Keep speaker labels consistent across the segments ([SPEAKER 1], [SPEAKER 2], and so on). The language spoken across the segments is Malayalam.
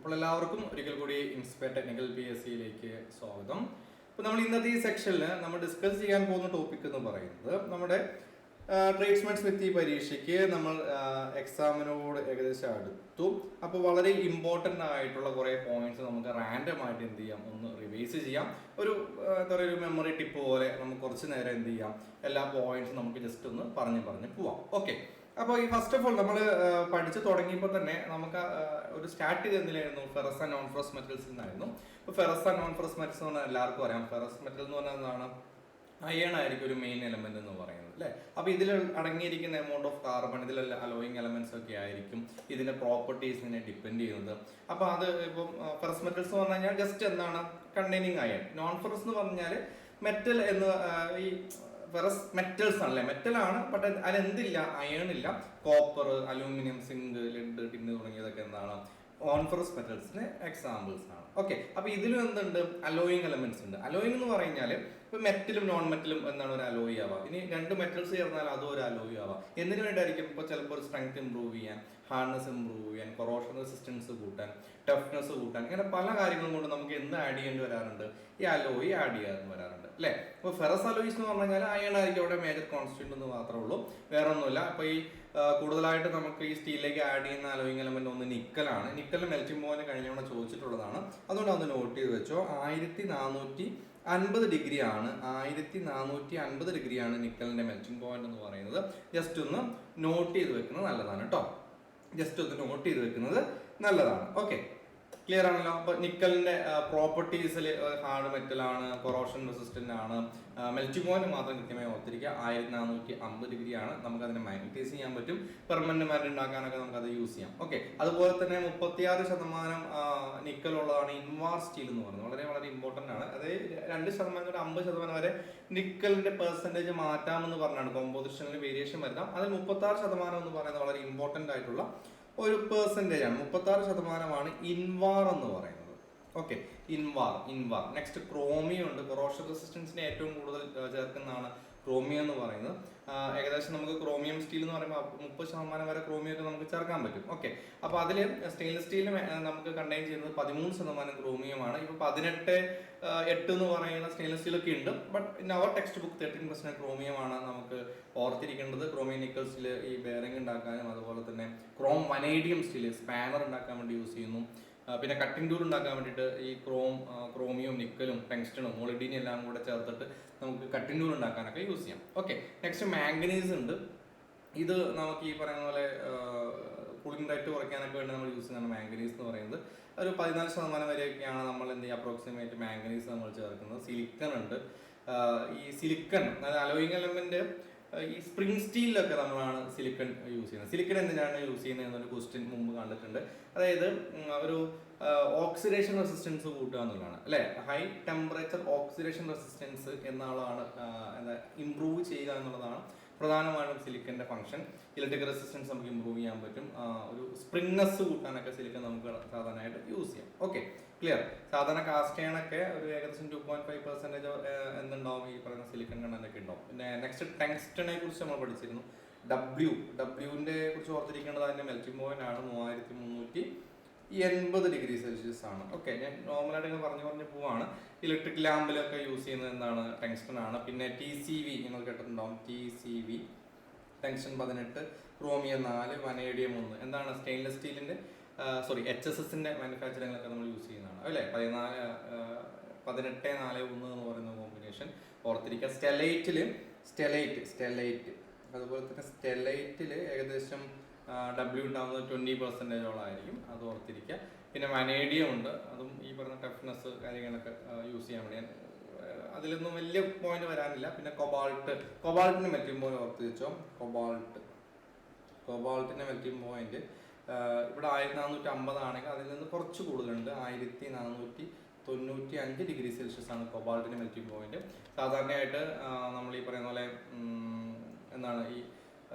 [SPEAKER 1] അപ്പോൾ എല്ലാവർക്കും ഒരിക്കൽ കൂടി ഇൻസ്പയർ ടെക്നിക്കൽ PSCയിലേക്ക് സ്വാഗതം. അപ്പോൾ നമ്മൾ ഇന്നത്തെ ഈ സെക്ഷനിൽ നമ്മൾ ഡിസ്കസ് ചെയ്യാൻ പോകുന്ന ടോപ്പിക് എന്ന് പറയുന്നത് നമ്മുടെ ട്രേഡ്സ്മാൻ സ്മിത്ത് പരീക്ഷയ്ക്ക് നമ്മൾ എക്സാമിനോട് ഏകദേശം അടുത്തു. അപ്പോൾ വളരെ ഇമ്പോർട്ടൻ്റ് ആയിട്ടുള്ള കുറേ പോയിന്റ്സ് നമുക്ക് റാൻഡം ആയിട്ട് എന്ത് ചെയ്യാം, ഒന്ന് റിവൈസ് ചെയ്യാം. ഒരു എന്താ പറയുക, ഒരു മെമ്മറി ടിപ്പ് പോലെ നമുക്ക് കുറച്ച് നേരം എന്ത് ചെയ്യാം, എല്ലാ പോയിന്റ്സും നമുക്ക് ജസ്റ്റ് ഒന്ന് പറഞ്ഞ് പോവാം. ഓക്കെ, അപ്പോൾ ഈ ഫസ്റ്റ് ഓഫ് ഓൾ നമ്മൾ പഠിച്ചു തുടങ്ങിയപ്പോൾ തന്നെ നമുക്ക് ഒരു സ്റ്റാർട്ട് ചെയ്ത് എന്തിനായിരുന്നു, ferrous and non ferrous metals എന്നായിരുന്നു. ഇപ്പോൾ ferrous and non ferrous metals എന്ന് പറഞ്ഞാൽ എല്ലാവർക്കും അറിയാം. ഫെറസ് മെറ്റൽ എന്ന് പറഞ്ഞാൽ എന്താണ്, അയൺ ആയിരിക്കും ഒരു മെയിൻ എലമെന്റ് എന്ന് പറയുന്നത് അല്ലേ. അപ്പോൾ ഇതിൽ അടങ്ങിയിരിക്കുന്ന എമൗണ്ട് ഓഫ് കാർബൺ, ഇതിലുള്ള അലോയിങ് എലമെന്റ്സ് ഒക്കെ ആയിരിക്കും ഇതിന്റെ പ്രോപ്പർട്ടീസിനെ ഡിപ്പെൻഡ് ചെയ്യുന്നത്. അപ്പോൾ അത് ഇപ്പം ഫെറസ് മെറ്റൽസ് എന്ന് പറഞ്ഞു കഴിഞ്ഞാൽ ജസ്റ്റ് എന്താണ്, കണ്ടെയ്നിങ് അയൺ. നോൺ ഫെറസ് എന്ന് പറഞ്ഞാൽ മെറ്റൽ എന്ന് ഈ ഫെറസ് മെറ്റൽസ് ആണല്ലേ, മെറ്റലാണ്, ബട്ട് അതിലെന്തില്ല, അയൺ ഇല്ല. Copper, aluminium, zinc, lead, tin തുടങ്ങിയതൊക്കെ എന്താണ്, നോൺ ഫെറസ് മെറ്റൽസിന് എക്സാമ്പിൾസ് ആണ്. ഓക്കെ, അപ്പോൾ ഇതിലും എന്തുണ്ട്, അലോയിങ് എലമെന്റ്സ് ഉണ്ട്. അലോയിങ് എന്ന് പറഞ്ഞാൽ ഇപ്പൊ മെറ്റലും നോൺ മെറ്റലും എന്താണ് ഒരു അലോയി ആവാം. ഇനി രണ്ട് മെറ്റൽസ് ചേർന്നാൽ അതും ഒരു അലോയി ആവാം. എന്തിനു വേണ്ടിയായിരിക്കും, ഇപ്പോൾ ചിലപ്പോൾ ഒരു സ്ട്രെങ്ത് ഇംപ്രൂവ് ചെയ്യാൻ, ഹാർഡ്നെസ് ഇംപ്രൂവ് ചെയ്യാൻ, കൊറോഷൻ റെസിസ്റ്റൻസ് കൂട്ടാൻ, ടഫ്നെസ് കൂട്ടാൻ, ഇങ്ങനെ പല കാര്യങ്ങളും കൊണ്ട് നമുക്ക് എന്ത് ആഡ് ചെയ്യേണ്ടി വരാറുണ്ട്, ഈ അലോയി ആഡ് ചെയ്യാൻ വരാറുണ്ട് അല്ലേ. അപ്പോൾ ഫെറസ് അലോയിസ് എന്ന് പറഞ്ഞു കഴിഞ്ഞാൽ അയൺ ആയിരിക്കും അവിടെ മേജർ കോൺസ്റ്റിറ്റ്യൂന്റ് എന്ന് മാത്രമേ ഉള്ളൂ, വേറെ ഒന്നുമില്ല. അപ്പോൾ ഈ കൂടുതലായിട്ട് നമുക്ക് ഈ സ്റ്റീലിലേക്ക് ആഡ് ചെയ്യുന്ന അലോയിങ് എലമെന്റ് ഒന്ന് നിക്കലാണ്. നിക്കലിന് മെൽറ്റിംഗ് പോയിന്റ് കഴിഞ്ഞവണ ചോദിച്ചിട്ടുള്ളതാണ്, അതുകൊണ്ട് അത് നോട്ട് ചെയ്ത് വെച്ചോ. 1450 ഡിഗ്രിയാണ്, 1450 ഡിഗ്രിയാണ് നിക്കലിന്റെ മെൽറ്റിംഗ് പോയിന്റ് എന്ന് പറയുന്നത്. ജസ്റ്റ് ഒന്ന് നോട്ട് ചെയ്ത് വെക്കുന്നത് നല്ലതാണ് കേട്ടോ, ജസ്റ്റ് ഒന്ന് നോട്ട് ചെയ്ത് വെക്കുന്നത് നല്ലതാണ്. ഓക്കെ, ക്ലിയർ ആണല്ലോ. അപ്പൊ നിക്കലിന്റെ പ്രോപ്പർട്ടീസിൽ ഹാർഡ് മെറ്റൽ ആണ്, കൊറോഷൻ റെസിസ്റ്റന്റ് ആണ്, മെൽറ്റിംഗ് പോയിന്റ് മാത്രം കൃത്യമായി ഓർത്തിരിക്കുക. 1450 ഡിഗ്രിയാണ്. നമുക്ക് അതിനെ മാഗ്നറ്റൈസ് ചെയ്യാൻ പറ്റും, പെർമനന്റ് മാഗ്നറ്റ് ഉണ്ടാക്കാനൊക്കെ നമുക്ക് അത് യൂസ് ചെയ്യാം. ഓക്കെ, അതുപോലെ തന്നെ 36% നിക്കൽ ഉള്ളതാണ് ഇൻവാർ സ്റ്റീൽ എന്ന് പറയുന്നത്. വളരെ വളരെ ഇമ്പോർട്ടന്റ് ആണ്. അത് 2% തൊട്ട് 50% വരെ നിക്കലിന്റെ പെർസെന്റേജ് മാറ്റാമെന്ന് പറഞ്ഞാണ്, കോമ്പോസിഷനിൽ വേരിയേഷൻ വരുത്താം. അതിൽ 36% എന്ന് പറയുന്നത് വളരെ ഇമ്പോർട്ടന്റ് ആയിട്ടുള്ള ഒരു പെർസെൻറ്റേജ് ആണ്. 36% ഇൻവാർ എന്ന് പറയുന്നത്. Okay, invar. നെക്സ്റ്റ് ക്രോമിയം ഉണ്ട്. കൊറോഷൻ റെസിസ്റ്റൻസിനെ ഏറ്റവും കൂടുതൽ ചേർക്കുന്നതാണ് ക്രോമിയം എന്ന് പറയുന്നത്. ഏകദേശം നമുക്ക് ക്രോമിയം സ്റ്റീൽ എന്ന് പറയുമ്പോൾ 30% വരെ ക്രോമിയം ഒക്കെ നമുക്ക് ചേർക്കാൻ പറ്റും. ഓക്കെ, അപ്പോൾ അതിൽ സ്റ്റെയിൻലെസ് സ്റ്റീലിൽ നമുക്ക് കണ്ടെയ്ൻ ചെയ്യുന്നത് 13% ക്രോമിയമാണ്. ഇപ്പോൾ 18.8 എന്ന് പറയുന്ന സ്റ്റെയിൻലെസ് സ്റ്റീലൊക്കെ ഉണ്ട്, but in our text book 13% ക്രോമിയമാണ് നമുക്ക് ഓർത്തിരിക്കേണ്ടത്. ക്രോമിയം നിക്കൽ സ്റ്റീൽ ഈ ബെയറിംഗ് ഉണ്ടാക്കാനും, അതുപോലെ തന്നെ ക്രോം വനേഡിയം സ്റ്റീൽ സ്പാനർ ഉണ്ടാക്കാൻ വേണ്ടി യൂസ് ചെയ്യുന്നു. പിന്നെ കട്ടിംഗ് ടൂൾ ഉണ്ടാക്കാൻ വേണ്ടിയിട്ട് ഈ ക്രോമിയം, നിക്കലും, ടങ്സ്റ്റണും, മോളിബഡിനും എല്ലാം കൂടെ ചേർത്തിട്ട് നമുക്ക് കട്ടിംഗ് ടൂൾ ഉണ്ടാക്കാനൊക്കെ യൂസ് ചെയ്യാം. ഓക്കെ, നെക്സ്റ്റ് മാംഗനീസ് ഉണ്ട്. ഇത് നമുക്ക് ഈ പറയുന്ന പോലെ കൂളിംഗ് റേറ്റ് കുറയ്ക്കാനൊക്കെ വേണ്ടി നമ്മൾ യൂസ് ചെയ്യുന്നതാണ് മാംഗനീസ് എന്ന് പറയുന്നത്. ഒരു 14% വരെയൊക്കെയാണ് നമ്മൾ എന്ത് ചെയ്യുക, അപ്രോക്സിമേറ്റ് മാംഗനീസ് നമ്മൾ ചേർക്കുന്നത്. സിലിക്കൺ ഉണ്ട്. ഈ സിലിക്കൺ അതായത് അലോയിങ് എലമെന്റ് ഈ സ്പ്രിംഗ് സ്റ്റീലിലൊക്കെ നമ്മളാണ് സിലിക്കൺ യൂസ് ചെയ്യുന്നത്. സിലിക്കൺ എന്തിനാണ് യൂസ് ചെയ്യുന്നത് എന്നൊരു ക്വസ്റ്റ്യൻ മുമ്പ് കണ്ടിട്ടുണ്ട്. അതായത് ഒരു ഓക്സിഡേഷൻ റെസിസ്റ്റൻസ് കൂട്ടുക എന്നുള്ളതാണ് അല്ലേ. ഹൈ ടെമ്പറേച്ചർ ഓക്സിഡേഷൻ റെസിസ്റ്റൻസ് എന്നാളാണ് ഇംപ്രൂവ് ചെയ്യുക എന്നുള്ളതാണ് പ്രധാനമായിട്ടും സിലിക്കൻ്റെ ഫംഗ്ഷൻ. ഇലക്ട്രിക് റെസിസ്റ്റൻസ് നമുക്ക് ഇമ്പ്രൂവ് ചെയ്യാൻ പറ്റും. ഒരു സ്പ്രിങ്നെസ് കൂട്ടാനൊക്കെ സിലിക്കൺ നമുക്ക് സാധാരണയായിട്ട് യൂസ് ചെയ്യാം. Okay, clear. സാധാരണ കാസ്റ്റ് അയണൊക്കെ ഒരു ഏകദേശം 2.5% എന്തുണ്ടാവും, ഈ പറയുന്ന സിലിക്കൺ കണ്ടന്റൊക്കെ ഉണ്ടാവും. പിന്നെ നെക്സ്റ്റ് ടങ്സ്റ്റനെ കുറിച്ച് നമ്മൾ പഠിച്ചിരുന്നു. ഡബ്ല്യുവിൻ്റെ കുറിച്ച് ഓർത്തിരിക്കേണ്ടത് അതിൻ്റെ മെൽറ്റിംഗ് പോയിന്റ് ആണ് 3380 ഡിഗ്രി സെൽഷ്യസ് ആണ്. ഓക്കെ, ഞാൻ നോർമലായിട്ട് ഇങ്ങനെ പറഞ്ഞു പോവാണ്. ഇലക്ട്രിക് ലാമ്പിലൊക്കെ യൂസ് ചെയ്യുന്നത് എന്താണ്, ടങ്സ്റ്റൺ ആണ്. പിന്നെ TCV നിങ്ങൾ കേട്ടിട്ടുണ്ടാവും, TCV ടങ്സ്റ്റൺ 18, ക്രോമിയം 4, വനേഡിയം 1. എന്താണ്, സ്റ്റെയിൻലെസ് സ്റ്റീലിന്റെ HSSന്റെ മാനുഫാക്ചറിങ്ങിലൊക്കെ നമ്മൾ യൂസ് ചെയ്യുന്നതാണ് അല്ലേ. 18-4-1 എന്ന് പറയുന്ന കോമ്പിനേഷൻ ഓർത്തിരിക്കുക. സ്റ്റെലൈറ്റ് അതുപോലെ തന്നെ സ്റ്റെലൈറ്റിൽ ഏകദേശം ഡബ്ല്യു ഉണ്ടാകുന്നത് 20% ആയിരിക്കും, അത് ഓർത്തിരിക്കുക. പിന്നെ വനേഡിയം ഉണ്ട്, അതും ഈ പറഞ്ഞ ടഫ്നെസ് കാര്യങ്ങളൊക്കെ യൂസ് ചെയ്യാൻ വേണ്ടി. അതിലൊന്നും വലിയ പോയിന്റ് വരാനില്ല. പിന്നെ കൊബാൾട്ടിന്റെ മെൽറ്റിംഗ് പോയിന്റ് ഓർത്ത് വെച്ചോ. കൊബാൾട്ടിന്റെ മെൽറ്റിംഗ് പോയിന്റ് ഇവിടെ 1450 ആണെങ്കിൽ അതിൽ നിന്ന് കുറച്ച് കൂടുതലുണ്ട്. 1495 ഡിഗ്രി സെൽഷ്യസ് ആണ് കൊബാൾട്ടിന്റെ മെൽറ്റിംഗ് പോയിന്റ്. സാധാരണയായിട്ട് നമ്മൾ ഈ പറയുന്ന പോലെ എന്താണ്, ഈ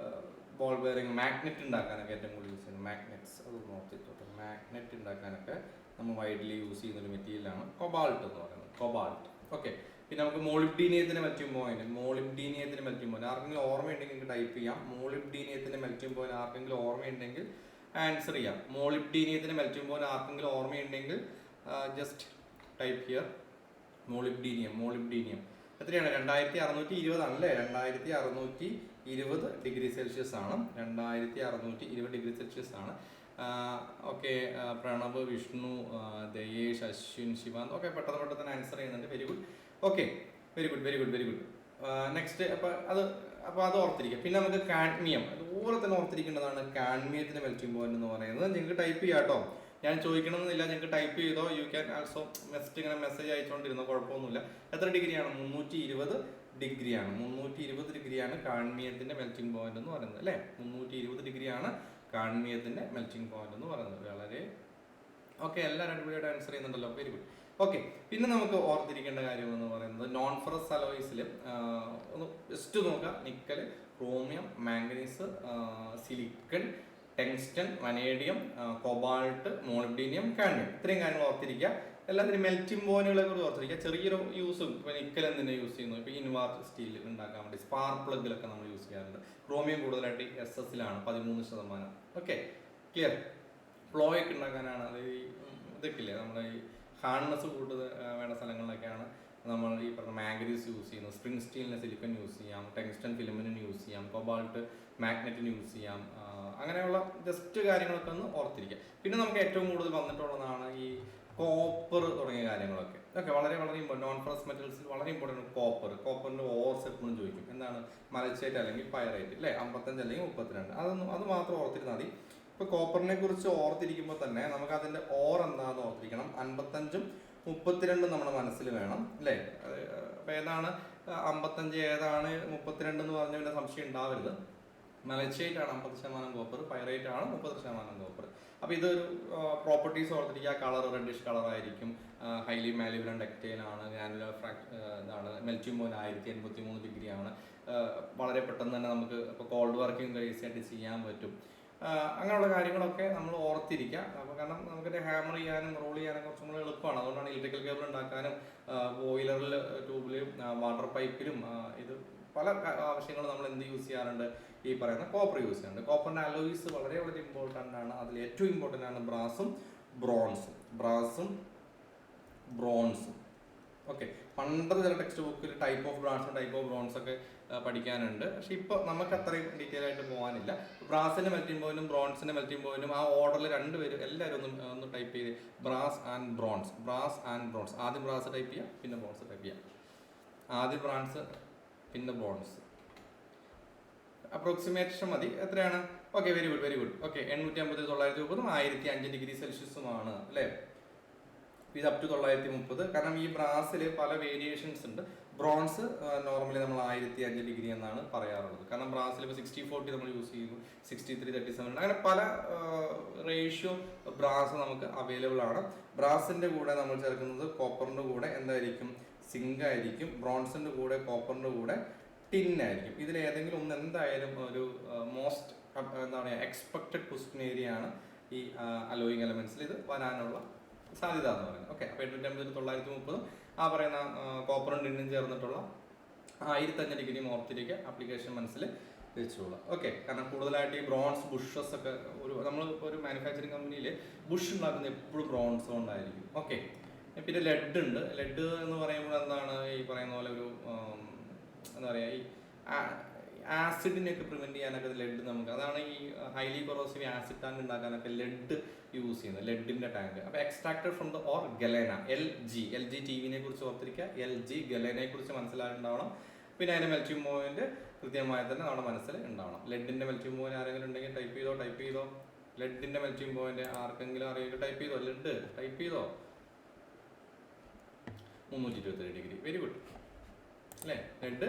[SPEAKER 1] ബോൾ ബെയറിംഗ്, മാഗ്നറ്റ് ഉണ്ടാക്കാനൊക്കെ ഏറ്റവും കൂടുതൽ യൂസ് ചെയ്യുന്നത് മാഗ്നറ്റ്സ്. അത് നോക്കിയിട്ടോട്ടെ, മാഗ്നറ്റ് ഉണ്ടാക്കാനൊക്കെ നമ്മൾ വൈഡ്ലി യൂസ് ചെയ്യുന്ന ഒരു മെറ്റീരിയലാണ് കൊബാൾട്ട് എന്ന് പറയുന്നത്. ഓക്കെ, പിന്നെ നമുക്ക് മോളിബ്ഡീനിയത്തിന് മെൽറ്റിംഗ് പോയിന്റ് ആർക്കെങ്കിലും ഓർമ്മയുണ്ടെങ്കിൽ ടൈപ്പ് ചെയ്യാം. മോളിബ്ഡീനിയത്തിന്റെ മെൽറ്റിംഗ് പോയിന്റ് ആർക്കെങ്കിലും ഓർമ്മയുണ്ടെങ്കിൽ ആൻസർ ചെയ്യാം. മോളിബ്ഡീനിയത്തിന് മെൽറ്റിംഗ് പോയിന്റ് ആർക്കെങ്കിലും ഓർമ്മയുണ്ടെങ്കിൽ ജസ്റ്റ് ടൈപ്പ് ഹിയർ മോളിബ്ഡീനിയം എത്രയാണ്? 2620 ആണല്ലേ? 2620 ആണ്. 2620 ആണ്. ഓക്കെ, പ്രണവ്, വിഷ്ണു, ദയേഷ്, അശ്വിൻ, ശിവാന്ത്, ഓക്കെ, പെട്ടെന്ന് തന്നെ ആൻസർ ചെയ്യുന്നുണ്ട്. Very good. Okay, very good. Next അപ്പോൾ അത് ഓർത്തിരിക്കുക. പിന്നെ നമുക്ക് കാഡ്മിയം, അതുപോലെ തന്നെ ഓർത്തിരിക്കേണ്ടതാണ് കാഡ്മിയത്തിന്റെ മെൽറ്റിംഗ് പോയിന്റ് എന്ന് പറയുന്നത്. നിങ്ങൾക്ക് ടൈപ്പ് ചെയ്യാം കേട്ടോ, ഞാൻ ചോദിക്കണമെന്നില്ല, നിങ്ങൾക്ക് ടൈപ്പ് ചെയ്തോ. യു ക്യാൻ ആൾസോ ഇങ്ങനെ മെസ്സേജ് അയച്ചുകൊണ്ടിരുന്നോ, കുഴപ്പമൊന്നുമില്ല. എത്ര ഡിഗ്രിയാണ്? 320 ഡിഗ്രിയാണ്. 320 ഡിഗ്രിയാണ് കാഡ്മിയത്തിന്റെ മെൽറ്റിംഗ് പോയിന്റ് എന്ന് പറയുന്നത് അല്ലേ? 320 ഡിഗ്രിയാണ് കാഡ്മിയത്തിന്റെ മെൽറ്റിംഗ് പോയിന്റ് എന്ന് പറയുന്നത്. വളരെ ഓക്കെ, എല്ലാവരും അടിപൊളിയായിട്ട് ആൻസർ ചെയ്യുന്നുണ്ടല്ലോ. Very good. ഓക്കെ, പിന്നെ നമുക്ക് ഓർത്തിരിക്കേണ്ട കാര്യം എന്ന് പറയുന്നത് നോൺ ഫെറസ് അലോയ്സിൽ ഒന്ന് ജസ്റ്റ് നോക്കുക. Nickel, chromium, manganese, silicon, tungsten, vanadium, cobalt, molybdenum, cadmium, ഇത്രയും കാര്യങ്ങൾ ഓർത്തിരിക്കുക. എല്ലാത്തിനും മെൽറ്റിംഗ് പോയിന്റുകളെ കുറിച്ച് ഓർത്തിരിക്കുക. ചെറിയൊരു യൂസും ഇപ്പോൾ നിക്കൽ എന്തിനെ യൂസ് ചെയ്യുന്നു? ഇപ്പോൾ ഇൻവാർ സ്റ്റീൽ ഉണ്ടാക്കാൻ വേണ്ടി സ്പാർക്ക് പ്ലഗിലൊക്കെ നമ്മൾ യൂസ് ചെയ്യാറുണ്ട്. ക്രോമിയം കൂടുതലായിട്ട് SS-ലാണ് 13%. Okay, clear. പ്ലോയൊക്കെ ഉണ്ടാക്കാനാണ്. അത് ഇതൊക്കെ ഇല്ലേ, നമ്മുടെ ഈ ഹാർഡ്നെസ് കൂടുതൽ വേണ്ട സ്ഥലങ്ങളിലൊക്കെയാണ് നമ്മൾ ഈ പറഞ്ഞ മാംഗനീസ് യൂസ് ചെയ്യുന്നത്. സ്പ്രിംഗ് സ്റ്റീലിന് സിലിക്കൺ യൂസ് ചെയ്യാം, ടെങ്സ്റ്റൺ ഫിലമെന്റിന് യൂസ് ചെയ്യാം, കൊബാൾട്ട് മാഗ്നറ്റിന് യൂസ് ചെയ്യാം. അങ്ങനെയുള്ള ജസ്റ്റ് കാര്യങ്ങളൊക്കെ ഒന്ന് ഓർത്തിരിക്കുക. പിന്നെ നമുക്ക് ഏറ്റവും കൂടുതൽ വന്നിട്ടുള്ളതാണ് ഈ കോപ്പർ തുടങ്ങിയ കാര്യങ്ങളൊക്കെ. ഓക്കെ, വളരെ ഇമ്പോർട്ടൻറ്റ്. നോൺ ഫെറസ് മെറ്റൽസിൽ വളരെ ഇമ്പോർട്ടൻറ്റ് കോപ്പറിൻ്റെ ഓർസ് എപ്പോഴും ചോദിക്കും. എന്താണ്? മലച്ചേറ്റ് അല്ലെങ്കിൽ പൈറൈറ്റ് അല്ലേ? 55 അല്ലെങ്കിൽ 32. അത് മാത്രം ഓർത്തിരുന്നാൽ മതി. ഇപ്പോൾ കോപ്പറിനെ കുറിച്ച് ഓർത്തിരിക്കുമ്പോൾ തന്നെ നമുക്ക് അതിൻ്റെ ഓർ എന്താണെന്ന് ഓർത്തിരിക്കണം. 55ഉം 32 നമ്മുടെ മനസ്സിൽ വേണം അല്ലേ? അപ്പോൾ ഏതാണ് 55, ഏതാണ് 32 എന്ന് പറഞ്ഞ പിന്നെ സംശയം ഉണ്ടാവരുത്. മലച്ചേറ്റ് ആണ് 50% കോപ്പർ, പൈറൈറ്റ് ആണ് 30% കോപ്പർ. അപ്പോൾ ഇതൊരു പ്രോപ്പർട്ടീസ് ഓർത്തിരിക്കുക. കളർ റെഡിഷ് കളർ ആയിരിക്കും, ഹൈലി മാലിബിൾ ഡക്റ്റൈൽ ആണ്, ഗ്രാനുലർ ഇതാണ്, മെൽറ്റിംഗ് പോയിന്റ് 1083 ഡിഗ്രിയാണ്. വളരെ പെട്ടെന്ന് തന്നെ നമുക്ക് ഇപ്പോൾ കോൾഡ് വർക്കിംഗ് ഈസി ആയിട്ട് ചെയ്യാൻ പറ്റും. അങ്ങനെയുള്ള കാര്യങ്ങളൊക്കെ നമ്മൾ ഓർത്തിരിക്കുക. അപ്പോൾ കാരണം നമുക്കിത് ഹാമർ ചെയ്യാനും റോൾ ചെയ്യാനും കുറച്ചും കൂടെ എളുപ്പമാണ്. അതുകൊണ്ടാണ് ഇലക്ട്രിക്കൽ കേബിൾ ഉണ്ടാക്കാനും ബോയിലറിൽ, ട്യൂബിലും, വാട്ടർ പൈപ്പിലും ഇത് പല ആവശ്യങ്ങളും നമ്മൾ എന്ത് യൂസ് ചെയ്യാറുണ്ട്? ഈ പറയുന്ന കോപ്പർ യൂസ് ചെയ്യുന്നുണ്ട്. കോപ്പറിൻ്റെ അലോയ്സ് വളരെ ഇമ്പോർട്ടൻ്റ് ആണ്. അതിൽ ഏറ്റവും ഇമ്പോർട്ടൻ്റ് ആണ് ബ്രാസും ബ്രോൺസും. ഓക്കെ, പണ്ടത്തെ ചില ടെക്സ്റ്റ് ബുക്കിൽ ടൈപ്പ് ഓഫ് ബ്രോൺസ് ഒക്കെ പഠിക്കാനുണ്ട്. പക്ഷെ ഇപ്പോൾ നമുക്ക് അത്രയും ഡീറ്റെയിൽ ആയിട്ട് പോകാനില്ല. ബ്രാസിന്റെ മെൽറ്റിംഗ് പോയിന്റും ബ്രോൺസിന്റെ മെൽറ്റിംഗ് പോയിന്റും ആ ഓർഡറിൽ രണ്ടുപേരും എല്ലാവരും ഒന്ന് ടൈപ്പ് ചെയ്ത് ബ്രാസ് ആൻഡ് ബ്രോൺസ്. ആദ്യം ബ്രാസ് ടൈപ്പ് ചെയ്യുക, പിന്നെ ബ്രോൺസ് ടൈപ്പ് ചെയ്യുക. ആദ്യം ബ്രാൻസ്, പിന്നെ ബ്രോൺസ്. അപ്രോക്സിമേഷൻ മതി. എത്രയാണ്? Okay, very good. Okay, 850, 930, 1005 degree സെൽഷ്യസുമാണ് അല്ലേ? ഇത് അപ് ടു 930. കാരണം ഈ ബ്രാസിൽ പല വേരിയേഷൻസ് ഉണ്ട്. ബ്രോൺസ് നോർമലി നമ്മൾ 1005 ഡിഗ്രി എന്നാണ് പറയാറുള്ളത്. കാരണം ബ്രാസിൽ ഇപ്പോൾ 60-40 നമ്മൾ യൂസ് ചെയ്യുന്നു, 63-37, അങ്ങനെ പല റേഷ്യോ ബ്രാസ് നമുക്ക് അവൈലബിൾ ആണ്. ബ്രാസിന്റെ കൂടെ നമ്മൾ ചേർക്കുന്നത് കോപ്പറിന്റെ കൂടെ എന്തായിരിക്കും? സിങ്ക് ആയിരിക്കും. ബ്രോൺസിന്റെ കൂടെ, കോപ്പറിന്റെ കൂടെ ടിൻ ആയിരിക്കും. ഇതിൽ ഏതെങ്കിലും ഒന്ന് എന്തായാലും ഒരു മോസ്റ്റ് എന്താ പറയുക എക്സ്പെക്റ്റഡ് ക്വസ്റ്റ്യൻ ഏരിയ ആണ് ഈ അലോയിങ് എലമെന്റ്സിൽ ഇത് വരാനുള്ള സാധ്യത എന്ന് പറയുന്നത്. ഓക്കെ, അപ്പോൾ 850, 930 ആ പറയുന്ന കോപ്പറും ടിന്നും ചേർന്നിട്ടുള്ള 1005 ഡിഗ്രി ഓർത്തിരിക്കുക. ആപ്ലിക്കേഷൻ മനസ്സിൽ വെച്ചോളൂ. ഓക്കെ, കാരണം കൂടുതലായിട്ട് ഈ ബ്രോൺസ് ബുഷസ് ഒക്കെ നമ്മൾ ഒരു മാനുഫാക്ചറിങ് കമ്പനിയിൽ ബുഷ് ഉണ്ടാക്കുന്നത് എപ്പോഴും ബ്രോൺസ് കൊണ്ടായിരിക്കും. ഓക്കെ, പിന്നെ ലെഡ് ഉണ്ട്. ലെഡ് എന്ന് പറയുമ്പോൾ എന്താണ്? ഈ പറയുന്ന പോലെ ഒരു എന്താ പറയുക, ഈ ആസിഡിനെയൊക്കെ പ്രിവെന്റ് ചെയ്യാനൊക്കെ ലെഡ് നമുക്ക്, അതാണ് ഈ ഹൈലി കൊറോസീവ് ആസിഡ് ടാങ്ക് ഉണ്ടാക്കാനൊക്കെ ലെഡ് യൂസ് ചെയ്യുന്നത്, ലെഡിന്റെ ടാങ്ക്. അപ്പോൾ extracted from the ore galena, LG ടിവിനെ കുറിച്ച് ഓർത്തിരിക്കുക. LG ഗലേനയെ കുറിച്ച് മനസ്സിലായിട്ടുണ്ടാവണം. പിന്നെ അതിന്റെ മെൽറ്റിംഗ് പോയിന്റ് കൃത്യമായി തന്നെ നമ്മുടെ മനസ്സിൽ ഉണ്ടാവണം. ലെഡിന്റെ മെൽറ്റിംഗ് പോയിന്റ് ആരെങ്കിലും ഉണ്ടെങ്കിൽ ടൈപ്പ് ചെയ്തോ. ലെഡിന്റെ മെൽറ്റിംഗ് പോയിന്റ് ആർക്കെങ്കിലും അറിയില്ല, ടൈപ്പ് ചെയ്തോ. ലെഡ് ടൈപ്പ് ചെയ്തോ. 327 ഡിഗ്രി. വെരി ഗുഡ് അല്ലേ? Lead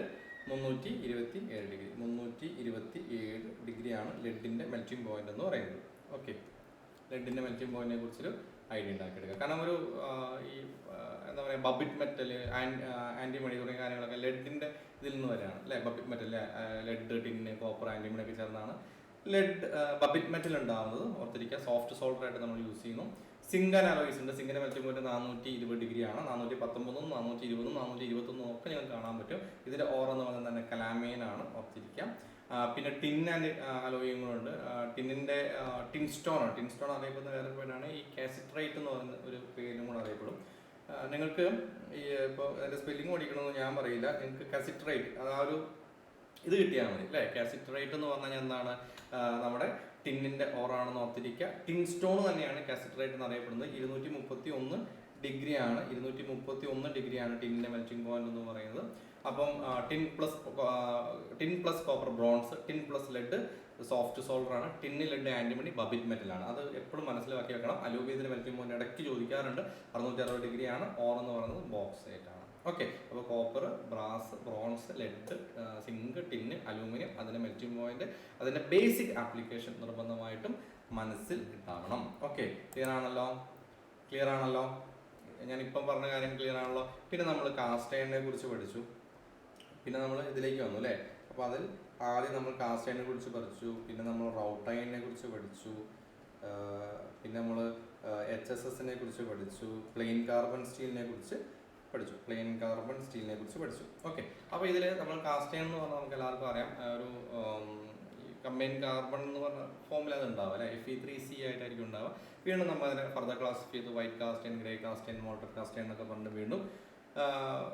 [SPEAKER 1] 327 degree. 327 ഡിഗ്രിയാണ് ലെഡിന്റെ മെൽറ്റിംഗ് പോയിന്റ് എന്ന് പറയുന്നത്. ഓക്കെ, ലെഡിന്റെ മെൽറ്റിംഗ് പോയിന്റിനെ കുറിച്ചൊരു ഐഡിയ ഉണ്ടാക്കിയെടുക്കുക. കാരണം ഒരു ഈ എന്താ പറയുക ബബിറ്റ് മെറ്റൽ, ആന്റിമണി തുടങ്ങിയ കാര്യങ്ങളൊക്കെ ലെഡിന്റെ ഇതിൽ നിന്ന് വരെയാണ് അല്ലേ? Babbitt metal, lead, tin, copper, antimony ഒക്കെ ചേർന്നാണ് ബബിറ്റ് മെറ്റൽ ഉണ്ടാകുന്നത്. ഓർത്തിരിക്കുക. സോഫ്റ്റ് സോൾഡർ ആയിട്ട് നമ്മൾ യൂസ് ചെയ്യുന്നു. സിങ്ക് ആൻഡ് അലോയ്സ് ഉണ്ട്. സിങ്കിന്റെ മെൽറ്റിംഗ് പോയിന്റ് 420 ഡിഗ്രിയാണ്. 419, 420, 421 ഒക്കെ നിങ്ങൾക്ക് കാണാൻ പറ്റും. ഇതിന്റെ ഓർ എന്ന് പറയുന്നത് തന്നെ കലാമൈൻ ആണ്. ഓർത്തിരിക്കാം. പിന്നെ ടിൻ ആൻഡ് അലോയിയും കൂടെ ഉണ്ട്. ടിന്നിൻ്റെ ടിൻ സ്റ്റോൺ അറിയപ്പെടുന്ന വേറെ പേരാണ് ഈ കാസിട്രൈറ്റ് എന്ന് പറയുന്ന ഒരു പേരും കൂടെ അറിയപ്പെടും. നിങ്ങൾക്ക് ഈ ഇപ്പോൾ അതിൻ്റെ സ്പെല്ലിംഗ് പഠിക്കണമെന്ന് ഞാൻ പറയില്ല, നിങ്ങൾക്ക് കാസിട്രൈറ്റ് ആ ഒരു ഇത് കിട്ടിയാൽ മതി അല്ലേ. കാസിട്രൈറ്റ് എന്ന് പറഞ്ഞു കഴിഞ്ഞാൽ എന്താണ്, നമ്മുടെ ടിന്നിൻ്റെ ഓറാണെന്ന് ഓർത്തിരിക്കുക. ടിൻ സ്റ്റോൺ തന്നെയാണ് കാസിട്രൈറ്റ് എന്ന് അറിയപ്പെടുന്നത്. 231 ഡിഗ്രിയാണ്, 231 ഡിഗ്രിയാണ് ടിന്നിൻ്റെ മെൽറ്റിംഗ് പോയിന്റ് എന്ന് പറയുന്നത്. അപ്പം tin plus copper bronze, tin plus lead soft സോൾഡറാണ്, ടിന്ന് ലെഡ് ആൻറ്റിമണി ബബിറ്റ് മെറ്റലാണ്. അത് എപ്പോഴും മനസ്സിലാക്കി വെക്കണം. അലൂമിനിയത്തിൻ്റെ മെൽറ്റിംഗ് പോയിന്റ് ഇടയ്ക്ക് ചോദിക്കാറുണ്ട്. 660 ഡിഗ്രിയാണ്. ഓർ എന്ന് പറയുന്നത് ബോക്സൈറ്റ് ആണ്. ഓക്കെ, അപ്പോൾ copper, brass, bronze, lead, zinc, tin, aluminium, അതിൻ്റെ മെൽറ്റിംഗ് പോയിന്റ്, അതിൻ്റെ ബേസിക് ആപ്ലിക്കേഷൻ നിർബന്ധമായിട്ടും മനസ്സിൽ ഉണ്ടാവണം. ഓക്കെ, ക്ലിയർ ആണല്ലോ? ഞാനിപ്പം പറഞ്ഞ കാര്യം ക്ലിയർ ആണല്ലോ? പിന്നെ നമ്മൾ കാസ്റ്റ് അയണിനെ കുറിച്ച് പഠിച്ചു. പിന്നെ നമ്മൾ ഇതിലേക്ക് വന്നു അല്ലേ. അപ്പോൾ അതിൽ ആദ്യം നമ്മൾ കാസ്റ്റ് അയണിനെ കുറിച്ച് പഠിച്ചു. പിന്നെ നമ്മൾ റൗട്ട് അയണിനെ കുറിച്ച് പഠിച്ചു. പിന്നെ നമ്മൾ HSSനെ കുറിച്ച് പഠിച്ചു. പ്ലെയിൻ കാർബൺ സ്റ്റീലിനെ കുറിച്ച് പഠിച്ചു. ഓക്കെ, അപ്പോൾ ഇതിൽ നമ്മൾ കാസ്റ്റ് അയൺ എന്ന് പറഞ്ഞാൽ നമുക്ക് എല്ലാവർക്കും അറിയാം, ഒരു കമ്പൈൻ കാർബൺ എന്ന് പറഞ്ഞ ഫോമിൽ അത് ഉണ്ടാവുക അല്ലേ. Fe3C ആയിട്ടായിരിക്കും ഉണ്ടാവുക. വീണ്ടും നമ്മൾ അതിനെ ഫർദർ ക്ലാസിഫൈ ചെയ്ത് white cast iron, grey cast iron, mottled cast iron എന്നൊക്കെ പറഞ്ഞ് വീണ്ടും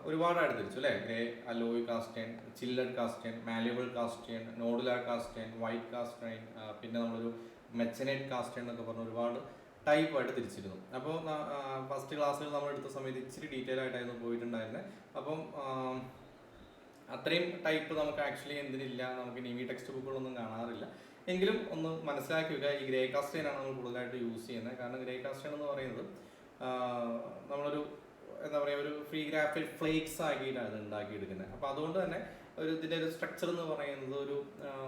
[SPEAKER 1] ഒരുപാടായിട്ട് തിരിച്ചു അല്ലേ. Grey alloy cast iron, chilled cast iron, malleable cast iron, nodular cast iron, white cast iron, പിന്നെ നമ്മളൊരു മെച്ചനേറ്റ് കാസ്റ്റ് അയൺ എന്നൊക്കെ പറഞ്ഞ് ഒരുപാട് ടൈപ്പായിട്ട് തിരിച്ചിരുന്നു. അപ്പോൾ ഫസ്റ്റ് ക്ലാസ്സിൽ നമ്മൾ എടുത്ത സമയത്ത് ഇച്ചിരി ഡീറ്റെയിൽ ആയിട്ടായിരുന്നു പോയിട്ടുണ്ടായിരുന്നത്. അപ്പം അത്രയും ടൈപ്പ് നമുക്ക് ആക്ച്വലി എന്തിനില്ല, നമുക്ക് നിവി ടെക്സ്റ്റ് ബുക്കുകളൊന്നും കാണാറില്ല. എങ്കിലും ഒന്ന് മനസ്സിലാക്കി വെക്കുക, ഈ ഗ്രേ കാസ്റ്റ് അയൺ ആണ് നമ്മൾ കൂടുതലായിട്ട് യൂസ് ചെയ്യുന്നത്. കാരണം ഗ്രേ കാസ്റ്റ് അയൺ എന്ന് പറയുന്നത് നമ്മളൊരു എന്താ പറയുക, ഒരു ഫ്രീ ഗ്രാഫൈറ്റ് ഫ്ലേക്സ് ആക്കിയിട്ടാണ് അത് ഉണ്ടാക്കിയെടുക്കുന്നത്. അപ്പോൾ അതുകൊണ്ട് തന്നെ ഇതിൻ്റെ ഒരു സ്ട്രക്ചർ എന്ന് പറയുന്നത്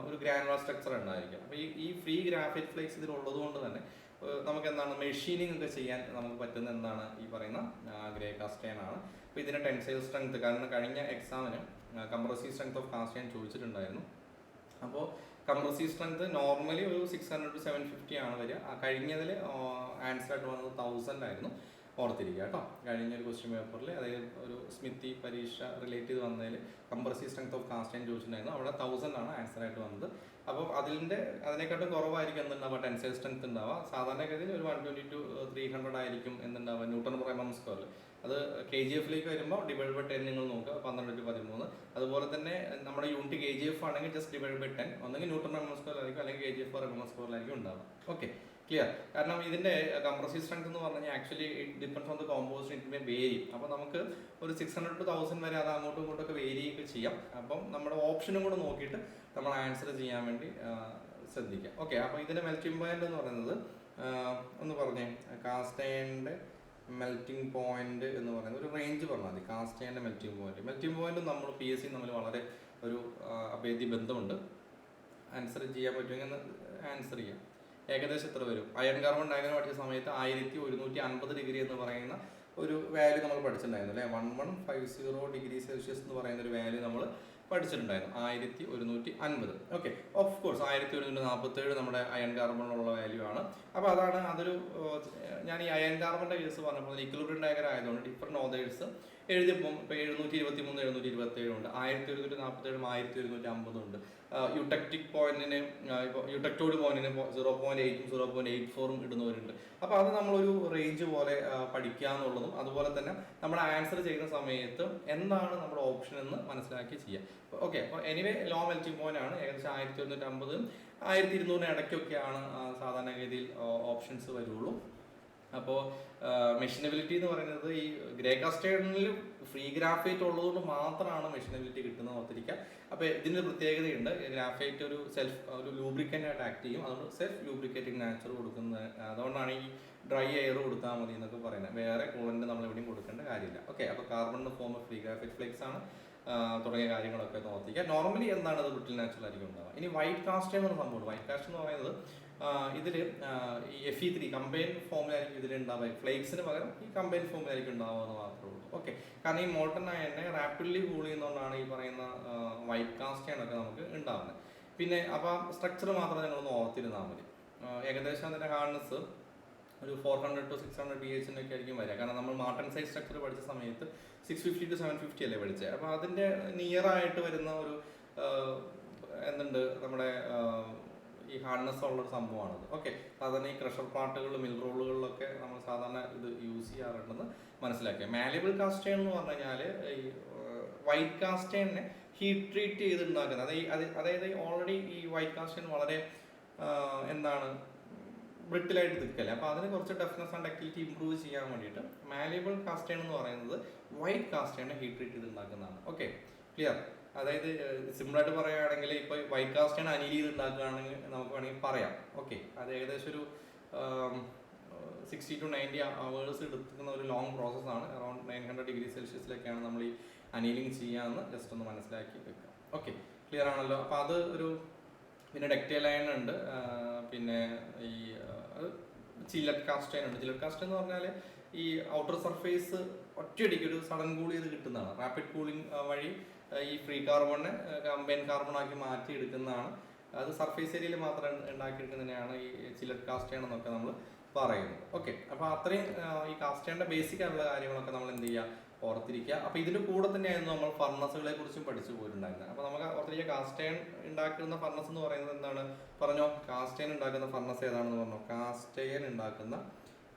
[SPEAKER 1] ഒരു ഗ്രാനുലാർ സ്ട്രക്ചർ ഉണ്ടായിരിക്കും. അപ്പോൾ ഈ ഫ്രീ ഗ്രാഫൈറ്റ് ഫ്ലേക്സ് ഇതിലുള്ളത് കൊണ്ട് തന്നെ നമുക്ക് എന്താണ് മെഷീനിങ് ഒക്കെ ചെയ്യാൻ നമുക്ക് പറ്റുന്ന എന്താണ് ഈ പറയുന്ന ഗ്രേ കാസ്റ്റ് അയൺ ആണ്. അപ്പോൾ ഇതിൻ്റെ ടെൻസൈൽ സ്ട്രെങ്ത്, കാരണം കഴിഞ്ഞ എക്സാമിന് compressive strength of caste iron ചോദിച്ചിട്ടുണ്ടായിരുന്നു. അപ്പോൾ കംപ്രസീവ് സ്ട്രെങ്ത് നോർമലി ഒരു 600 to 750 ആണ് വരിക. കഴിഞ്ഞതിൽ ആൻസർ ആയിട്ട് വന്നത് 1000 ആയിരുന്നു. ഓർത്തിരിക്കുക കേട്ടോ. കഴിഞ്ഞൊരു ക്വസ്റ്റ്യൻ പേപ്പറിൽ, അതായത് ഒരു സ്മിത്തി പരീക്ഷ റിലേറ്റ് ചെയ്ത് വന്നതിൽ compressive strength of caste iron ചോദിച്ചിട്ടുണ്ടായിരുന്നു. അവിടെ 1000 ആണ് ആൻസർ ആയിട്ട് വന്നത്. അപ്പോൾ അതിനെക്കാട്ടും കുറവായിരിക്കും എന്തുണ്ടാവുക ടെൻസൈൽ സ്ട്രെങ്ത് ഉണ്ടാവുക. സാധാരണഗതിയിൽ ഒരു 120 to 300 ആയിരിക്കും എന്തുണ്ടാവുക Nm/m². അത് KGF വരുമ്പോൾ ഡിവൈഡ് ബൈ 10 നിങ്ങൾ നോക്കുക, 12 to 13. അതുപോലെ തന്നെ നമ്മുടെ യൂണിറ്റ് KGF ആണെങ്കിൽ ജസ്റ്റ് ഡിവൈഡ് ബൈ 10, ഒന്നെങ്കിൽ Nm/m² ആയിരിക്കും, അല്ലെങ്കിൽ kgf/m² ആയിരിക്കും ഉണ്ടാവുക. Okay, clear? കാരണം ഇതിൻ്റെ കംപ്രസീവ് സ്ട്രെങ്ത് എന്ന് പറഞ്ഞു കഴിഞ്ഞാൽ actually it depends on the composition, it may vary. അപ്പോൾ നമുക്ക് ഒരു 600 to 1000 വരെ അത് അങ്ങോട്ടും ഇങ്ങോട്ടൊക്കെ വേരി ഒക്കെ ചെയ്യാം. അപ്പം നമ്മുടെ ഓപ്ഷനും കൂടെ നോക്കിയിട്ട് നമ്മൾ ആൻസർ ചെയ്യാൻ വേണ്ടി ശ്രദ്ധിക്കുക. ഓക്കെ, അപ്പോൾ ഇതിൻ്റെ മെൽറ്റിംഗ് പോയിന്റ് എന്ന് പറയുന്നത് ഒന്ന് പറഞ്ഞേ, കാസ്റ്റ് അയണിൻ്റെ മെൽറ്റിംഗ് പോയിന്റ് എന്ന് പറയുന്നത് ഒരു റേഞ്ച് പറഞ്ഞാൽ മതി. കാസ്റ്റ് അയണിൻ്റെ മെൽറ്റിംഗ് പോയിന്റ് നമ്മൾ PSC തമ്മിൽ വളരെ ഒരു അഭേദ്യ ബന്ധമുണ്ട്. ആൻസർ ചെയ്യാൻ പറ്റുമെങ്കിൽ ആൻസർ ചെയ്യാം. ഏകദേശം എത്ര വരും? അയൺ കാർബൺ ഡയഗ്രം പഠിച്ച സമയത്ത് 1150 ഡിഗ്രി എന്ന് പറയുന്ന ഒരു വാല്യൂ നമ്മൾ പഠിച്ചിട്ടുണ്ടായിരുന്നു അല്ലേ. 1150 ഡിഗ്രി സെൽഷ്യസ് എന്ന് പറയുന്ന ഒരു വാല്യൂ നമ്മൾ പഠിച്ചിട്ടുണ്ടായിരുന്നു, 1150. ഓക്കെ, ഓഫ് കോഴ്സ് 1147 നമ്മുടെ അയൺ കാർബണിലുള്ള വാല്യൂ ആണ്. അപ്പോൾ അതൊരു ഞാൻ ഈ അയൺ കാർബണിൻ്റെ കേസ് പറഞ്ഞപ്പോൾ ഇക്വിലിബ്രിയം ഡയഗ്രം ആയതുകൊണ്ട് ഡിഫറെൻറ്റ് ഓതേഴ്സ് എഴുതിയപ്പോൾ ഇപ്പോൾ 723, 727 ഉണ്ട്, 1147, 1150 ഉണ്ട്. യുട്ടക്റ്റിക് പോയിന്റിന് ഇപ്പോൾ യുട്ടക്റ്റോഡ് പോയിന്റിന് 0.8ഉം 0.84ഉം ഇടുന്നവരുണ്ട്. അപ്പോൾ അത് നമ്മളൊരു റേഞ്ച് പോലെ പഠിക്കുക എന്നുള്ളതും, അതുപോലെ തന്നെ നമ്മൾ ആൻസർ ചെയ്യുന്ന സമയത്ത് എന്താണ് നമ്മുടെ ഓപ്ഷൻ എന്ന് മനസ്സിലാക്കി ചെയ്യാം. ഓക്കെ, അപ്പോൾ എനിവേ ലോ മെൽറ്റിംഗ് പോയിന്റ് ആണ്. ഏകദേശം 1150, 1200 ഇടയ്ക്കൊക്കെയാണ് സാധാരണഗതിയിൽ ഓപ്ഷൻസ് വരുള്ളൂ. അപ്പോൾ മെഷീനബിലിറ്റി എന്ന് പറയുന്നത് ഈ ഗ്രേ കാസ്റ്റ് അയണിൽ ഫ്രീ ഗ്രാഫൈറ്റ് ഉള്ളതുകൊണ്ട് മാത്രമാണ് മെഷീനബിലിറ്റി കിട്ടുന്നത് ഓർത്തിരിക്കുക. അപ്പോൾ ഇതിൻ്റെ പ്രത്യേകതയുണ്ട്, ഗ്രാഫൈറ്റ് ഒരു ലൂബ്രിക്കൻ്റ് ആയിട്ട് ആക്ട് ചെയ്യും. അതുകൊണ്ട് സെൽഫ് ലൂബ്രിക്കേറ്റിംഗ് നാച്ചർ കൊടുക്കുന്നത്. അതുകൊണ്ടാണ് ഈ ഡ്രൈ എയർ കൊടുത്താൽ മതി എന്നൊക്കെ പറയുന്നത്. വേറെ കൂളൻ്റ് നമ്മൾ എവിടെയും കൊടുക്കേണ്ട കാര്യമില്ല. ഓക്കെ, അപ്പോൾ കാർബണിൻ്റെ ഫോം ഫ്രീ ഗ്രാഫൈറ്റ് ഫ്ലെക്സ് ആണ് തുടങ്ങിയ കാര്യങ്ങളൊക്കെ നോക്കിക്കുക. നോർമലി എന്താണ് അത് ബ്രിട്ടിൽ നാച്ചുറൽ ആയിരിക്കും ഉണ്ടാവുക. ഇനി വൈറ്റ് കാസ്റ്റ് എന്നൊരു സംഭവമുണ്ട്. വൈറ്റ് കാസ്റ്റ് എന്ന് പറയുന്നത് ഇതിൽ ഈ Fe3 കമ്പൈൻ ഫോമിലായിരിക്കും ഇതിലുണ്ടാവുക. ഫ്ലേക്സിന് പകരം ഈ കമ്പൈൻ ഫോമിലായിരിക്കും ഉണ്ടാവുക എന്ന് മാത്രമേ ഉള്ളൂ. ഓക്കെ, കാരണം ഈ മോൾട്ടൺ അയണിനെ റാപ്പിഡ്ലി കൂൾ ചെയ്യുന്നതുകൊണ്ടാണ് ഈ പറയുന്ന വൈറ്റ് കാസ്റ്റ് അയണൊക്കെ നമുക്ക് ഉണ്ടാവുന്നത്. പിന്നെ അപ്പോൾ സ്ട്രക്ചർ മാത്രം നിങ്ങളൊന്ന് ഓർത്തിരുന്നാൽ മതി. ഏകദേശം അതിൻ്റെ ഹാർഡ്നെസ് ഒരു 400 to 600 pH ഒക്കെ ആയിരിക്കും വരിക. കാരണം നമ്മൾ മാർട്ടൺ സൈസ് സ്ട്രക്ചർ പഠിച്ച സമയത്ത് 650 to 750 അല്ലേ പഠിച്ചത്. അപ്പോൾ അതിൻ്റെ നിയർ ആയിട്ട് വരുന്ന ഒരു എന്തുണ്ട് നമ്മുടെ ഈ ഹാർഡ്നെസ് ഉള്ളൊരു സംഭവമാണത്. ഓക്കെ, സാധാരണ ഈ ക്രഷർ പാർട്ടുകൾ മിൽ റോളുകളിലൊക്കെ നമ്മൾ സാധാരണ ഇത് യൂസ് ചെയ്യാറുണ്ടെന്ന് മനസ്സിലാക്കുക. മാലിബിൾ കാസ്റ്റ് അയൺ എന്ന് പറഞ്ഞു കഴിഞ്ഞാൽ ഈ വൈറ്റ് കാസ്റ്റ് അയണിനെ ഹീറ്റ് ട്രീറ്റ് ചെയ്തുണ്ടാക്കുന്നത്. അതായത് ഓൾറെഡി ഈ വൈറ്റ് കാസ്റ്റ് അയൺ വളരെ എന്താണ് ബ്രിട്ടിലായിട്ട് നിൽക്കല്ലേ, അപ്പോൾ അതിന് കുറച്ച് ടഫ്നെസ് ആൻഡ് ഡക്റ്റിലിറ്റി ഇമ്പ്രൂവ് ചെയ്യാൻ വേണ്ടിയിട്ട് മാലിബിൾ കാസ്റ്റ് അയൺ എന്ന് പറയുന്നത് വൈറ്റ് കാസ്റ്റ് അയണിനെ ഹീറ്റ് ട്രീറ്റ് ചെയ്ത് ഉണ്ടാക്കുന്നതാണ്. Okay, clear. അതായത് സിമ്പിളായിട്ട് പറയുകയാണെങ്കിൽ ഇപ്പോൾ വൈറ്റ് കാസ്റ്റ് അയൺ അനീൽ ചെയ്ത് ഉണ്ടാക്കുകയാണെങ്കിൽ നമുക്ക് വേണമെങ്കിൽ പറയാം. ഓക്കെ, അത് ഏകദേശം ഒരു 60 to 90 hours എടുക്കുന്ന ഒരു ലോങ് പ്രോസസ്സാണ്. അറൗണ്ട് 900 ഡിഗ്രി സെൽഷ്യസിലൊക്കെയാണ് നമ്മൾ ഈ അനീലിംഗ് ചെയ്യാമെന്ന് ജസ്റ്റ് ഒന്ന് മനസ്സിലാക്കി വെക്കാം. ഓക്കെ, ക്ലിയർ ആണല്ലോ. അപ്പോൾ അത് ഒരു പിന്നെ ഡക്റ്റൈൽ അയൺ ഉണ്ട്, പിന്നെ ഈ ചില്ലറ്റ് കാസ്റ്റ് അയൺ ഉണ്ട്. ചില്ലറ്റ് കാസ്റ്റ് എന്ന് പറഞ്ഞാൽ ഈ ഔട്ടർ സർഫേസ് ഒറ്റയടിക്ക് ഒരു സഡൻ കൂൾ ചെയ്ത് കിട്ടുന്നതാണ്. റാപ്പിഡ് കൂളിംഗ് വഴി ഈ ഫ്രീ കാർബണിനെ കമ്പൈൻ കാർബൺ ആക്കി മാറ്റി എടുക്കുന്നതാണ്. അത് സർഫേസ് ഏരിയയിൽ മാത്രം ഉണ്ടാക്കിയെടുക്കുന്നതിനെയാണ് ഈ ചില്ലറ്റ് കാസ്റ്റ് അയൺ എന്നൊക്കെ നമ്മൾ പറയുന്നത്. ഓക്കെ, അപ്പോൾ അത്രയും ഈ കാസ്റ്റ് അയണിൻ്റെ ബേസിക് ആയിട്ടുള്ള കാര്യങ്ങളൊക്കെ നമ്മൾ എന്ത് ചെയ്യുക, ഓർത്തിരിക്കുക. അപ്പോൾ ഇതിൻ്റെ കൂടെ തന്നെയായിരുന്നു നമ്മൾ ഫർണസുകളെ കുറിച്ചും പഠിച്ചു പോയിട്ടുണ്ടായിരുന്നത്. അപ്പോൾ നമുക്ക് ഓർത്തിരിക്കുക, കാസ്റ്റ് അയൺ ഉണ്ടാക്കുന്ന ഫർണസ് എന്ന് പറയുന്നത് എന്താണ് പറഞ്ഞോ? കാസ്റ്റ് അയൺ ഉണ്ടാക്കുന്ന ഫർണസ് ഏതാണെന്ന് പറഞ്ഞോ? കാസ്റ്റ് അയൺ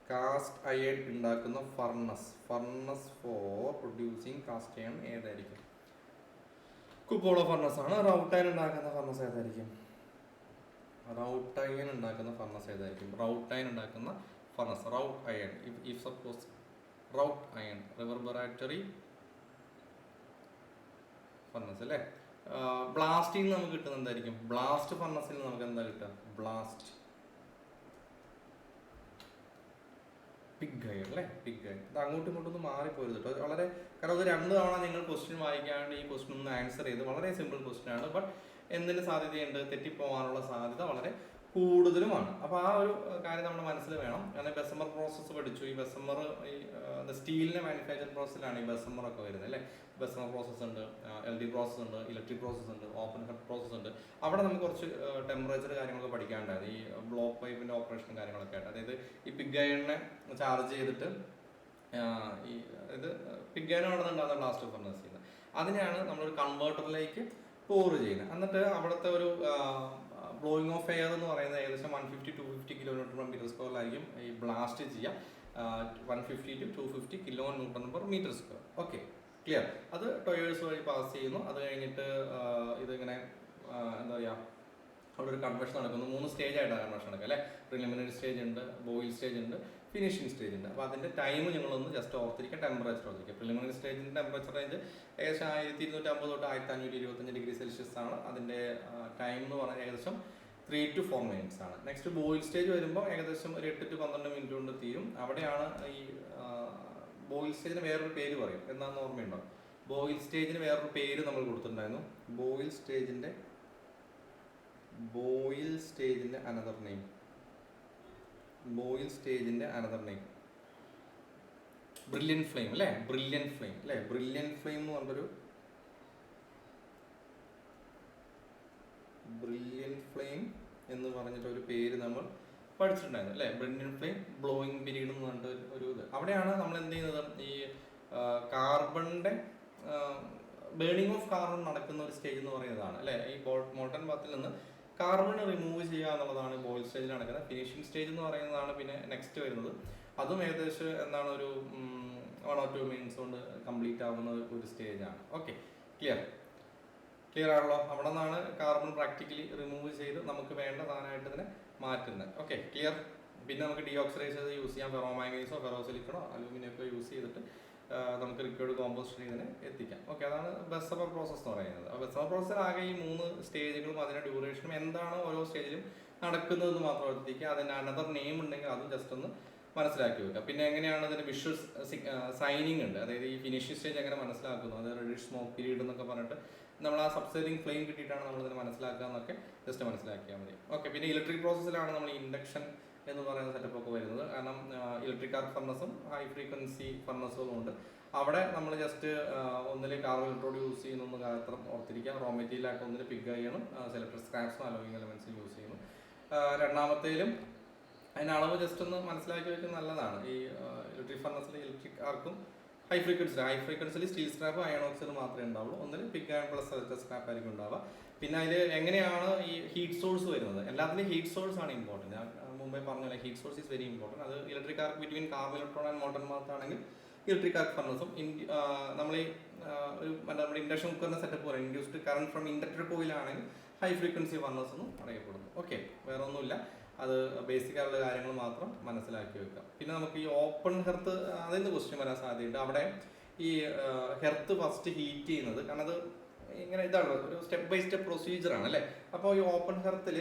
[SPEAKER 1] ഉണ്ടാക്കുന്ന furnace for producing cast iron ഏതായിരിക്കും? കുപ്പോളോ ഫർണസ് ആണ്. റൗട്ട് അയൺ ഉണ്ടാക്കുന്ന ഫർണസ് ഏതായിരിക്കും? റൗട്ട് അയൺ ഉണ്ടാക്കുന്ന furnace wrought iron. If suppose wrought iron reverberatory furnace അല്ലേ. ബ്ലാസ്റ്റിൽ നിന്ന് നമുക്ക് കിട്ടുന്നത് എന്തായിരിക്കും? ബ്ലാസ്റ്റ് ഫർണസിൽ നിന്ന് നമുക്ക് എന്താ കിട്ടുക? ബ്ലാസ്റ്റ് പിഗ് അയൺ അല്ലേ, പിഗ് അയൺ. ഇത് അങ്ങോട്ടും ഇങ്ങോട്ടൊന്നും മാറിപ്പോരുത് കേട്ടോ. വളരെ കാരണം അത് 2 തവണ നിങ്ങൾ ക്വസ്റ്റ്യൻ വായിക്കാണ്ട് ഈ ക്വസ്റ്റ്യൻ ഒന്ന് ആൻസർ ചെയ്ത് വളരെ സിമ്പിൾ ക്വസ്റ്റ്യൻ ആണ്. ബട്ട് എന്തിന് സാധ്യതയുണ്ട്? തെറ്റിപ്പോകാനുള്ള സാധ്യത വളരെ കൂടുതലുമാണ്. അപ്പോൾ ആ ഒരു കാര്യം നമ്മുടെ മനസ്സിൽ വേണം. കാരണം ബെസമർ പ്രോസസ്സ് പഠിച്ചു. ഈ ബെസമർ ഈ സ്റ്റീലിൻ്റെ മാനുഫാക്ചറിങ് പ്രോസസ്സിലാണ് ഈ ബെസമറൊക്കെ വരുന്നത് അല്ലേ. ബെസമർ പ്രോസസ്സ് ഉണ്ട്, LD പ്രോസസ്സ് ഉണ്ട്, ഇലക്ട്രിക് പ്രോസസ്സ് ഉണ്ട്, ഓപ്പൺ ഹെഡ് പ്രോസസ്സ് ഉണ്ട്. അവിടെ നമുക്ക് കുറച്ച് ടെമ്പറേച്ചർ കാര്യങ്ങളൊക്കെ പഠിക്കാനുണ്ടായിരുന്നു. ഈ ബ്ലോക്ക് പൈപ്പിൻ്റെ ഓപ്പറേഷനും കാര്യങ്ങളൊക്കെ ആയിട്ട്. അതായത് ഈ പിഗ് അയണിനെ ചാർജ് ചെയ്തിട്ട് ഈ ഇത് പിഗ് അയൺ ആണെന്നുണ്ടാകുന്ന ബ്ലാസ്റ്റ് ഫർണസ് ചെയ്യുന്നത്. അതിനെയാണ് നമ്മളൊരു കൺവേർട്ടറിലേക്ക് പോർ ചെയ്യുന്നത്. എന്നിട്ട് അവിടുത്തെ ഒരു ബ്ലോയിങ് ഓഫ് എയർ എന്ന് പറയുന്നത് ഏകദേശം 150-250 kN/m² ഈ ബ്ലാസ്റ്റ് ചെയ്യുക. 150 to 250 kN/m². Okay, clear. അത് ടോയേഴ്സ് വഴി പാസ് ചെയ്യുന്നു. അത് കഴിഞ്ഞിട്ട് ഇതിങ്ങനെ എന്താ പറയുക, അവിടെ ഒരു കൺവെർഷൻ നടക്കുന്നു. 3 സ്റ്റേജായിട്ടാണ് കൺവെർഷൻ നടക്കുക അല്ലേ. പ്രിലിമിനറി സ്റ്റേജ് ഉണ്ട്, ബോയിൽ സ്റ്റേജ് ഉണ്ട്, ഫിനിഷിംഗ് സ്റ്റേജ് ഉണ്ട്. അപ്പോൾ അതിൻ്റെ ടൈം നിങ്ങളൊന്ന് ജസ്റ്റ് ഓർത്തിരിക്കുക, ടെമ്പറേച്ചർ ഓർത്തിരിക്കുക. പ്രിലിമിനറി സ്റ്റേജിൻ്റെ ടെമ്പറേച്ചർ റേഞ്ച് ഏകദേശം 1250 തൊട്ട് 1525 ഡിഗ്രി സെൽഷ്യസ് ആണ്. അതിൻ്റെ ടൈം എന്ന് പറഞ്ഞാൽ ഏകദേശം 3 to 4 minutes ആണ്. നെക്സ്റ്റ് ബോയിൽ സ്റ്റേജ് വരുമ്പോൾ ഏകദേശം ഒരു 8 to 12 മിനിറ്റ് കൊണ്ട് തീരും. അവിടെയാണ് ഈ ബോയിൽ സ്റ്റേജിന് വേറൊരു പേര് പറയും. എന്താണെന്ന് ഓർമ്മയുണ്ടോ? ബോയിൽ സ്റ്റേജിന് വേറൊരു പേര് നമ്മൾ കൊടുത്തിട്ടുണ്ടായിരുന്നു. ബോയിൽ സ്റ്റേജിൻ്റെ അനദർ നെയിം ബ്രില്യൻ ഫ്ലെയിം അല്ലേ. ബ്രില്യൻ ഫ്ലെയിം എന്ന് പറഞ്ഞൊരു എന്ന് പറഞ്ഞിട്ടൊരു പേര് നമ്മൾ പഠിച്ചിട്ടുണ്ടായിരുന്നു അല്ലേ. ബ്രില്യൻ ഫ്ലെയിം, ബ്ലോയിങ് പീരീഡ് എന്ന് പറഞ്ഞിട്ട് ഒരു ഇത്. അവിടെയാണ് നമ്മൾ എന്ത് ചെയ്യുന്നത്, ഈ കാർബണിൻ്റെ ബേണിംഗ് ഓഫ് കാർബൺ നടക്കുന്ന ഒരു സ്റ്റേജ് എന്ന് പറയുന്നതാണ് അല്ലേ. ഈ മോൾട്ടൺ ബാത്തിൽ നിന്ന് കാർബൺ റിമൂവ് ചെയ്യുക എന്നുള്ളതാണ് ബോയിൽ സ്റ്റേജിൽ നടക്കുന്നത്. ഫിനിഷിംഗ് സ്റ്റേജ് എന്ന് പറയുന്നതാണ് പിന്നെ നെക്സ്റ്റ് വരുന്നത്. അതും ഏകദേശം എന്താണ് ഒരു 1 or 2 minutes കൊണ്ട് കംപ്ലീറ്റ് ആവുന്ന ഒരു സ്റ്റേജാണ്. ഓക്കെ, ക്ലിയർ ആണല്ലോ. അവിടെ നിന്നാണ് കാർബൺ പ്രാക്ടിക്കലി റിമൂവ് ചെയ്ത് നമുക്ക് വേണ്ട സാധനമായിട്ട് ഇതിനെ മാറ്റുന്നത്. Okay, clear. പിന്നെ നമുക്ക് ഡീഓക്സിഡൈസേഴ്സ് യൂസ് ചെയ്യാം. ഫെറോമാംഗനീസോ ഫെറോസിലിക്കണോ അലൂമിനിയം ഒക്കെ യൂസ് ചെയ്തിട്ട് നമുക്ക് റിക്വയർഡ് കോമ്പോസിഷൻ ഇതിനെ എത്തിക്കാം. ഓക്കെ, അതാണ് ബെസമർ പ്രോസസ്സ് എന്ന് പറയുന്നത്. അപ്പോൾ ബെസമർ പ്രോസസ്സിൽ ആകെ ഈ 3 സ്റ്റേജുകളും അതിൻ്റെ ഡ്യൂറേഷനും എന്താണ് ഓരോ സ്റ്റേജിലും നടക്കുന്നതെന്ന് മാത്രം എത്തിക്കുക. അതിന് അനദർ നെയിം ഉണ്ടെങ്കിൽ അതും ജസ്റ്റ് ഒന്ന് മനസ്സിലാക്കി വെക്കുക. പിന്നെ എങ്ങനെയാണ് ഇതിൻ്റെ വിഷ്വൽ സൈനിങ് ഉണ്ട്. അതായത് ഈ ഫിനിഷിംഗ് സ്റ്റേജ് എങ്ങനെ മനസ്സിലാക്കുന്നു, അതായത് റെഡിഷ് സ്മോക്ക് പീരീഡ് എന്നൊക്കെ പറഞ്ഞിട്ട് നമ്മൾ ആ സബ്സൈഡിങ് ഫ്ലെയിം കിട്ടിയിട്ടാണ് നമ്മളിതിനെ മനസ്സിലാക്കുക എന്നൊക്കെ ജസ്റ്റ് മനസ്സിലാക്കിയാൽ മതി. ഓക്കെ, പിന്നെ ഇലക്ട്രിക് പ്രോസസ്സിലാണ് നമ്മൾ ഇൻഡക്ഷൻ എന്ന് പറയുന്ന സെറ്റപ്പ് ഒക്കെ വരുന്നത്. കാരണം ഇലക്ട്രിക് ആർക്ക് ഫർണസും ഹൈ ഫ്രീക്വൻസി ഫർണസും ഉണ്ട്. അവിടെ നമ്മൾ ജസ്റ്റ് ഒന്നിൽ കാർബൺ ഇലക്ട്രോഡ് യൂസ് ചെയ്യുന്ന മാത്രം ഓർത്തിരിക്കുക. റോ മെറ്റീരിയലായിട്ട് ഒന്നിൽ പിഗ് ചെയ്യണം, സെലക്ടർ സ്ക്രാപ്സും അലോയിങ് എലമെൻസും യൂസ് ചെയ്യുന്നു. രണ്ടാമത്തേലും അതിൻ്റെ അളവ് ജസ്റ്റ് ഒന്ന് മനസ്സിലാക്കി വെക്കുന്നത് നല്ലതാണ്. ഈ ഇലക്ട്രിക് ഫർണസിൽ ഇലക്ട്രിക് ആർക്കും ഹൈ ഫ്രീക്വൻസിയിൽ സ്റ്റീൽ സ്ക്രാപ്പ് അയൺ ഓക്സൈഡ് മാത്രമേ ഉണ്ടാവുള്ളൂ. ഒന്നിൽ പിഗ് ആൻഡ് പ്ലസ് സ്ക്രാപ്പ് ആയിരിക്കും ഉണ്ടാവുക. പിന്നെ അതിൽ എങ്ങനെയാണ് ഈ ഹീറ്റ് സോഴ്സ് വരുന്നത്, എല്ലാത്തിനും ഹീറ്റ് സോഴ്സ് ആണ് ഇമ്പോർട്ടൻറ്റ്. ഞാൻ മുമ്പേ പറഞ്ഞില്ല, heat source is very important. അത് electric arc between carbon electron and molten bath ആണെങ്കിൽ ഇലക്ട്രിക് ആർക്ക് ഫർണസും, നമ്മൾ ഈ ഒരു നമ്മുടെ ഇൻഡക്ഷൻ കുക്കറിൻ്റെ സെറ്റപ്പ് പോലെ ഇൻഡ്യൂസ്ഡ് കറണ്ട് ഫ്രം ഇൻഡക്ടർ കോയിലാണെങ്കിൽ ഹൈ ഫ്രീക്വൻസി ഫർണസ് എന്നും അറിയപ്പെടുന്നു. ഓക്കെ, വേറെ ഒന്നുമില്ല, അത് ബേസിക് ആയിട്ടുള്ള കാര്യങ്ങൾ മാത്രം മനസ്സിലാക്കി വെക്കാം. പിന്നെ നമുക്ക് ഈ ഓപ്പൺ ഹെർത്ത് അതിന് ക്വസ്റ്റ്യൻ വരാൻ സാധ്യതയുണ്ട്. അവിടെ ഈ ഹെർത്ത് ഫസ്റ്റ് ഹീറ്റ് ചെയ്യുന്നത്, കാരണം അത് ഇങ്ങനെ ഇതാണ് ഒരു സ്റ്റെപ്പ് ബൈ സ്റ്റെപ്പ് പ്രൊസീജിയറാണ് അല്ലേ. അപ്പോൾ ഈ ഓപ്പൺ ഹെർത്തിൽ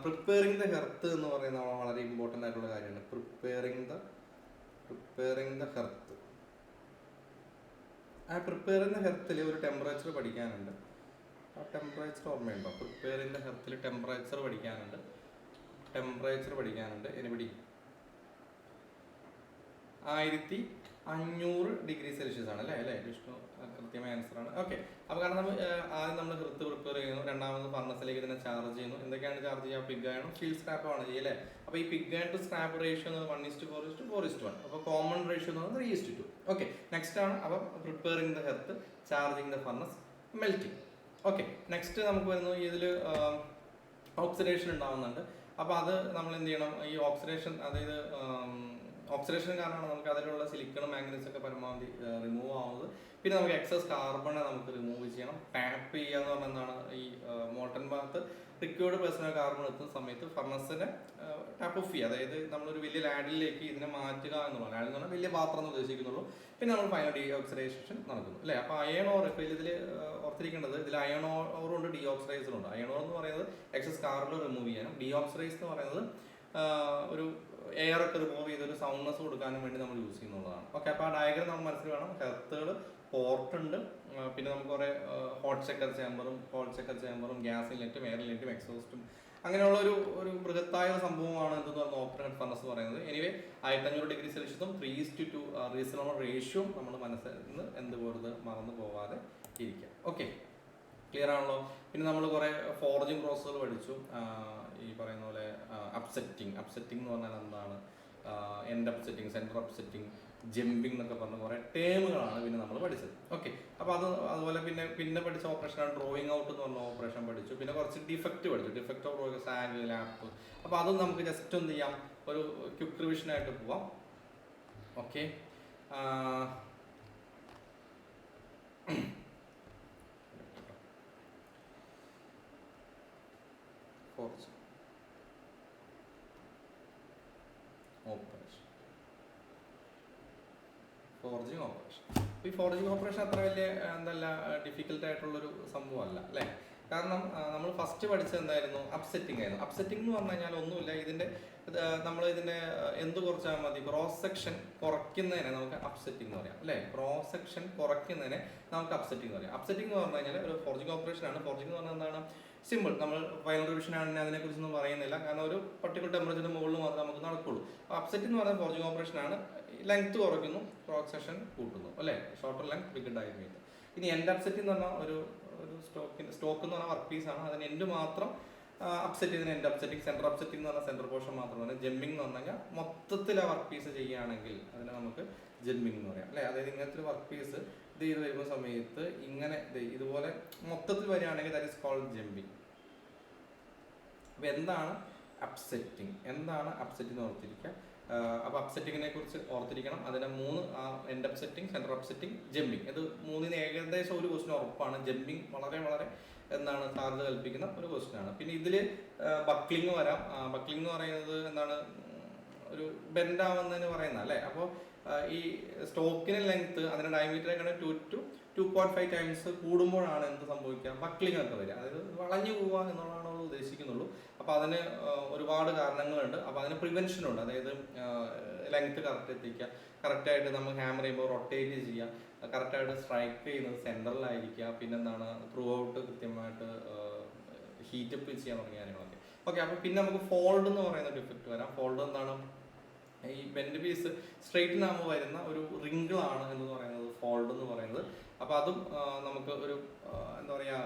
[SPEAKER 1] പ്രിപ്പയറിംഗ് ദ ഹെർത്ത് എന്ന് പറയുന്നത് വളരെ ഇമ്പോർട്ടൻ്റ് ആയിട്ടുള്ള കാര്യമാണ്. Preparing the ഹെർത്ത്. ആ പ്രിപ്പയറിംഗ് ദ ഹെർത്തിൽ ഒരു ടെമ്പറേച്ചർ പഠിക്കാനുണ്ട്. ആ ടെമ്പറേച്ചർ ഓർമ്മയുണ്ടോ? പ്രിപ്പയറിംഗ് ദ ഹെർത്തിൽ ടെമ്പറേച്ചർ പഠിക്കാനുണ്ട്. എനിബഡി 1500 ഡിഗ്രി സെൽഷ്യസ് ആണ് അല്ലേ വിഷ്ണു? കൃത്യമായ ആൻസറാണ്. ഓക്കെ, അപ്പോൾ കാരണം ആദ്യം നമ്മൾ ഹെർത്ത് പ്രിപ്പയർ ചെയ്യുന്നു, രണ്ടാമത് ഫർണസിലേക്ക് തന്നെ ചാർജ് ചെയ്യുന്നു. എന്തൊക്കെയാണ് ചാർജ് ചെയ്യുക? പിഗ് ആണോ സ്റ്റീൽ സ്ക്രാപ്പ് ആണ് ചെയ്യുക അല്ലേ. അപ്പോൾ ഈ pig and to scrap ratio എന്ന് 1:4:4:1. അപ്പോൾ കോമൺ റേഷ്യോ എന്ന് പറയുന്നത് 3:2. ഓക്കെ, നെക്സ്റ്റ് ആണ് അപ്പം preparing the ഹെർത്ത്, charging the furnace, melting. Okay, next നമുക്ക് വരുന്നു ഇതിൽ ഓക്സിഡേഷൻ ഉണ്ടാവുന്നുണ്ട്. അപ്പോൾ അത് നമ്മൾ എന്ത് ചെയ്യണം? ഈ ഓക്സിഡേഷൻ, അതായത് ഓക്സിഡേഷൻ കാരണമാണ് നമുക്ക് അതിലുള്ള സിലിക്കണും മാംഗനീസ് ഒക്കെ പരമാവധി റിമൂവ് ആവുന്നത്. പിന്നെ നമുക്ക് എക്സസ് കാർബണെ നമുക്ക് റിമൂവ് ചെയ്യണം. ടാപ്പ് ചെയ്യുക എന്ന് പറഞ്ഞാൽ എന്താണ്? ഈ molten bath required personal carbon എത്തുന്ന സമയത്ത് ഫർണസിനെ ടാപ്പ് ഓഫ് ചെയ്യുക. അതായത് നമ്മളൊരു വലിയ ലാഡിലേക്ക് ഇതിനെ മാറ്റുക എന്നുള്ളതാണ്. ലാഡിൽ എന്ന് പറഞ്ഞാൽ വലിയ പാത്രം എന്ന് ഉദ്ദേശിക്കുന്നുള്ളൂ. പിന്നെ നമ്മൾ ഫൈനൽ ഡി ഓക്സിഡേഷൻ നടക്കുന്നു അല്ലേ. അപ്പോൾ അയൺ ഓർ, ഇപ്പോൾ ഇതിൽ ഓർത്തിരിക്കേണ്ടത്, ഇതിൽ അയൺ ഓറുണ്ട്, ഡി ഓക്സിഡൈസറുണ്ട്. അയൺ ഓർ എന്ന് പറയുന്നത് എക്സസ് കാർബൺ റിമൂവ് ചെയ്യാനും, ഡി ഓക്സിഡൈസ് എന്ന് പറയുന്നത് ഒരു എയർ ഒക്കെ റിമൂവ് ചെയ്തൊരു സൗണ്ട്നെസ് കൊടുക്കാനും വേണ്ടി നമ്മൾ യൂസ് ചെയ്യുന്നതാണ്. ഓക്കെ, അപ്പോൾ ആ ഡയഗ്രം നമ്മൾ മനസ്സിൽ വേണം. ഹെർത്തുകൾ പോർട്ട് ഉണ്ട്, പിന്നെ നമുക്ക് കുറേ ഹോട്ട് ചെക്കർ ചേമ്പറും ഗ്യാസ് ഇൻലെറ്റും എയർ ഇൻലെറ്റും എക്സോസ്റ്റും അങ്ങനെയുള്ള ഒരു ബൃഹത്തായ സംഭവമാണ് എന്തെന്ന് പറഞ്ഞാൽ ഓപ്പൺ ഹെഡ് ഫർണസ് പറയുന്നത്. എനിവേ 1500 ഡിഗ്രി സെൽഷ്യസും 3:2 റീസണബിൾ റേഷ്യോ നമ്മൾ മനസ്സിൽ നിന്ന് എന്ത് വെറുതെ മറന്നു പോകാതെ ഇരിക്കാം. ഓക്കെ, ക്ലിയർ ആണല്ലോ. പിന്നെ നമ്മൾ കുറേ ഫോർജിങ് പ്രോസസ്സുകൾ പഠിച്ചു. ഈ പറയുന്ന പോലെ അപ്സെറ്റിംഗ് എന്ന് പറഞ്ഞാൽ എന്താണ്, end upsetting, centre upsetting, jumping എന്നൊക്കെ പറഞ്ഞ കുറേ ടേമുകളാണ് പിന്നെ നമ്മൾ പഠിച്ചത്. ഓക്കെ, അപ്പോൾ അതുപോലെ പിന്നെ പഠിച്ച ഓപ്പറേഷനാണ് ഡ്രോയിങ് ഔട്ട് എന്ന് പറഞ്ഞ ഓപ്പറേഷൻ പഠിച്ചു. പിന്നെ കുറച്ച് ഡിഫക്റ്റ് പഠിച്ചു, defect of drawing, zag, lap. അപ്പോൾ അതും നമുക്ക് ജസ്റ്റ് എന്ത് ചെയ്യാം, ഒരു ക്വിക്ക് റിവിഷനായിട്ട് പോവാം. Okay, forging operation. ഈ ഫോർജിങ് ഓപ്പറേഷൻ അത്ര വലിയ ഡിഫിക്കൽട്ട് ആയിട്ടുള്ളൊരു സംഭവമല്ല അല്ലേ. കാരണം നമ്മൾ ഫസ്റ്റ് പഠിച്ചത് എന്തായിരുന്നു? അപ്സെറ്റിംഗ് ആയിരുന്നു. അപ്സെറ്റിംഗ് എന്ന് പറഞ്ഞു കഴിഞ്ഞാൽ ഒന്നുമില്ല, നമ്മൾ ഇതിൻ്റെ എന്ത് കുറച്ചാൽ മതി? ക്രോസ് സെക്ഷൻ കുറയ്ക്കുന്നതിനെ നമുക്ക് അപ്സെറ്റിംഗ് എന്ന് പറയാം അല്ലേ. ക്രോസ് സെക്ഷൻ കുറയ്ക്കുന്നതിനെ നമുക്ക് അപ്സെറ്റിംഗ് എന്ന് പറയാം. അപ്സെറ്റിംഗ് എന്ന് പറഞ്ഞു കഴിഞ്ഞാൽ ഒരു ഫോർജിങ് ഓപ്പറേഷൻ ആണ്. ഫോർജിങ് എന്ന് പറഞ്ഞാൽ എന്താണ്? സിമ്പിൾ. നമ്മൾ ഫൈനൽ റിവിഷൻ ആണെങ്കിൽ അതിനെക്കുറിച്ചൊന്നും പറയുന്നില്ല, കാരണം ഒരു പർട്ടിക്കുലർ ടെമ്പറേച്ചറിന് മുകളിൽ മാത്രമേ നമുക്ക് നടക്കുള്ളൂ. അപ്പോൾ അപ്സെറ്റ് എന്ന് പറയുന്നത് ഫോർജിങ് ഓപ്പറേഷൻ ആണ്. ലെങ്ത് കുറയ്ക്കുന്നു, ക്രോസ് സെക്ഷൻ കൂട്ടുന്നു അല്ലേ. Shorter length, big diameter. ഇനി എൻഡ് അപ്സെറ്റ് എന്ന് പറഞ്ഞാൽ ഒരു സ്റ്റോക്ക് എന്ന് പറഞ്ഞാൽ വർക്ക് പീസാണ്. അതിന് എൻഡ് മാത്രം അപ്സെറ്റ് ചെയ്തതിന് എൻഡ് അപ്സെറ്റിംഗ്. സെൻറ്റർ അപ്സെറ്റിംഗ് എന്ന് പറഞ്ഞാൽ സെൻറ്റർ പോർഷൻ മാത്രമാണ്. ജമ്പിംഗ് എന്ന് പറഞ്ഞു കഴിഞ്ഞാൽ മൊത്തത്തിൽ ആ വർക്ക് പീസ് ചെയ്യുകയാണെങ്കിൽ അതിനെ നമുക്ക് ജമ്പിംഗ് എന്ന് പറയാം അല്ലേ. അതായത് ഇങ്ങനത്തെ ഒരു വർക്ക് പീസ് ഇത് ചെയ്ത് വരുന്ന സമയത്ത് ഇങ്ങനെ ഇതുപോലെ മൊത്തത്തിൽ വരികയാണെങ്കിൽ ദാറ്റ് ഈസ് കോൾഡ് ജമ്പിംഗ്. അപ്പോൾ എന്താണ് അപ്സെറ്റിംഗ് എന്ന് ഓർത്തിരിക്കുക. അപ്പോൾ അപ്സെറ്റിങ്ങിനെ കുറിച്ച് ഓർത്തിരിക്കണം. അതിനെ 3 end upsetting, centre upsetting, jumping. ഇത് 3-ന് ഏകദേശം ഒരു ക്വസ്റ്റ്യൻ ഉറപ്പാണ്. ജമ്പിങ് വളരെ സാധ്യത കൽപ്പിക്കുന്ന ഒരു ക്വസ്റ്റ്യൻ ആണ്. പിന്നെ ഇതിൽ ബക്ലിംഗ് വരാം. ബക്ലിംഗ് എന്ന് പറയുന്നത് എന്താണ്? ഒരു ബെൻഡ് ആവുന്നതിന് പറയുന്ന അല്ലേ. അപ്പോൾ ഈ സ്റ്റോക്കിന് ലെങ്ത് അതിൻ്റെ ഡയമീറ്ററൊക്കെ 2 to 2.5 ടൈംസ് കൂടുമ്പോഴാണ് എന്ത് സംഭവിക്കുക? ബക്ലിംഗ് ഒക്കെ വരിക. അതായത് വളഞ്ഞു പോവുക എന്നുള്ളതാണ് നമ്മൾ ഉദ്ദേശിക്കുന്നുള്ളൂ. അപ്പോൾ അതിന് ഒരുപാട് കാരണങ്ങളുണ്ട്. അപ്പോൾ അതിന് പ്രിവെൻഷനുണ്ട്. അതായത് ലെങ്ത് കറക്റ്റ് എത്തിക്കുക, കറക്റ്റായിട്ട് നമ്മൾ ഹാമർ ചെയ്യുമ്പോൾ റൊട്ടേറ്റ് ചെയ്യുക, കറക്റ്റായിട്ട് സ്ട്രൈക്ക് ചെയ്യുന്നത് സെൻറ്ററിലായിരിക്കുക, പിന്നെന്താണ് ത്രൂ ഔട്ട് കൃത്യമായിട്ട് ഹീറ്റപ്പ് ചെയ്യാൻ തുടങ്ങിയ കാര്യങ്ങളൊക്കെ. ഓക്കെ, അപ്പോൾ പിന്നെ നമുക്ക് ഫോൾഡ് എന്ന് പറയുന്ന ഡിഫക്റ്റ് വരാം. ഫോൾഡ് എന്താണ്? ഈ ബെൻഡ് പീസ് സ്ട്രെയിറ്റൻ ആകുമ്പോൾ വരുന്ന ഒരു റിങ്കിളാണ് എന്ന് പറയുന്നത് ഫോൾഡ് എന്ന് പറയുന്നത്. അപ്പോൾ അതും നമുക്ക് ഒരു എന്താ പറയുക,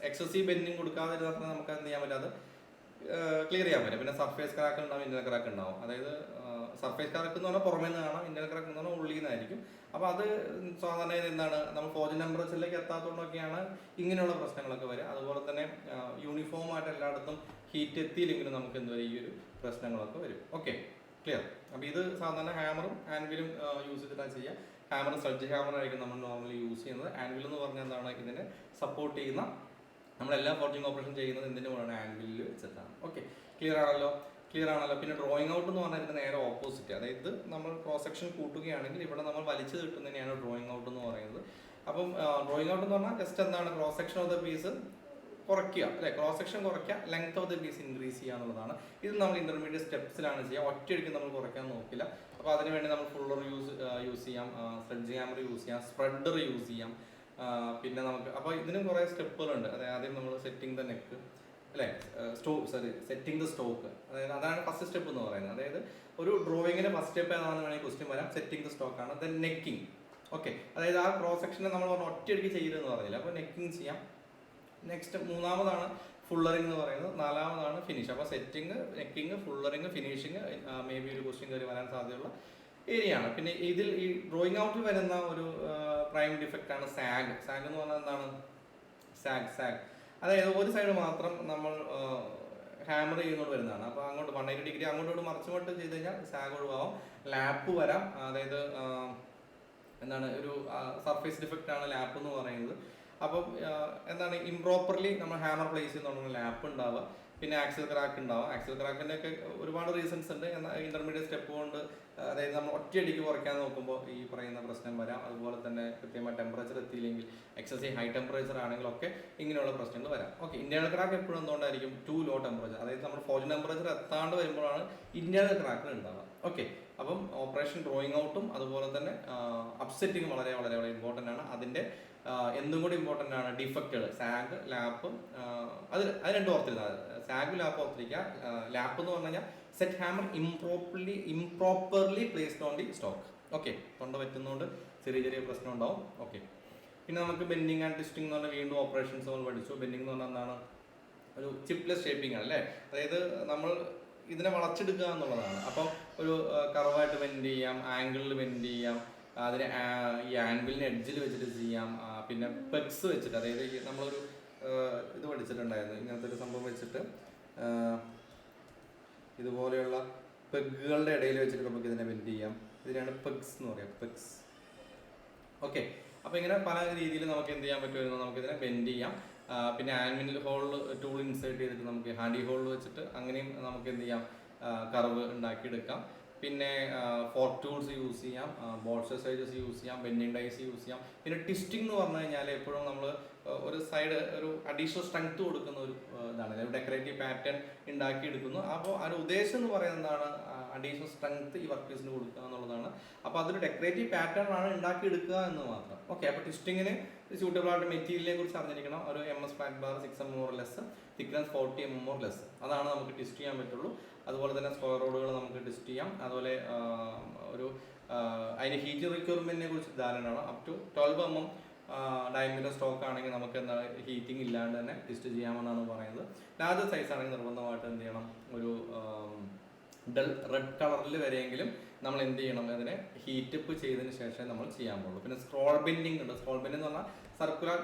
[SPEAKER 1] എക്സസീവ് ബെൻഡിങ് കൊടുക്കാതെ നമുക്ക് എന്ത് ചെയ്യാൻ പറ്റും? അത് ക്ലിയർ ചെയ്യാൻ പറ്റും. പിന്നെ സർഫേസ് ക്രാക്ക് ഉണ്ടാവും, ഇന്റർ ക്രാക്ക് ഉണ്ടാവും. അതായത് സർഫേസ് കറക്ക് എന്ന് പറഞ്ഞാൽ പുറമേ നിന്ന് കാണാം, ഇന്റർണൽ കറക്ക് എന്ന് പറഞ്ഞാൽ ഉള്ളിൽ നിന്നായിരിക്കും. അപ്പോൾ അത് സാധാരണ എന്താണ്, നമ്മൾ ഫോർജിൻ ടെമ്പറേച്ചറിലേക്ക് എത്താത്തതുകൊണ്ടൊക്കെയാണ് ഇങ്ങനെയുള്ള പ്രശ്നങ്ങളൊക്കെ വരിക. അതുപോലെ തന്നെ യൂണിഫോം ആയിട്ട് എല്ലായിടത്തും ഹീറ്റ് എത്തിയില്ലെങ്കിലും നമുക്ക് എന്ത് വരും, ഈ ഒരു പ്രശ്നങ്ങളൊക്കെ വരും. Okay, clear. അപ്പോൾ ഇത് സാധാരണ ഹാമറും ആൻവിലും യൂസ് ചെയ്തിട്ടാണ് ചെയ്യുക. ഹാമർ സ്ലഡ്ജ് ഹാമർ ആയിരിക്കും നമ്മൾ നോർമലി യൂസ് ചെയ്യുന്നത്. ആൻവിൽ എന്ന് പറഞ്ഞാൽ എന്താണ്, ഇതിനെ സപ്പോർട്ട് ചെയ്യുന്ന, നമ്മളെല്ലാം ഫോർജിങ് ഓപ്പറേഷൻ ചെയ്യുന്നത് എന്തിനു വേണം, ആൻവിലിൽ വെച്ചിട്ടാണ്. ഓക്കെ, ക്ലിയർ ആണല്ലോ. പിന്നെ ഡ്രോയിങ് ഔട്ട് എന്ന് പറഞ്ഞാൽ ഇതിന് നേരെ ഓപ്പോസിറ്റ്. അതായത് നമ്മൾ ക്രോസ് സെക്ഷൻ കൂട്ടുകയാണെങ്കിൽ ഇവിടെ നമ്മൾ വലിച്ചു കിട്ടുന്നതിനെയാണ് ഡ്രോയിങ് ഔട്ട് എന്ന് പറയുന്നത്. അപ്പം ഡ്രോയിങ് ഔട്ട് എന്ന് പറഞ്ഞാൽ ജസ്റ്റ് എന്താണ്, cross section of the piece കുറയ്ക്കുക, അല്ലെ, ക്രോസ് സെക്ഷൻ കുറയ്ക്കുക, length of the piece increase ചെയ്യുക എന്നുള്ളതാണ്. ഇത് നമ്മൾ ഇന്റർമീഡിയറ്റ് സ്റ്റെപ്സിലാണ് ചെയ്യുക, ഒറ്റയടിക്ക് നമ്മൾ കുറയ്ക്കാൻ നോക്കില്ല. അപ്പോൾ അതിനുവേണ്ടി നമ്മൾ ഫുള്ളർ യൂസ് ചെയ്യാം, സ്ലെഡ്ജ് ഹാമർ യൂസ് ചെയ്യാം, സ്പ്രെഡർ യൂസ് ചെയ്യാം. പിന്നെ നമുക്ക് അപ്പോൾ ഇതിനും കുറേ സ്റ്റെപ്പുകളുണ്ട്. അതായത് ആദ്യം നമ്മൾ സെറ്റിംഗ് ദ നെക്ക്, അല്ലേ, സെറ്റിംഗ് ദ സ്റ്റോക്ക്, അതായത് അതാണ് ഫസ്റ്റ് സ്റ്റെപ്പ് എന്ന് പറയുന്നത്. അതായത് ഒരു ഡ്രോയിങ്ങിന്റെ ഫസ്റ്റ് സ്റ്റെപ്പ് ഏതാണെന്ന് വേണമെങ്കിൽ ക്വസ്റ്റ്യൻ വരാം. സെറ്റിംഗ് ദ സ്റ്റോക്ക് ആണ്. Then necking. ഓക്കെ, അതായത് ആ ക്രോസ് സെക്ഷനെ നമ്മൾ ഒറ്റയടിക്ക് ചെയ്തെന്ന് പറഞ്ഞില്ല, അപ്പോൾ നെക്കിങ് ചെയ്യാം. നെക്സ്റ്റ് മൂന്നാമതാണ് ഫുള്ളറിങ് എന്ന് പറയുന്നത്, നാലാമതാണ് ഫിനിഷ്. അപ്പോൾ setting, necking, ഫുള്ളറിങ്, finishing may be ഒരു ക്വസ്റ്റ്യൻ കയറി വരാൻ സാധ്യതയുള്ള ഏരിയ ആണ്. പിന്നെ ഇതിൽ ഈ ഡ്രോയിങ് ഔട്ടിൽ വരുന്ന ഒരു പ്രൈം ഡിഫക്റ്റ് ആണ് സാഗ്. സാഗ് എന്ന് പറഞ്ഞാൽ എന്താണ്, സാഗ് അതായത് ഒരു സൈഡ് മാത്രം നമ്മൾ ഹാമർ ചെയ്യുന്നോട് വരുന്നതാണ്. അപ്പോൾ അങ്ങോട്ട് 180 ഡിഗ്രി അങ്ങോട്ടോട്ട് മറിച്ചുകൊണ്ട് ചെയ്ത് കഴിഞ്ഞാൽ സാഗ് ഒഴിവാകും. ലാപ്പ് വരാം, അതായത് എന്താണ്, ഒരു സർഫേസ് ഡിഫക്റ്റ് ആണ് ലാപ്പ് എന്ന് പറയുന്നത്. അപ്പം എന്താണ്, ഇംപ്രോപ്പർലി നമ്മൾ ഹാമർ പ്ലേസ് ചെയ്യുന്ന ലാപ്പ് ഉണ്ടാവുക. പിന്നെ ആക്സിൽ ക്രാക്ക് ഉണ്ടാവും. ആക്സിൽ ക്രാക്കിൻ്റെ ഒക്കെ ഒരുപാട് റീസൺസ് ഉണ്ട്. എന്നാൽ ഇന്റർമീഡിയറ്റ് സ്റ്റെപ്പ് കൊണ്ട്, അതായത് നമ്മൾ ഒറ്റയടിക്ക് കുറയ്ക്കാൻ നോക്കുമ്പോൾ ഈ പറയുന്ന പ്രശ്നം വരാം. അതുപോലെ തന്നെ കൃത്യമായ ടെമ്പറേച്ചർ എത്തിയില്ലെങ്കിൽ, എക്സസീവ് ഹൈ ടെമ്പറേച്ചർ ആണെങ്കിലൊക്കെ ഇങ്ങനെയുള്ള പ്രശ്നങ്ങൾ വരാം. ഓക്കെ, ഇന്റേണൽ ക്രാക്ക് എപ്പോഴും എന്തുകൊണ്ടായിരിക്കും, ടു ലോ ടെമ്പറേച്ചർ, അതായത് നമ്മൾ ഫോർജിൻ ടെമ്പറേച്ചർ എത്താണ്ട് വരുമ്പോഴാണ് ഇന്റേണൽ ക്രാക്ക് ഉണ്ടാവുക. ഓക്കെ, അപ്പം ഓപ്പറേഷൻ ഡ്രോയിങ് ഔട്ടും അതുപോലെ തന്നെ അപ്സെറ്റിങ് വളരെ വളരെ വളരെ ഇമ്പോർട്ടൻ്റ് ആണ്. അതിൻ്റെ എന്തും കൂടി ഇമ്പോർട്ടൻ്റ് ആണ് ഡിഫക്റ്റുകൾ, സാഗ്, ലാപ്പ്. അത് രണ്ടും ഓർത്തിരുന്നാൽ, സാഗ് ലാപ്പ് ഓർത്തിരിക്കുക. ലാപ്പ് എന്ന് പറഞ്ഞു കഴിഞ്ഞാൽ set hammer improperly placed on the stock. Okay, തൊണ്ട പറ്റുന്നതുകൊണ്ട് ചെറിയ ചെറിയ പ്രശ്നം ഉണ്ടാവും. ഓക്കെ, പിന്നെ നമുക്ക് ബെൻഡിങ് ആൻഡ് ട്വിസ്റ്റിംഗ് എന്ന് പറഞ്ഞാൽ വീണ്ടും ഓപ്പറേഷൻസ് നമ്മൾ പഠിച്ചു. ബെൻഡിങ് എന്ന് പറഞ്ഞാൽ എന്താണ്, ഒരു ചിപ്ലെസ് ഷേപ്പിംഗ് ആണ്, അല്ലേ. അതായത് നമ്മൾ ഇതിനെ വളച്ചെടുക്കുക എന്നുള്ളതാണ്. അപ്പം ഒരു കർവായിട്ട് ബെൻഡ് ചെയ്യാം, ആംഗിളിൽ ബെൻഡ് ചെയ്യാം, അതിന് ഈ ആൻവിലിന് എഡ്ജിൽ വെച്ചിട്ട് ചെയ്യാം. പിന്നെ പെഗ്സ് വെച്ചിട്ട്, അതായത് നമ്മളൊരു ഇത് പഠിച്ചിട്ടുണ്ടായിരുന്നു, ഇങ്ങനത്തെ ഒരു സംഭവം വെച്ചിട്ട് ഇതുപോലെയുള്ള പെഗുകളുടെ ഇടയിൽ വെച്ചിട്ട് നമുക്ക് ഇതിനെ ബെൻഡ് ചെയ്യാം. ഇതിനാണ് പെഗ്സ് എന്ന് പറയാം, പെഗ്സ്. ഓക്കെ, അപ്പോൾ ഇങ്ങനെ പല രീതിയിൽ നമുക്ക് എന്ത് ചെയ്യാൻ പറ്റുമായിരുന്നു, നമുക്കിതിനെ ബെൻഡ് ചെയ്യാം. പിന്നെ ആൻവിൽ ഹോളിൽ ടൂൾ ഇൻസേർട്ട് ചെയ്തിട്ട് നമുക്ക് ഹാൻഡി ഹോളിൽ വെച്ചിട്ട് അങ്ങനെയും നമുക്ക് എന്ത് ചെയ്യാം, കർവ് ഉണ്ടാക്കിയെടുക്കാം. പിന്നെ ഫോർക്ക് ടൂൾസ് യൂസ് ചെയ്യാം, ബോർഡ് സൈസസ് യൂസ് ചെയ്യാം, ബെൻഡിങ് ഡൈസ് യൂസ് ചെയ്യാം. പിന്നെ ട്വിസ്റ്റിംഗ് എന്ന് പറഞ്ഞു കഴിഞ്ഞാൽ എപ്പോഴും നമ്മൾ ഒരു സൈഡ് ഒരു അഡീഷണൽ സ്ട്രെങ്ത് കൊടുക്കുന്ന ഒരു ഇതാണ്, ഒരു ഡെക്കറേറ്റീവ് പാറ്റേൺ ഉണ്ടാക്കിയെടുക്കുന്നു. അപ്പോൾ അതിൻ്റെ ഉദ്ദേശം എന്ന് പറയുന്നത് എന്താണ്, അഡീഷണൽ സ്ട്രെങ്ത് ഈ വർക്ക് പീസിന് കൊടുക്കുക എന്നുള്ളതാണ്. അപ്പോൾ അതൊരു ഡെക്കറേറ്റീവ് പാറ്റേൺ ആണ് ഉണ്ടാക്കിയെടുക്കുക എന്ന് മാത്രം. ഓക്കെ, അപ്പോൾ ട്വിസ്റ്റിങ്ങിന് സ്യൂട്ടബിൾ ആയിട്ട് മെറ്റീരിയലിനെ കുറിച്ച് അറിഞ്ഞിരിക്കണം. ഒരു MS flat bar 6 mm or less, thickness 40 mm or less, അതാണ് നമുക്ക് ട്വിസ്റ്റ് ചെയ്യാൻ പറ്റുള്ളൂ. അതുപോലെ തന്നെ സ്ക്വയർ റോഡുകൾ നമുക്ക് ട്വിസ്റ്റ് ചെയ്യാം. അതുപോലെ ഒരു അതിൻ്റെ ഹീറ്റ് റിക്വയർമെൻറ്റിനെ കുറിച്ച് ധാരണയാണ്. Up to 12 mm diameter stock ആണെങ്കിൽ നമുക്ക് എന്താണ് ഹീറ്റിംഗ് ഇല്ലാണ്ട് തന്നെ ട്വിസ്റ്റ് ചെയ്യാമെന്നാണ് പറയുന്നത്. ലാർജർ സൈസ് ആണെങ്കിൽ നിർബന്ധമായിട്ട് എന്ത് ചെയ്യണം, ഒരു ഡൾ റെഡ് കളറിൽ വരെയെങ്കിലും നമ്മൾ എന്ത് ചെയ്യണം, അതിനെ ഹീറ്റപ്പ് ചെയ്തതിന് ശേഷം നമ്മൾ ചെയ്യാൻ പാടുള്ളൂ. പിന്നെ സ്ക്രോൾ ബെൻഡിങ് ഉണ്ട്. സ്ക്രോൾ ബെൻഡിങ് എന്ന് പറഞ്ഞാൽ സർക്കുലർ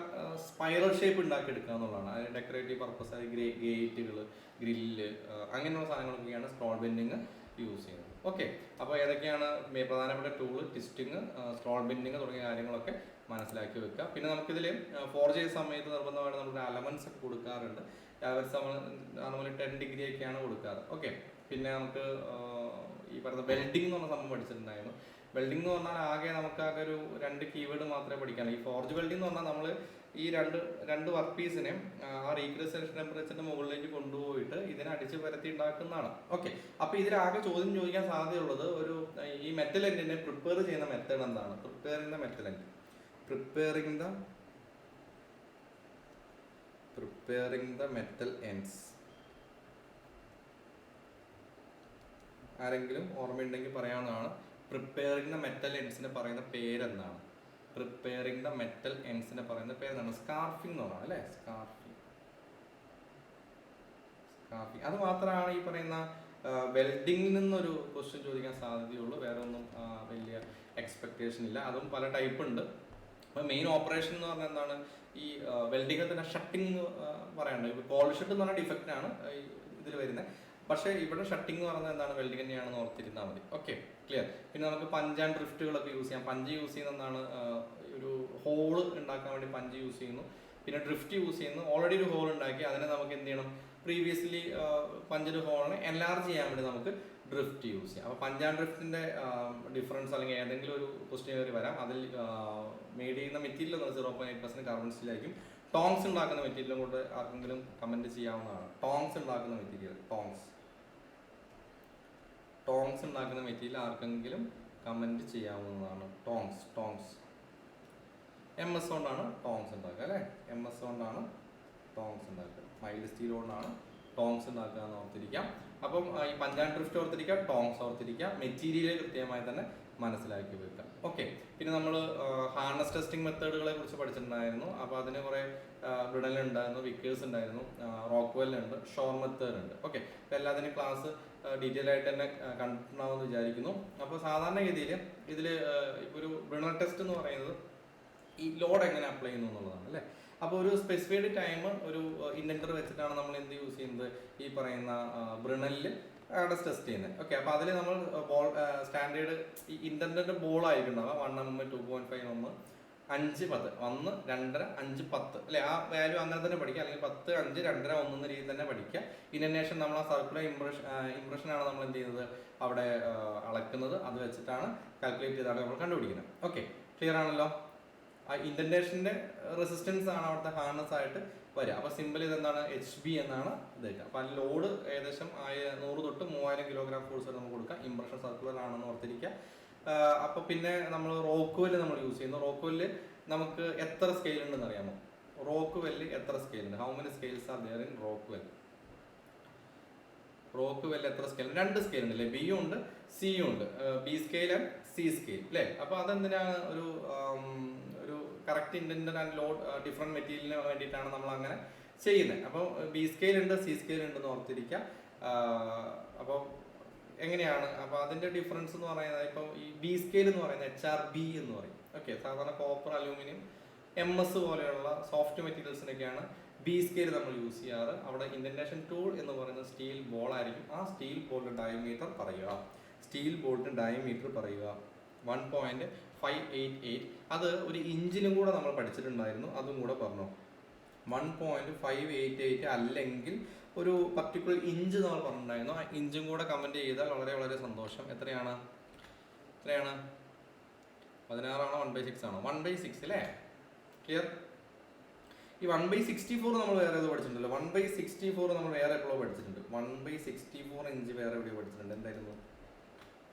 [SPEAKER 1] സ്പൈറൽ ഷേപ്പ് ഉണ്ടാക്കിയെടുക്കുക എന്നുള്ളതാണ്. അതിന് ഡെക്കറേറ്റീവ് പർപ്പസ്, അത് ഗേറ്റുകൾ, ഗ്രില്ല്, അങ്ങനെയുള്ള സാധനങ്ങളൊക്കെയാണ് സ്ക്രോൾ ബെൻഡിങ് യൂസ് ചെയ്യുന്നത്. ഓക്കെ, അപ്പോൾ ഏതൊക്കെയാണ് പ്രധാനപ്പെട്ട ടൂള്, ട്വിസ്റ്റിങ്, സ്ക്രോൾ ബെൻഡിങ് തുടങ്ങിയ കാര്യങ്ങളൊക്കെ മനസ്സിലാക്കി വെക്കുക. പിന്നെ നമുക്കിതിൽ ഫോർജ് ചെയ്യുന്ന സമയത്ത് നിർബന്ധമായിട്ട് നമുക്ക് അലവൻസ് ഒക്കെ കൊടുക്കാറുണ്ട്. നമ്മൾ 10 ഡിഗ്രി ഒക്കെയാണ് കൊടുക്കാറ്. ഓക്കെ, പിന്നെ നമുക്ക് ഈ പറയുന്ന വെൽഡിംഗ് എന്ന് പറഞ്ഞ സംഭവം പഠിച്ചിട്ടുണ്ടായിരുന്നു. വെൽഡിംഗ് എന്ന് പറഞ്ഞാൽ നമുക്കാകെ ഒരു 2 കീവേഡ് മാത്രമേ പഠിക്കാൻ. ഈ ഫോർജ് വെൽഡിംഗ് എന്ന് പറഞ്ഞാൽ നമ്മൾ ഈ രണ്ട് വർക്ക് പീസിനെ ആ റീക്രിയേഷൻ ടെമ്പറേച്ചറിന്റെ മുകളിലേക്ക് കൊണ്ടുപോയിട്ട് ഇതിനെ അടിച്ച് പരത്തി ഉണ്ടാക്കുന്നതാണ്. ഓക്കെ, അപ്പോൾ ഇതിലാകെ ചോദ്യം ചോദിക്കാൻ സാധ്യതയുള്ളത് ഒരു ഈ മെറ്റൽ എൻഡിനെ പ്രിപ്പയർ ചെയ്യുന്ന മെത്തേഡ് എന്താണ്, preparing the metal end, preparing the metal ends. ആരെങ്കിലും ഓർമ്മയുണ്ടെങ്കിൽ പറയാവുന്നതാണ്. പ്രിപ്പയറിംഗ് ദ മെറ്റൽ എൻഡ്സിനെ പറയുന്ന പേരെന്താണ്? പ്രിപ്പയറിംഗ് ദ മെറ്റൽ എൻഡ്സിനെ പറയുന്ന പേരെന്താണ്? സ്കാർഫിംഗ് എന്ന് പറഞ്ഞാൽ, അല്ലേ? സ്കാർഫിംഗ്. അത് മാത്രമാണ് ഈ പറയുന്ന വെൽഡിങ്ങിൽ നിന്നൊരു ക്വസ്റ്റ്യൻ ചോദിക്കാൻ സാധ്യതയുള്ളൂ, വേറെ ഒന്നും വലിയ എക്സ്പെക്ടേഷൻ ഇല്ല. അതും പല ടൈപ്പ് ഉണ്ട്. അപ്പോൾ മെയിൻ ഓപ്പറേഷൻ എന്ന് പറഞ്ഞാൽ എന്താണ്, ഈ വെൽഡിങ്ങിൽ തന്നെ ഷട്ടിങ് പറയാനുണ്ട്. ഇപ്പോൾ പോളിഷ് എന്ന് പറഞ്ഞാൽ ഡിഫക്റ്റ് ആണ് ഇതിൽ വരുന്നത്, പക്ഷേ ഇവിടെ ഷട്ടിങ് എന്ന് പറഞ്ഞാൽ എന്താണ്, വെൽഡിങ് തന്നെയാണെന്ന് ഓർത്തിരുന്നാൽ മതി. Okay, clear. പിന്നെ നമുക്ക് പഞ്ച് ആൻഡ് ഡ്രിഫ്റ്റുകളൊക്കെ യൂസ് ചെയ്യാം. പഞ്ച് യൂസ് ചെയ്യുന്നതാണ് ഒരു ഹോള് ഉണ്ടാക്കാൻ വേണ്ടി പഞ്ച് യൂസ് ചെയ്യുന്നു. പിന്നെ ഡ്രിഫ്റ്റ് യൂസ് ചെയ്യുന്നു. ഓൾറെഡി ഒരു ഹോൾ ഉണ്ടാക്കി അതിനെ നമുക്ക് എന്ത് ചെയ്യണം, പ്രീവിയസ്ലി പഞ്ചിൻ്റെ ഹോളിനെ എൻലാർജ് ചെയ്യാൻ വേണ്ടി നമുക്ക് ഡ്രിഫ്റ്റ് യൂസ് ചെയ്യാം. അപ്പോൾ പഞ്ച് ആൻഡ് ഡ്രിഫ്റ്റിൻ്റെ ഡിഫറൻസ് അല്ലെങ്കിൽ ഏതെങ്കിലും ഒരു ക്വസ്റ്റ്യൻ വരാം. അതിൽ മെയ്ഡ് ചെയ്യുന്ന മെറ്റീരിയൽ 0.8% കാർബൺ സ്റ്റീലായിരിക്കും. ടോങ്സ് ഉണ്ടാക്കുന്ന മെറ്റീരിയലും കൊണ്ട് ആർക്കെങ്കിലും കമൻറ്റ് ചെയ്യാവുന്നതാണ്. ടോങ്സ് ഉണ്ടാക്കുന്ന മെറ്റീരിയൽ, ടോങ്സ് ഉണ്ടാക്കുന്ന മെറ്റീരിയൽ ആർക്കെങ്കിലും കമൻറ്റ് ചെയ്യാവുന്നതാണ്. ടോങ്സ് MS കൊണ്ടാണ് ടോങ്സ് ഉണ്ടാക്കുക അല്ലേ? MS കൊണ്ടാണ് ടോങ്സ് ഉണ്ടാക്കുക. മൈൽഡ് സ്റ്റീൽ കൊണ്ടാണ് ടോങ്സ് ഉണ്ടാക്കുക എന്ന് ഓർത്തിരിക്കാം. അപ്പം ഈ പഞ്ച് ആൻഡ് ഡ്രിഫ്റ്റ് ഓർത്തിരിക്കുക, ടോങ്സ് ഓർത്തിരിക്കുക, മെറ്റീരിയൽ കൃത്യമായി തന്നെ മനസ്സിലാക്കി വെക്കാം. ഓക്കെ, പിന്നെ നമ്മൾ ഹാർനസ് ടെസ്റ്റിംഗ് മെത്തേഡുകളെ കുറിച്ച് പഠിച്ചിട്ടുണ്ടായിരുന്നു. അപ്പോൾ അതിന് കുറേ ബ്രിഡൽ ഉണ്ടായിരുന്നു, വിക്കേഴ്സ് ഉണ്ടായിരുന്നു, റോക്ക്വെൽ ഉണ്ട്, ഷോർ മെത്തേഡ് ഉണ്ട്. ഓക്കെ, അപ്പോൾ എല്ലാത്തിനും ക്ലാസ് ഡീറ്റെയിൽ ആയിട്ട് തന്നെ കണ്ടിട്ടുണ്ടാവുമെന്ന് വിചാരിക്കുന്നു. അപ്പോൾ സാധാരണഗതിയിൽ ഇതിൽ ഇപ്പോൾ ഒരു ബ്രിഡൽ ടെസ്റ്റ് എന്ന് പറയുന്നത് ഈ ലോഡ് എങ്ങനെ അപ്ലൈ ചെയ്യുന്നു എന്നുള്ളതാണ് അല്ലേ? അപ്പോൾ ഒരു സ്പെസിഫൈഡ് ടൈം ഒരു ഇൻഡൻറ്റർ വെച്ചിട്ടാണ് നമ്മൾ എന്ത് യൂസ് ചെയ്യുന്നത്, ഈ പറയുന്ന ബ്രിണലിൽ ടെസ്റ്റ് ചെയ്യുന്നത്. ഓക്കെ, അപ്പോൾ അതിൽ നമ്മൾ ബോൾ സ്റ്റാൻഡേർഡ് ഈ ഇൻഡൻറ്ററിൻ്റെ ബോൾ ആയിരിക്കുന്നുണ്ടാവുക 1 mm, 2.5 mm, 5, 10, 1, 2, 5, 10 അല്ലെ? ആ വാല്യൂ അങ്ങനെ തന്നെ പഠിക്കുക, അല്ലെങ്കിൽ 10, 5, 2, 1 എന്ന രീതിയിൽ തന്നെ പഠിക്കുക. ഇതിനുശേഷം നമ്മൾ ആ സർക്കുലർ ഇംപ്രഷനാണ് നമ്മൾ എന്ത് ചെയ്യുന്നത്, അവിടെ അളക്കുന്നത്. അത് വെച്ചിട്ടാണ് കാൽക്കുലേറ്റ് ചെയ്താണ് നമ്മൾ കണ്ടുപിടിക്കുന്നത്. ഓക്കെ, ക്ലിയർ ആണല്ലോ? ആ ഇൻഡന്റേഷന്റെ റെസിസ്റ്റൻസ് ആണ് അവിടുത്തെ ഹാർനസ് ആയിട്ട് വരിക. അപ്പോൾ സിമ്പിൾ ഇതെന്താണ്, HB എന്നാണ് ഇത്. അപ്പോൾ ആ ലോഡ് ഏകദേശം 100 തൊട്ട് 3000 കിലോഗ്രാം ഫോഴ്സ് വരെ നമുക്ക് കൊടുക്കാം. ഇംപ്രഷൻ സർക്കുലർ ആണെന്ന് ഓർത്തിരിക്കുക. അപ്പോൾ പിന്നെ നമ്മൾ റോക്ക്വെല്ല് നമ്മൾ യൂസ് ചെയ്യുന്നു. റോക്ക്വെല്ല് നമുക്ക് എത്ര സ്കെയിൽ ഉണ്ടെന്ന് അറിയാമോ? റോക്ക്വെല്ല് എത്ര സ്കെയിൽ ഉണ്ട്? How many scales are there in Rockwell? Rockwell എത്ര സ്കെയിൽ? 2 സ്കെയിൽ ഉണ്ട് അല്ലേ? ബിയും ഉണ്ട്, സിയും ഉണ്ട്. B scale and C scale അല്ലേ? അപ്പോൾ അതെന്തിനാണ്, ഒരു കറക്റ്റ് ഇൻഡൻറ്റർ ആൻഡ് ലോഡ് ഡിഫറെൻറ്റ് മെറ്റീരിയലിന് വേണ്ടിയിട്ടാണ് നമ്മൾ അങ്ങനെ ചെയ്യുന്നത്. അപ്പോൾ B സ്കെയിൽ ഉണ്ട്, C സ്കെയിൽ ഉണ്ടെന്ന് ഓർത്തിരിക്കുക. അപ്പോൾ എങ്ങനെയാണ്, അപ്പോൾ അതിൻ്റെ ഡിഫറൻസ് എന്ന് പറയുന്നത്, ഇപ്പോൾ ഈ B സ്കെയിൽ എന്ന് പറയുന്നത് HRB എന്ന് പറയും. ഓക്കെ, സാധാരണ കോപ്പർ, അലൂമിനിയം, MS പോലെയുള്ള സോഫ്റ്റ് മെറ്റീരിയൽസിനൊക്കെയാണ് B സ്കെയിൽ നമ്മൾ യൂസ് ചെയ്യാറ്. അവിടെ ഇൻഡന്റേഷൻ ടൂൾ എന്ന് പറയുന്നത് സ്റ്റീൽ ബോൾ ആയിരിക്കും. ആ സ്റ്റീൽ ബോളിൻ്റെ ഡയമീറ്റർ പറയുക. 1.588. അത് ഒരു ഇഞ്ചിനും കൂടെ നമ്മൾ പഠിച്ചിട്ടുണ്ടായിരുന്നു, അതും കൂടെ പറഞ്ഞു. 1.588 അല്ലെങ്കിൽ ഒരു പർട്ടിക്കുലർ ഇഞ്ച് നമ്മൾ പറഞ്ഞിട്ടുണ്ടായിരുന്നു. ആ ഇഞ്ചും കൂടെ കമൻറ്റ് ചെയ്താൽ വളരെ വളരെ സന്തോഷം. എത്രയാണ് 16 ആണോ 1/6 ആണോ? 1/6 അല്ലേ? ക്ലിയർ. ഈ 1/64 നമ്മൾ വേറെ ഏതോ പഠിച്ചിട്ടുണ്ടല്ലോ. 1/64 നമ്മൾ വേറെ എപ്പോഴോ പഠിച്ചിട്ടുണ്ട്. 1/64 ഇഞ്ച് വേറെ എവിടെയോ പഠിച്ചിട്ടുണ്ട്. എന്തായിരുന്നു?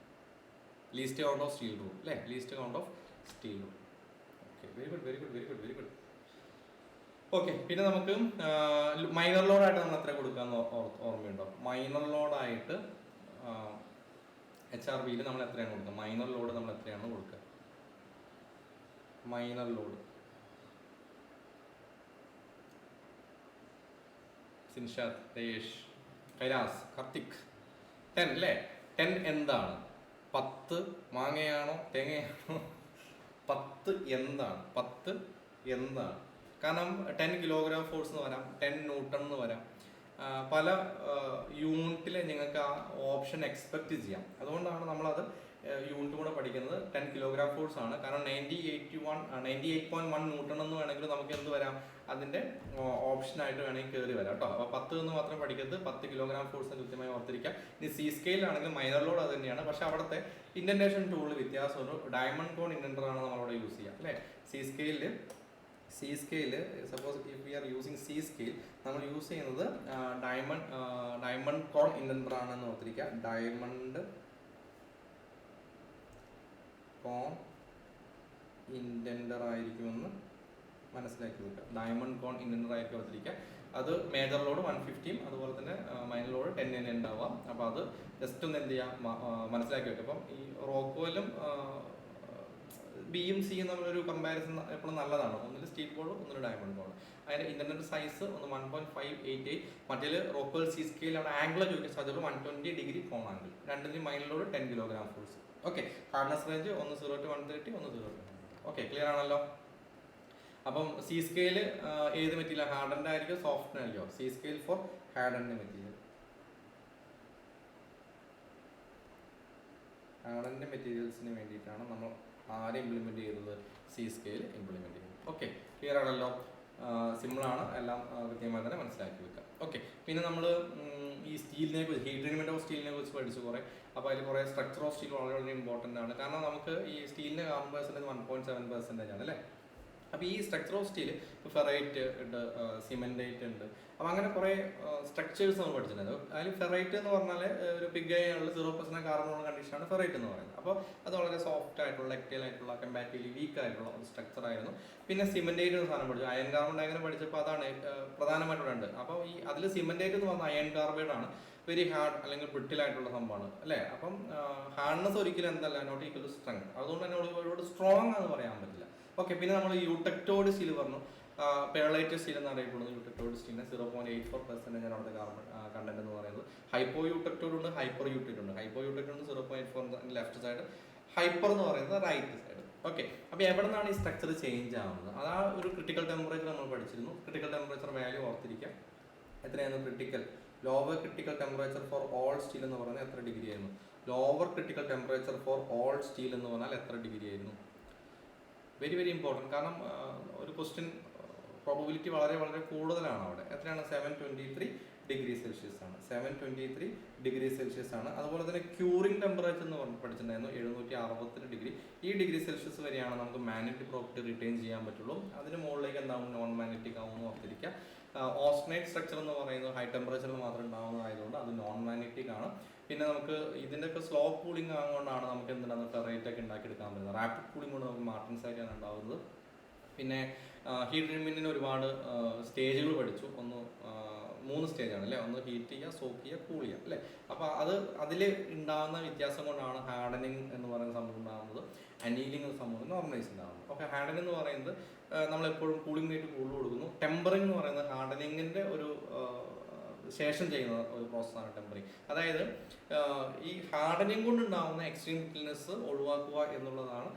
[SPEAKER 1] Least count of steel rule അല്ലേ? Least count of steel rule. Okay, very good. Okay, പിന്നെ നമുക്ക് മൈനർ ലോഡായിട്ട് നമ്മൾ എത്ര കൊടുക്കാമെന്ന് ഓർമ്മയുണ്ടോ? മൈനർ ലോഡായിട്ട് HRBയിൽ നമ്മൾ എത്രയാണ് കൊടുക്കുക? മൈനർ ലോഡ് നമ്മൾ എത്രയാണ് കൊടുക്കുക? മൈനർ ലോഡ് സിൻഷാദ്, രയേഷ്, കൈലാസ്, കാർത്തിക്, 10 അല്ലേ? 10 എന്താണ്? 10 മാങ്ങയാണോ തേങ്ങയാണോ? 10 എന്താണ്? കാരണം 10 കിലോഗ്രാം ഫോഴ്സ് എന്ന് വരാം, 10 ന്യൂട്ടൺ എന്ന് വരാം. പല യൂണിറ്റിൽ നിങ്ങൾക്ക് ആ ഓപ്ഷൻ എക്സ്പെക്ട് ചെയ്യാം. അതുകൊണ്ടാണ് നമ്മളത് യൂണിറ്റ് കൂടെ പഠിക്കുന്നത്. 10 കിലോഗ്രാം ഫോഴ്സ് ആണ്. കാരണം 98.1 ന്യൂട്ടൺ എന്ന് വേണമെങ്കിൽ നമുക്ക് എന്ത് വരാം, അതിൻ്റെ ഓപ്ഷനായിട്ട് വേണമെങ്കിൽ കയറി വരാം കേട്ടോ. അപ്പോൾ 10 എന്ന് മാത്രം പഠിക്കരുത്, 10 കിലോഗ്രാം ഫോഴ്സ് കൃത്യമായി ഓർത്തിരിക്കാം. ഇനി C സ്കെയിലാണെങ്കിൽ മൈനർ ലോഡ് അത് തന്നെയാണ്. പക്ഷേ അവിടുത്തെ ഇൻഡന്റേഷൻ ടൂളിൽ വ്യത്യാസമുണ്ട്. ഡയമണ്ട് കോൺ ഇൻഡന്റർ ആണ് നമ്മളവിടെ യൂസ് ചെയ്യുക അല്ലേ? C scale suppose if we are using C scale നമ്മൾ യൂസ് ചെയ്യുന്നത് ഡയമണ്ട് കോൺ ഇൻഡന്റർ ആണെന്ന് ഓർത്തിരിക്കുക. ഡയമണ്ട് കോൺ ഇൻഡന്റർ ആയിരിക്കുമെന്ന് മനസ്സിലാക്കി വെക്കുക. ഡയമണ്ട് കോൺ ഇൻഡന്റർ ആയിരിക്കും ഓർത്തിരിക്കുക. അത് മേജർ ലോഡ് 150, അതുപോലെ തന്നെ മൈനർ ലോഡ് 10 തന്നെ ഉണ്ടാവാം. അപ്പോൾ അത് ജസ്റ്റ് ഒന്ന് എന്ത് ചെയ്യാം, മനസ്സിലാക്കി വെക്കുക. അപ്പം ഈ റോക്ക്വെല്ലും ബിയും സിയും തമ്മിലൊരു കമ്പാരിസൺ എപ്പോഴും നല്ലതാണ്. ഒന്നിൽ സ്റ്റീൽ ബോർഡ്, ഒന്നിൽ ഡയമണ്ട് ബോർഡ്. അതിന്റെ ഇന്റർനെറ്റ് സൈസ് ഒന്ന് 1.588, മറ്റേത് റോക്കൽ സി സ്കെയിൽ അവിടെ ആംഗിൾ ചോദിക്കാൻ സാധ്യതയുള്ളൂ 120 ഡിഗ്രി കോൺ ആംഗിൾ. രണ്ടിനും മൈനിലോട് 10 kilogram force. Okay, hardness range ഒന്ന് 0 to 130, ഒന്ന് 0 to 100. ഓക്കെ, ക്ലിയർ ആണല്ലോ. അപ്പം സി സ്കെയിൽ ഏത് മെറ്റീരിയൽ, ഹാർഡൻ്റെ ആയിരിക്കും സോഫ്റ്റ് ആയിരിക്കും? സി സ്കെയിൽ ഫോർ ഹാർഡൻ്റെ മെറ്റീരിയൽ. ഹാർഡൻ്റെ മെറ്റീരിയൽസിന് വേണ്ടിയിട്ടാണ് നമ്മൾ ആരെ ഇംപ്ലിമെന്റ് ചെയ്തത്? സി സ്കെയിൽ ഇംപ്ലിമെന്റ് ചെയ്തത്. ഓക്കെ, ക്ലിയർ ആണല്ലോ. സിമ്പിളാണ്, എല്ലാം കൃത്യമായി തന്നെ മനസ്സിലാക്കി വെക്കാം. ഓക്കെ, പിന്നെ നമ്മൾ ഈ സ്റ്റീലിനെ കുറിച്ച്, ഹീറ്റ് ട്രീറ്റ്മെന്റ് ഓഫ് സ്റ്റീലിനെ കുറിച്ച് പഠിച്ചു കുറേ. അപ്പോൾ അതിൽ കുറേ സ്ട്രക്ചർ ഓഫ് സ്റ്റീൽ വളരെ വളരെ ഇമ്പോർട്ടൻ്റ് ആണ്. കാരണം നമുക്ക് ഈ സ്റ്റീലിന് കാർബൺ പെർസെൻറ്റേജ് 1.7% ആണ് അല്ലേ. അപ്പോൾ ഈ സ്ട്രക്ചർ ഓഫ് സ്റ്റീൽ, ഇപ്പോൾ ഫെറൈറ്റ് ഉണ്ട്, സിമെൻറ്റേറ്റ് ഉണ്ട്, അപ്പോൾ അങ്ങനെ കുറേ സ്ട്രക്ചേഴ്സ് നമ്മൾ പഠിച്ചിട്ടുണ്ട്. അതിൽ ഫെറൈറ്റ് എന്ന് പറഞ്ഞാൽ ഒരു പിഗ്ഗായുള്ള 0% കാർബണുള്ള കണ്ടീഷനാണ് ഫെറൈറ്റ് എന്ന് പറയുന്നത്. അപ്പോൾ അത് വളരെ സോഫ്റ്റ് ആയിട്ടുള്ള, എക്റ്റൈൽ ആയിട്ടുള്ള, കമ്പാരിറ്റീവ്ലി വീക്ക് ആയിട്ടുള്ള ഒരു സ്ട്രക്ചർ ആയിരുന്നു. പിന്നെ സിമെൻറ്റേറ്റ് എന്ന സാധനം പഠിച്ചു. അയൺ കാർബൺ ഡയഗ്രം പഠിച്ചപ്പോൾ അതാണ് പ്രധാനമായിട്ടുള്ളത്. അപ്പോൾ ഈ അതിൽ സിമെൻറ്റേറ്റ് എന്ന് പറഞ്ഞാൽ അയൺ കാർബൈഡ് ആണ്, വെരി ഹാർഡ് അല്ലെങ്കിൽ ബ്രിട്ടിലായിട്ടുള്ള സംഭവമാണ് അല്ലേ. അപ്പം ഹാർഡ്നെസ് ഒരിക്കലും എന്തല്ല, നോട്ട് ഈക്വൽ ടു സ്ട്രെങ്ത്. അതുകൊണ്ട് തന്നെ ഒരുപാട് സ്ട്രോങ് എന്ന് പറയാൻ പറ്റില്ല. ഓക്കെ, പിന്നെ നമ്മൾ യൂടെക്ടോഡ് സ്റ്റീൽ പറഞ്ഞു. പെർലൈറ്റ് സ്റ്റീൽ എന്ന് അറിയപ്പെടുന്നത് യൂടെക്ടോഡ് സ്റ്റീലിന് 0.84% ആണ് അവിടുത്തെ കാർബൺ കണ്ടന്റ് എന്ന് പറയുന്നത്. ഹൈപ്പോ യൂടെക്ടോഡ് ഉണ്ട്, ഹൈപ്പർ യൂടെക്ടോഡ് ഉണ്ട്. ഹൈപ്പോ യൂടെക്ടോഡ് 0.4 ലെഫ്റ്റ് സൈഡ്, ഹൈപ്പർ എന്ന് പറയുന്നത് റൈറ്റ് സൈഡ്. ഓക്കെ, അപ്പോൾ എവിടെ നിന്നാണ് ഈ സ്ട്രക്ചർ ചേഞ്ച് ആവുന്നത്? അതാ ഒരു ക്രിട്ടിക്കൽ ടെമ്പറേച്ചർ നമ്മൾ പഠിച്ചിരുന്നു. ക്രിട്ടിക്കൽ ടെമ്പറേച്ചർ വാല്യൂ ഓർത്തിരിക്കുക. എത്രയായിരുന്നു critical? Lower critical temperature for all steel എന്ന് പറഞ്ഞാൽ എത്ര ഡിഗ്രി ആയിരുന്നു? Lower critical temperature for all steel എന്ന് പറഞ്ഞാൽ എത്ര ഡിഗ്രി ആയിരുന്നു? Very very important. കാരണം ഒരു ക്വസ്റ്റ്യൻ പ്രോബബിലിറ്റി വളരെ വളരെ കൂടുതലാണ് അവിടെ. എത്രയാണ്? 723 ഡിഗ്രി സെൽഷ്യസ് ആണ്. 723 ഡിഗ്രി സെൽഷ്യസ് ആണ്. അതുപോലെ തന്നെ ക്യൂറിംഗ് ടെമ്പറേച്ചർ എന്ന് പറഞ്ഞ് പഠിച്ചിട്ടുണ്ടായിരുന്നു 762 ഡിഗ്രി. ഈ ഡിഗ്രി സെൽഷ്യസ് വരെയാണ് നമുക്ക് മാഗ്നറ്റിക് പ്രോപ്പർട്ടി റിട്ടേൺ ചെയ്യാൻ പറ്റുള്ളൂ. അതിന് മുകളിലേക്ക് എന്താവും? നോൺ മാഗ്നറ്റിക് ആവുമെന്ന് ഓർത്തിരിക്കുക. ഓസ്റ്റനേറ്റ് സ്ട്രക്ചർ എന്ന് പറയുന്നത് ഹൈ ടെമ്പറേച്ചറിൽ മാത്രം ഉണ്ടാകുന്നതായതുകൊണ്ട് അത് നോൺ മാഗ്നറ്റിക് ആണ്. പിന്നെ നമുക്ക് ഇതിൻ്റെയൊക്കെ സ്ലോ കൂളിംഗ് ആകുകൊണ്ടാണ് നമുക്ക് എന്താണ് ഫെറൈറ്റ് ഒക്കെ ഉണ്ടാക്കിയെടുക്കാൻ പറ്റുന്നത്. റാപ്പിഡ് കൂളിംഗ് കൊണ്ട് നമുക്ക് മാർട്ടിൻസൈറ്റാണ് ഉണ്ടാകുന്നത്. പിന്നെ ഹീറ്റ് ട്രീറ്റ്മെൻറ്റിന് ഒരുപാട് സ്റ്റേജുകൾ പഠിച്ചു. 3 സ്റ്റേജാണ് അല്ലേ. ഒന്ന് ഹീറ്റ് ചെയ്യുക, സോക്ക് ചെയ്യുക, കൂൾ ചെയ്യുക അല്ലേ. അപ്പോൾ അതിൽ ഉണ്ടാകുന്ന വ്യത്യാസം കൊണ്ടാണ് ഹാർഡനിങ് എന്ന് പറയുന്ന സംഭവം ഉണ്ടാകുന്നത്, അനീലിംഗ് എന്ന സംഭവം നോർമലൈസ് ഉണ്ടാകുന്നത്. ഓക്കെ, ഹാർഡനിങ് എന്ന് പറയുന്നത് നമ്മളെപ്പോഴും കൂളിംഗ് റേറ്റ് കൂടുതൽ കൊടുക്കുന്നു. ടെമ്പറിംഗ് എന്ന് പറയുന്നത് ഹാർഡനിങ്ങിൻ്റെ ഒരു ശേഷം ചെയ്യുന്ന ഒരു പ്രോസസ്സാണ് ടെമ്പറിങ്. അതായത് ഈ ഹാർഡനിങ് കൊണ്ടുണ്ടാകുന്ന എക്സ്ട്രീം ബ്രിട്ടിൽനെസ് ഒഴിവാക്കുക എന്നുള്ളതാണ്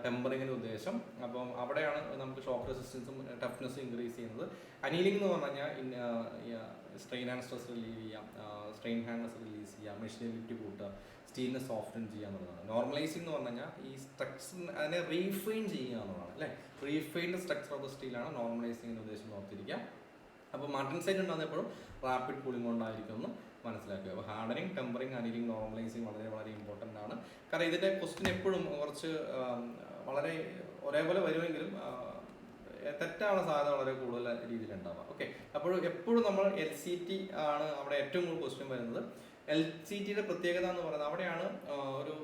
[SPEAKER 1] ടെമ്പറിങ്ങിൻ്റെ ഉദ്ദേശം. അപ്പം അവിടെയാണ് നമുക്ക് ഷോക്ക് റെസിസ്റ്റൻസും ടഫ്നെസ്സും ഇൻക്രീസ് ചെയ്യുന്നത്. അനീലിംഗ് എന്ന് പറഞ്ഞു കഴിഞ്ഞാൽ സ്ട്രെയിൻ ആൻഡ് സ്ട്രെസ് റിലീവ് ചെയ്യാം, സ്ട്രെയിൻ ഹാൻഡ്നെസ് റിലീസ് ചെയ്യാം, മെഷീനബിലിറ്റി കൂട്ടുക, സ്റ്റീലിനെ സോഫ്റ്റൻ ചെയ്യുക എന്നുള്ളതാണ്. നോർമലൈസിംഗ് എന്ന് പറഞ്ഞു കഴിഞ്ഞാൽ ഈ സ്ട്രക്ചർ അതിനെ റീഫൈൻ ചെയ്യുക എന്നുള്ളതാണ് അല്ലേ. റീഫൈൻഡ് സ്ട്രക്ചർ ഓഫ് ദ സ്റ്റീലാണ് നോർമലൈസിങ്ങിൻ്റെ ഉദ്ദേശം ഓർത്തിരിക്കുക. അപ്പോൾ മാർട്ടിൻസൈറ്റ് ഉണ്ടാകുന്നപ്പോഴും റാപ്പിഡ് കൂളിംഗ് കൊണ്ടായിരിക്കും എന്ന് മനസ്സിലാക്കുക. അപ്പോൾ ഹാർഡനിങ്, ടെമ്പറിങ്, അനീലിംഗ്, നോർമലൈസിങ് വളരെ വളരെ ഇമ്പോർട്ടൻ്റ് ആണ്. കാരണം ഇതിൻ്റെ ക്വസ്റ്റ്യൻ എപ്പോഴും കുറച്ച് വളരെ ഒരേപോലെ വരുമെങ്കിലും തെറ്റാനുള്ള സാധ്യത വളരെ കൂടുതൽ രീതിയിലുണ്ടാവുക. ഓക്കെ, അപ്പോൾ എപ്പോഴും നമ്മൾ LCT ആണ് അവിടെ ഏറ്റവും കൂടുതൽ ക്വസ്റ്റ്യൻ വരുന്നത്. LCTയുടെ പ്രത്യേകത എന്ന് പറയുന്നത് അവിടെയാണ് ഒരു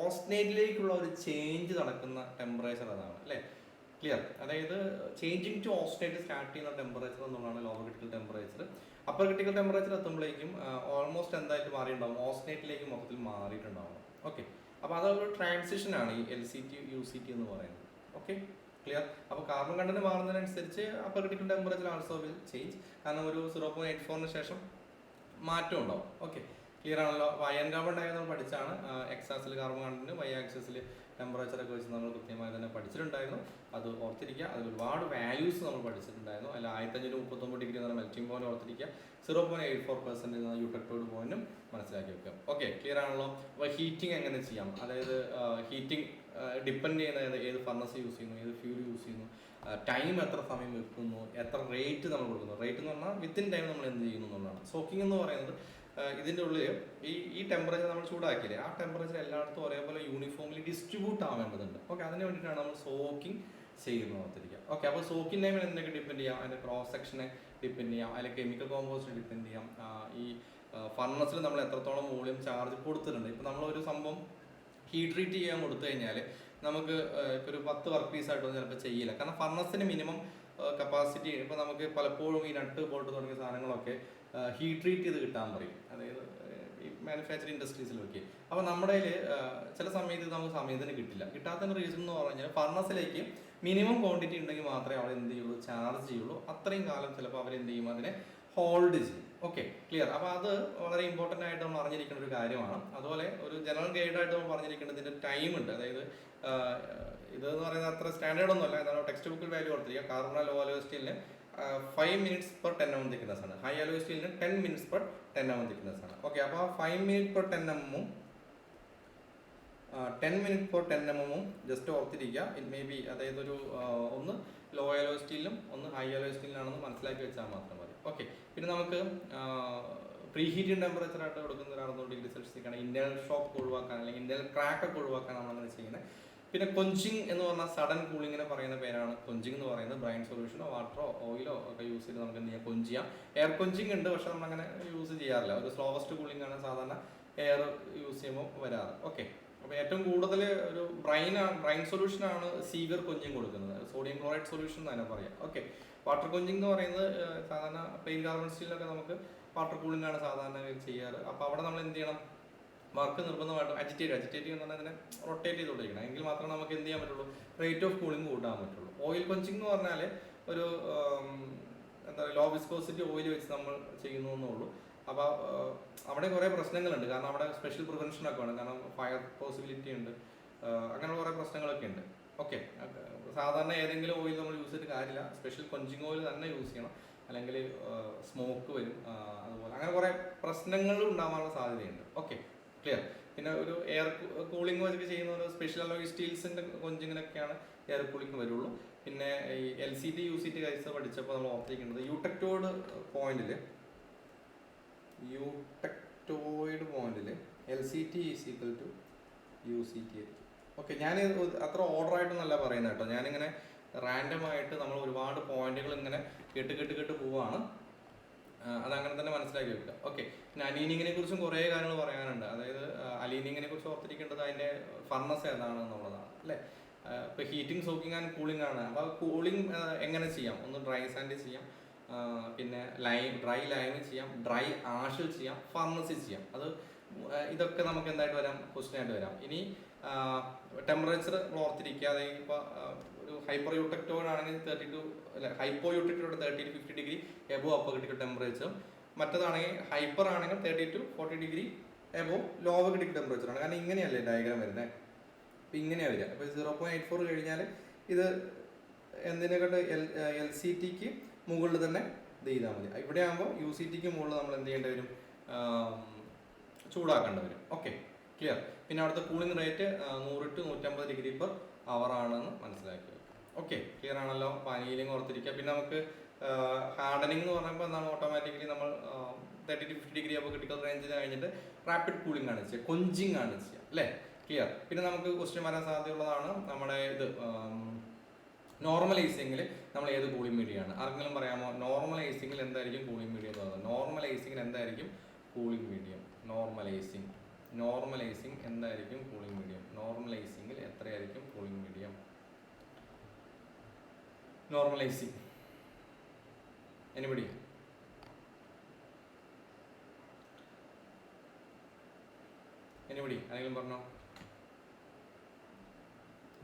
[SPEAKER 1] ഓസ്റ്റനേറ്റിലേക്കുള്ള ഒരു ചേഞ്ച് നടക്കുന്ന ടെമ്പറേച്ചർ അതാണ് അല്ലേ. ക്ലിയർ? അതായത് ചേഞ്ചിങ് ടു ഓസ്റ്റനേറ്റ് സ്റ്റാർട്ട് ചെയ്യുന്ന ടെമ്പറേച്ചർ എന്നുള്ളതാണ് lower critical temperature. Upper critical temperature എത്തുമ്പോഴേക്കും ഓൾമോസ്റ്റ് എന്തായിട്ട് മാറിയിട്ടുണ്ടാവും? ഓസ്റ്റനേറ്റിലേക്ക് മൊത്തത്തിൽ മാറിയിട്ടുണ്ടാവും. ഓക്കെ, അപ്പോൾ അതൊരു ട്രാൻസിഷനാണ് ഈ LCT UCT എന്ന് പറയുന്നത്. Okay, clear? അപ്പോൾ കാർബൺ കണ്ടന്റ് മാറുന്നതിനനുസരിച്ച് upper critical temperature also will change. കാരണം ഒരു 0.84 ശേഷം മാറ്റം ഉണ്ടാവും. ഓക്കെ, ക്ലിയർ ആണല്ലോ. അയൺ കാർബൺ ഡയഗ്രം നമ്മൾ പഠിച്ചാണ്. X axis carbon content, Y axis ടെമ്പറേച്ചറൊക്കെ വെച്ച് നമ്മൾ കൃത്യമായി തന്നെ പഠിച്ചിട്ടുണ്ടായിരുന്നു. അത് ഓർത്തിരിക്കുക. അതിൽ ഒരുപാട് വാല്യൂസ് നമ്മൾ പഠിച്ചിട്ടുണ്ടായിരുന്നു. അതിൽ 1539 ഡിഗ്രി എന്ന് പറഞ്ഞാൽ മെൽറ്റിംഗ് പോയിന്റ് ഓർത്തിരിക്കുക. 0.84% എന്ന യൂടെക്ടോഡ് പോയിന്റും മനസ്സിലാക്കി വെക്കുക. ഓക്കെ, ക്ലിയർ ആണല്ലോ. അപ്പോൾ ഹീറ്റിംഗ് എങ്ങനെ ചെയ്യാം? അതായത് ഹീറ്റിംഗ് ഡിപ്പെൻഡ് ചെയ്യുന്ന ഏത് ഫർണസ് യൂസ് ചെയ്യുന്നു, ഏത് ഫ്യൂൽ യൂസ് ചെയ്യുന്നു, ടൈം എത്ര സമയം വെക്കുന്നു, എത്ര റേറ്റ് നമ്മൾ കൊടുക്കുന്നു. റേറ്റ് എന്ന് പറഞ്ഞാൽ വിത്തിൻ ടൈം നമ്മൾ എന്ത് ചെയ്യുന്നു എന്നുള്ളതാണ്. സോക്കിംഗ് എന്ന് പറയുന്നത് ഇതിൻ്റെ ഉള്ളിൽ ഈ ടെമ്പറേച്ചർ നമ്മൾ ചൂടാക്കിയില്ലേ, ആ ടെമ്പറേച്ചർ എല്ലായിടത്തും ഒരേപോലെ യൂണിഫോംലി ഡിസ്ട്രിബ്യൂട്ട് ആവേണ്ടതുണ്ട്. ഓക്കെ, അതിന് വേണ്ടിയിട്ടാണ് നമ്മൾ സോക്കിംഗ് ചെയ്യുന്നത് ഓർത്തിരിക്കുക. ഓക്കെ, അപ്പോൾ സോക്കിംഗ് ടൈമിൽ എന്തൊക്കെ ഡിപ്പെൻഡ് ചെയ്യാം? അതിൻ്റെ ക്രോസ് സെക്ഷനെ ഡിപ്പെൻഡ് ചെയ്യാം, അതിലെ കെമിക്കൽ കോമ്പോസിറ്റ് ഡിപ്പെൻഡ് ചെയ്യാം, ഈ ഫർണസിൽ നമ്മൾ എത്രത്തോളം വോളിയം ചാർജ് കൊടുത്തിട്ടുണ്ട്. ഇപ്പോൾ നമ്മളൊരു സംഭവം ഹീറ്റ് ട്രീറ്റ് ചെയ്യാൻ കൊടുത്തു കഴിഞ്ഞാൽ നമുക്ക് ഇപ്പോൾ ഒരു 10 വർക്ക് പീസായിട്ടൊന്നും ചിലപ്പോൾ ചെയ്യില്ല. കാരണം ഫർണസിന് മിനിമം കപ്പാസിറ്റി, ഇപ്പോൾ നമുക്ക് പലപ്പോഴും ഈ നട്ട് ബോൾട്ട് തുടങ്ങിയ സാധനങ്ങളൊക്കെ ഹീറ്റ് ട്രീറ്റ് ചെയ്ത് കിട്ടാൻ പറയും. അതായത് ഈ മാനുഫാക്ചറിങ് ഇൻഡസ്ട്രീസിലൊക്കെ. അപ്പോൾ നമ്മുടെ ചില സമയത്ത് നമുക്ക് സമയത്തിന് കിട്ടാത്തതിന് റീസൺ എന്ന് പറഞ്ഞാൽ ഫർണസിലേക്ക് മിനിമം ക്വാണ്ടിറ്റി ഉണ്ടെങ്കിൽ മാത്രമേ അവിടെ എന്ത് ചെയ്യുള്ളൂ, ചാർജ് ചെയ്യുള്ളൂ. അത്രയും കാലം ചിലപ്പോൾ അവരെന്ത് ചെയ്യും, അതിനെ ഹോൾഡ് ചെയ്യും. Okay, clear. അപ്പോൾ അത് വളരെ ഇമ്പോർട്ടൻ്റ് ആയിട്ട് നമ്മൾ അറിഞ്ഞിരിക്കേണ്ട ഒരു കാര്യമാണ്. അതുപോലെ ഒരു ജനറൽ ഗൈഡായിട്ട് നമ്മൾ പറഞ്ഞിരിക്കേണ്ടതിൻ്റെ ടൈം ഉണ്ട്. അതായത് ഇതെന്ന് പറയുന്നത് അത്ര സ്റ്റാൻഡേർഡ് ഒന്നുമല്ല. എന്താണ് ടെക്സ്റ്റ് ബുക്കിൽ വാല്യൂ ഓർത്തിരിക്കുക. കാർബൺ ലോ അലോയ് സ്റ്റീലിന് 5 minutes per 10 mm thickness ആണ്. ഹൈ അലോയ് സ്റ്റീലിന് 10 minutes per 10 mm thickness ആണ്. ഓക്കെ, അപ്പോൾ 5 minutes per 10 mm 10 minutes per 10 mm just ഓർത്തിരിക്കുക. ഇറ്റ് മേ ബി, അതായത് ഒരു ഒന്ന് ലോ അലോയ് സ്റ്റീലിലും ഒന്ന് ഹൈ അലോയ് സ്റ്റീലിനാണെന്ന് മനസ്സിലാക്കി വെച്ചാൽ മാത്രം മതി. ഓക്കെ, പിന്നെ നമുക്ക് പ്രീ ഹീറ്റിംഗ് ടെമ്പറേച്ചർ ആയിട്ട് കൊടുക്കുന്ന ഒരു 600 ഡിഗ്രി സെൽഷ്യസിലേക്കാണ് ഇന്റേണൽ ഷോക്ക് ഒഴിവാക്കാൻ അല്ലെങ്കിൽ ഇന്റേണൽ ക്രാക്ക് ഒക്കെ ഒഴിവാക്കാൻ നമ്മൾ അങ്ങനെ ചെയ്യുന്നത്. പിന്നെ കൊഞ്ചിങ് എന്ന് പറഞ്ഞാൽ സഡൻ കൂളിങ്ങിനെ പറയുന്ന പേരാണ് കൊഞ്ചിങ് എന്ന് പറയുന്നത്. ബ്രൈൻ സൊല്യൂഷനോ വാട്ടറോ ഓയിലോ ഒക്കെ യൂസ് ചെയ്ത് നമുക്ക് എന്ത് ചെയ്യാം, കൊഞ്ച് ചെയ്യാം. എയർ കൊഞ്ചിങ് ഉണ്ട്, പക്ഷെ നമ്മളങ്ങനെ യൂസ് ചെയ്യാറില്ല. ഒരു സ്ലോവസ്റ്റ് കൂളിംഗ് ആണ് സാധാരണ എയർ യൂസ് ചെയ്യുമ്പോൾ വരാറ്. ഓക്കെ, അപ്പോൾ ഏറ്റവും കൂടുതൽ ഒരു ബ്രൈൻ സൊല്യൂഷനാണ് സീഗർ കൊഞ്ചിങ് കൊടുക്കുന്നത്. സോഡിയം ക്ലോറൈഡ് സൊല്യൂഷൻ എന്ന് തന്നെ പറയാം. ഓക്കെ, വാട്ടർ കൊഞ്ചിങ് എന്ന് പറയുന്നത് സാധാരണ പ്ലെയിൻ കാർബൺ സ്റ്റീലിലൊക്കെ നമുക്ക് വാട്ടർ കൂളിംഗ് ആണ് സാധാരണ ചെയ്യാറ്. അപ്പോൾ അവിടെ നമ്മൾ എന്ത് ചെയ്യണം, വർക്ക് നിർബന്ധമായിട്ടും അജിറ്റേറ്റ് എന്ന് പറഞ്ഞാൽ അതിനെ റൊട്ടേറ്റ് ചെയ്തുകൊണ്ടിരിക്കണം. എങ്കിൽ മാത്രമേ നമുക്ക് എന്ത് ചെയ്യാൻ പറ്റുള്ളൂ, റേറ്റ് ഓഫ് കൂളിംഗ് കൂട്ടാൻ പറ്റുള്ളൂ. ഓയിൽ കൊഞ്ചിങ് എന്ന് പറഞ്ഞാൽ ഒരു എന്താ പറയുക, ലോ വിസ്കോസിറ്റി ഓയിൽ വെച്ച് നമ്മൾ ചെയ്യുന്നു എന്നുള്ളൂ. അപ്പോൾ അവിടെ കുറേ പ്രശ്നങ്ങളുണ്ട്. കാരണം അവിടെ സ്പെഷ്യൽ പ്രിവെൻഷനൊക്കെ ഉണ്ട്. കാരണം ഫയർ പോസിബിലിറ്റി ഉണ്ട്, അങ്ങനെയുള്ള കുറേ പ്രശ്നങ്ങളൊക്കെ ഉണ്ട്. ഓക്കെ, സാധാരണ ഏതെങ്കിലും ഓയിൽ നമ്മൾ യൂസ് ചെയ്തിട്ട് കാര്യമില്ല. സ്പെഷ്യൽ കൊഞ്ചിങ് ഓയിൽ തന്നെ യൂസ് ചെയ്യണം, അല്ലെങ്കിൽ സ്മോക്ക് വരും. അതുപോലെ അങ്ങനെ കുറേ പ്രശ്നങ്ങളും ഉണ്ടാവാനുള്ള സാധ്യതയുണ്ട്. Okay, clear. പിന്നെ ഒരു എയർ കൂളിംഗ് വെച്ച് ചെയ്യുന്ന ഒരു സ്പെഷ്യൽ അലോയ് സ്റ്റീൽസിൻ്റെ കൊഞ്ചിങ്ങിനൊക്കെയാണ് എയർ കൂളിംഗ് വരുള്ളൂ. പിന്നെ ഈ LCT UCT കേസ് പഠിച്ചപ്പോൾ നമ്മൾ ഓർത്തിരിക്കേണ്ടത് യൂടെക്ടോയിഡ് പോയിന്റിൽ LCT is equal to UCT ആയിരിക്കും. ഓക്കെ, ഞാൻ അത്ര ഓർഡർ ആയിട്ടൊന്നല്ല പറയുന്നത് കേട്ടോ. ഞാനിങ്ങനെ റാൻഡം ആയിട്ട് നമ്മൾ ഒരുപാട് പോയിന്റുകൾ ഇങ്ങനെ കേട്ട് പോവാണ്. അതങ്ങനെ തന്നെ മനസ്സിലാക്കി വെക്കുക. ഓക്കെ, പിന്നെ അലീനിങ്ങിനെ കുറിച്ചും കുറേ കാര്യങ്ങൾ പറയാനുണ്ട്. അതായത് അലീനിങ്ങിനെ കുറിച്ച് ഓർത്തിരിക്കേണ്ടത് അതിൻ്റെ ഫർണസ് ഏതാണ് എന്നുള്ളതാണ്, അല്ലേ. ഇപ്പോൾ ഹീറ്റിംഗ്, സോക്കിംഗ് ആൻഡ് കൂളിംഗ് ആണ്. അപ്പോൾ കൂളിംഗ് എങ്ങനെ ചെയ്യാം, ഒന്ന് ഡ്രൈ സാൻഡ് ചെയ്യാം, പിന്നെ ഡ്രൈ ലൈം ചെയ്യാം, ഡ്രൈ ആഷിൽ ചെയ്യാം, ഫർണസിൽ ചെയ്യാം. ഇതൊക്കെ നമുക്ക് എന്തായിട്ട് വരാം, ക്വസ്റ്റ്യൻ ആയിട്ട് വരാം. ഇനി ടെമ്പറേച്ചർ ഓർത്തിരിക്കുക. അതായത് ഇപ്പോൾ ഒരു ഹൈപ്പർ യൂട്ടക്ടോയിഡ് ആണെങ്കിൽ 32 അല്ല hypoeutectoid 30 to 50 degree above upper critical ടെമ്പറേച്ചറും, മറ്റേതാണെങ്കിൽ ഹൈപ്പർ ആണെങ്കിൽ 30 to 40 degree above lower critical ടെമ്പറേച്ചറാണ്. കാരണം ഇങ്ങനെയല്ലേ ഡയഗ്രാം വരുന്നത്, ഇപ്പം ഇങ്ങനെയാണ് വരിക. അപ്പോൾ 0.84 കഴിഞ്ഞാൽ ഇത് എന്തിനെക്കൊണ്ട് LCTക്ക് മുകളിൽ തന്നെ ഇത് ചെയ്താൽ മതി. ഇവിടെ ആകുമ്പോൾ UCTക്ക് മുകളിൽ നമ്മൾ എന്ത് ചെയ്യേണ്ടി വരും, ചൂടാക്കേണ്ടി വരും. Okay, clear. പിന്നെ അവിടുത്തെ cooling rate 100 to 150 degree per hour ആണെന്ന് മനസ്സിലാക്കി വെക്കുക. ഓക്കെ, ക്ലിയർ ആണല്ലോ. പാനീലിംഗ് ഓർത്തിരിക്കുക. പിന്നെ നമുക്ക് ഹാർഡനിങ് എന്ന് പറയുമ്പോൾ എന്താണ്, ഓട്ടോമാറ്റിക്കലി നമ്മൾ 30 to 50 ഡിഗ്രി അപ്പോൾ ക്രിട്ടിക്കൽ റേഞ്ചിൽ കഴിഞ്ഞിട്ട് റാപ്പിഡ് കൂളിംഗ് ആണ് ചെയ്യുക, കൊഞ്ചിങ് ആണ് ചെയ്യുക, അല്ലേ. ക്ലിയർ. പിന്നെ നമുക്ക് ക്വസ്റ്റ്യൻ വരാൻ സാധ്യതയുള്ളതാണ് നമ്മുടെ നോർമലൈസിങ്ങിൽ നമ്മൾ ഏത് കൂളിംഗ് മീഡിയമാണ്. ആർക്കെങ്കിലും പറയാമോ നോർമലൈസിങ്ങിൽ എന്തായിരിക്കും കൂളിംഗ് മീഡിയം എന്ന് പറയുന്നത്? നോർമലൈസിങ്ങിൽ എന്തായിരിക്കും കൂളിംഗ് മീഡിയം? നോർമലൈസിങ് എന്തായിരിക്കും കൂളിംഗ് മീഡിയം? നോർമലൈസിങ്ങിൽ എത്രയായിരിക്കും കൂളിംഗ് മീഡിയം? Normalising anybody? ആരെങ്കിലും പറഞ്ഞോ?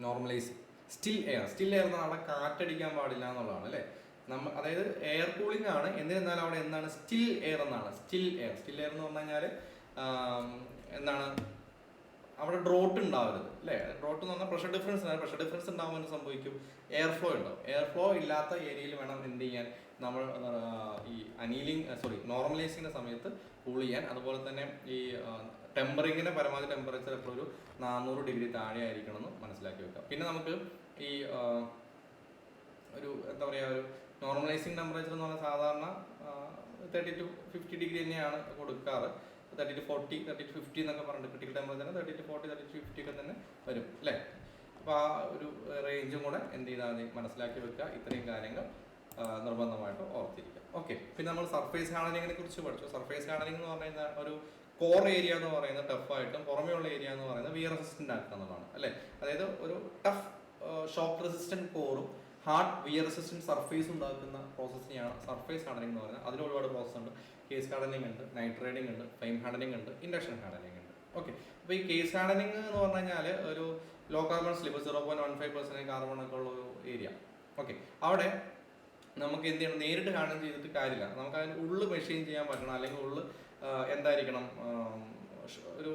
[SPEAKER 1] നോർമലൈസിങ് സ്റ്റിൽ എയർ എന്ന് പറഞ്ഞാൽ അവിടെ കാറ്റടിക്കാൻ പാടില്ല എന്നുള്ളതാണ്, അല്ലേ. അതായത് എയർ കൂളിംഗ് ആണ്, എന്നിരുന്നാലും അവിടെ എന്താണ്, സ്റ്റിൽ എയർ എന്നാണ്. സ്റ്റിൽ എയർ എന്ന് പറഞ്ഞു കഴിഞ്ഞാൽ എന്താണ്, അവിടെ ഡ്രോട്ട് ഉണ്ടാവരുത്, അല്ലേ. ഡ്രോട്ട് എന്ന് പറഞ്ഞാൽ പ്രഷർ ഡിഫറൻസ് ഉണ്ടാകുമ്പോൾ എന്ത് സംഭവിക്കും, എയർ ഫ്ലോ ഉണ്ടാവും. എയർ ഫ്ലോ ഇല്ലാത്ത ഏരിയയിൽ വേണം എന്ത് ചെയ്യാൻ, നമ്മൾ ഈ നോർമലൈസിങ്ങിൻ്റെ സമയത്ത് കൂൾ ചെയ്യാൻ. അതുപോലെ തന്നെ ഈ ടെമ്പറിങ്ങിൻ്റെ പരമാവധി ടെമ്പറേച്ചർ എപ്പോഴും ഒരു 400 ഡിഗ്രി താഴെ ആയിരിക്കണം എന്ന് മനസ്സിലാക്കി വെക്കാം. പിന്നെ നമുക്ക് ഈ ഒരു എന്താ പറയുക, ഒരു നോർമലൈസിങ് ടെമ്പറേച്ചർ എന്ന് പറഞ്ഞാൽ സാധാരണ 30 to 50 ഡിഗ്രി തന്നെയാണ് കൊടുക്കാറ്. 30 to 40, 30 to 50 എന്നൊക്കെ പറഞ്ഞിട്ട് ക്രിട്ടിക്കൽ ടെമ്പറേച്ചർ 30 to 40, 30 to 50 ഒക്കെ തന്നെ വരും, അല്ലേ. അപ്പോൾ ആ ഒരു റേഞ്ചും കൂടെ എന്ത് ചെയ്താൽ മതി, മനസ്സിലാക്കി വെക്കുക. ഇത്രയും കാര്യങ്ങൾ നിർബന്ധമായിട്ട് ഓർത്തിരിക്കുക. ഓക്കെ, പിന്നെ നമ്മൾ സർഫേസ് ഹാർഡനിങ്ങിനെ കുറിച്ച് പഠിച്ചു. സർഫേസ് ഹാർഡനിങ് എന്ന് പറയുന്ന ഒരു കോർ ഏരിയ എന്ന് പറയുന്നത് ടഫായിട്ടും പുറമെയുള്ള ഏരിയ എന്ന് പറയുന്നത് വിയർ റെസിസ്റ്റൻ്റ് ആക്കുക എന്നുള്ളതാണ്, അല്ലേ. അതായത് ഒരു ടഫ് ഷോക്ക് റെസിസ്റ്റൻറ്റ് കോറും ഹാർഡ് വിയർ റെസിസ്റ്റൻറ്റ് സർഫേസ് ഉണ്ടാക്കുന്ന പ്രോസസ്സിനെയാണ് സർഫേസ് ഹാർഡനിങ് എന്ന് പറയുന്നത്. അതിന് ഒരുപാട് പ്രോസസ്സ് ഉണ്ട്. കേസ് ഹാർഡനിങ് ഉണ്ട്, നൈട്രേറ്റിംഗ് ഉണ്ട്, ഫ്ലെയിം ഹാർഡനിങ് ഉണ്ട്, ഇൻഡക്ഷൻ ഹാർഡനിങ് ഉണ്ട്. ഓക്കെ, അപ്പോൾ ഈ കേസ് ഹാർഡനിങ് എന്ന് പറഞ്ഞു കഴിഞ്ഞാൽ ഒരു ലോ കാർബൺ സ്ലിപ്പ് 0.15% കാർബൺ ഒക്കെ ഉള്ള ഒരു ഏരിയ. ഓക്കെ, അവിടെ നമുക്ക് എന്ത് ചെയ്യണം, നേരിട്ട് ഹാർഡൻ ചെയ്തിട്ട് കാര്യമില്ല. നമുക്ക് അതിന് ഉള്ളു മെഷീൻ ചെയ്യാൻ പറ്റണം, അല്ലെങ്കിൽ ഉള്ളു എന്തായിരിക്കണം, ഒരു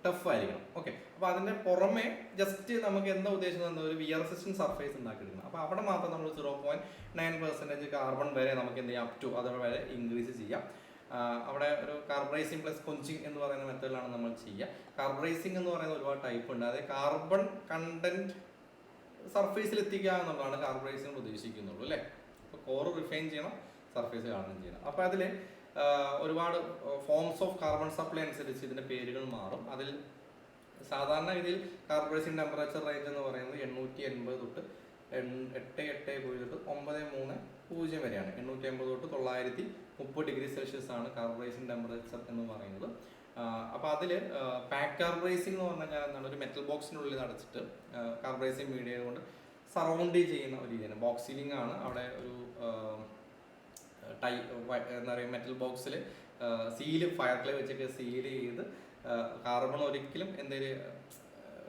[SPEAKER 1] ടഫ് ആയിരിക്കണം. ഓക്കെ, അപ്പോൾ അതിൻ്റെ പുറമെ ജസ്റ്റ് നമുക്ക് എന്താ ഉദ്ദേശിക്കുന്നത്, ഒരു വിയർ റെസിസ്റ്റൻറ്റ് സർഫേസ് ഉണ്ടാക്കിയെടുക്കണം. അപ്പോൾ അവിടെ മാത്രം നമ്മൾ 0.9% കാർബൺ വരെ നമുക്ക് എന്ത് ചെയ്യാം, അപ് ടു അത് വരെ ഇൻക്രീസ് ചെയ്യാം. അവിടെ ഒരു കാർബറൈസിങ് പ്ലസ് കൊഞ്ചിങ് എന്ന് പറയുന്ന മെത്തേഡിലാണ് നമ്മൾ ചെയ്യുക. കാർബറൈസിങ് എന്ന് പറയുന്ന ഒരുപാട് ടൈപ്പ് ഉണ്ട്. അതായത് കാർബൺ കണ്ടന്റ് സർഫേസിൽ എത്തിക്കുക എന്നുള്ളതാണ് കാർബറൈസിങ് ഉദ്ദേശിക്കുന്നുള്ളൂ അല്ലേ. അപ്പോൾ കോർ റിഫൈൻ ചെയ്യണം, സർഫേസ് ഹാർഡൻ ചെയ്യണം. അപ്പോൾ അതിൽ ഒരുപാട് ഫോംസ് ഓഫ് കാർബൺ സപ്ലൈ അനുസരിച്ച് ഇതിൻ്റെ പേരുകൾ മാറും. അതിൽ സാധാരണ രീതിയിൽ കാർബറൈസിങ് ടെമ്പറേച്ചർ റേഞ്ച് എന്ന് പറയുന്നത് 880 തൊട്ട് 8.930 വരെയാണ്. 850 തൊട്ട് 930 ഡിഗ്രി സെൽഷ്യസ് ആണ് കാർബറൈസിങ് ടെമ്പറേച്ചർ എന്ന് പറയുന്നത്. അപ്പോൾ അതിൽ പാക്ക് കാർബറൈസിങ് എന്ന് പറഞ്ഞു കഴിഞ്ഞാൽ എന്താണ്, ഒരു മെറ്റൽ ബോക്സിനുള്ളിൽ അടച്ചിട്ട് കാർബറൈസിങ് മീഡിയ കൊണ്ട് സറൗണ്ട് ചെയ്യുന്ന ഒരു രീതിയാണ്. ബോക്സ് സീലിംഗ് ആണ്. അവിടെ ഒരു എന്താ പറയുക, മെറ്റൽ ബോക്സിൽ സീല് ഫയർ ക്ലേ വെച്ചൊക്കെ സീൽ ചെയ്ത് കാർബൺ ഒരിക്കലും എന്തെങ്കിലും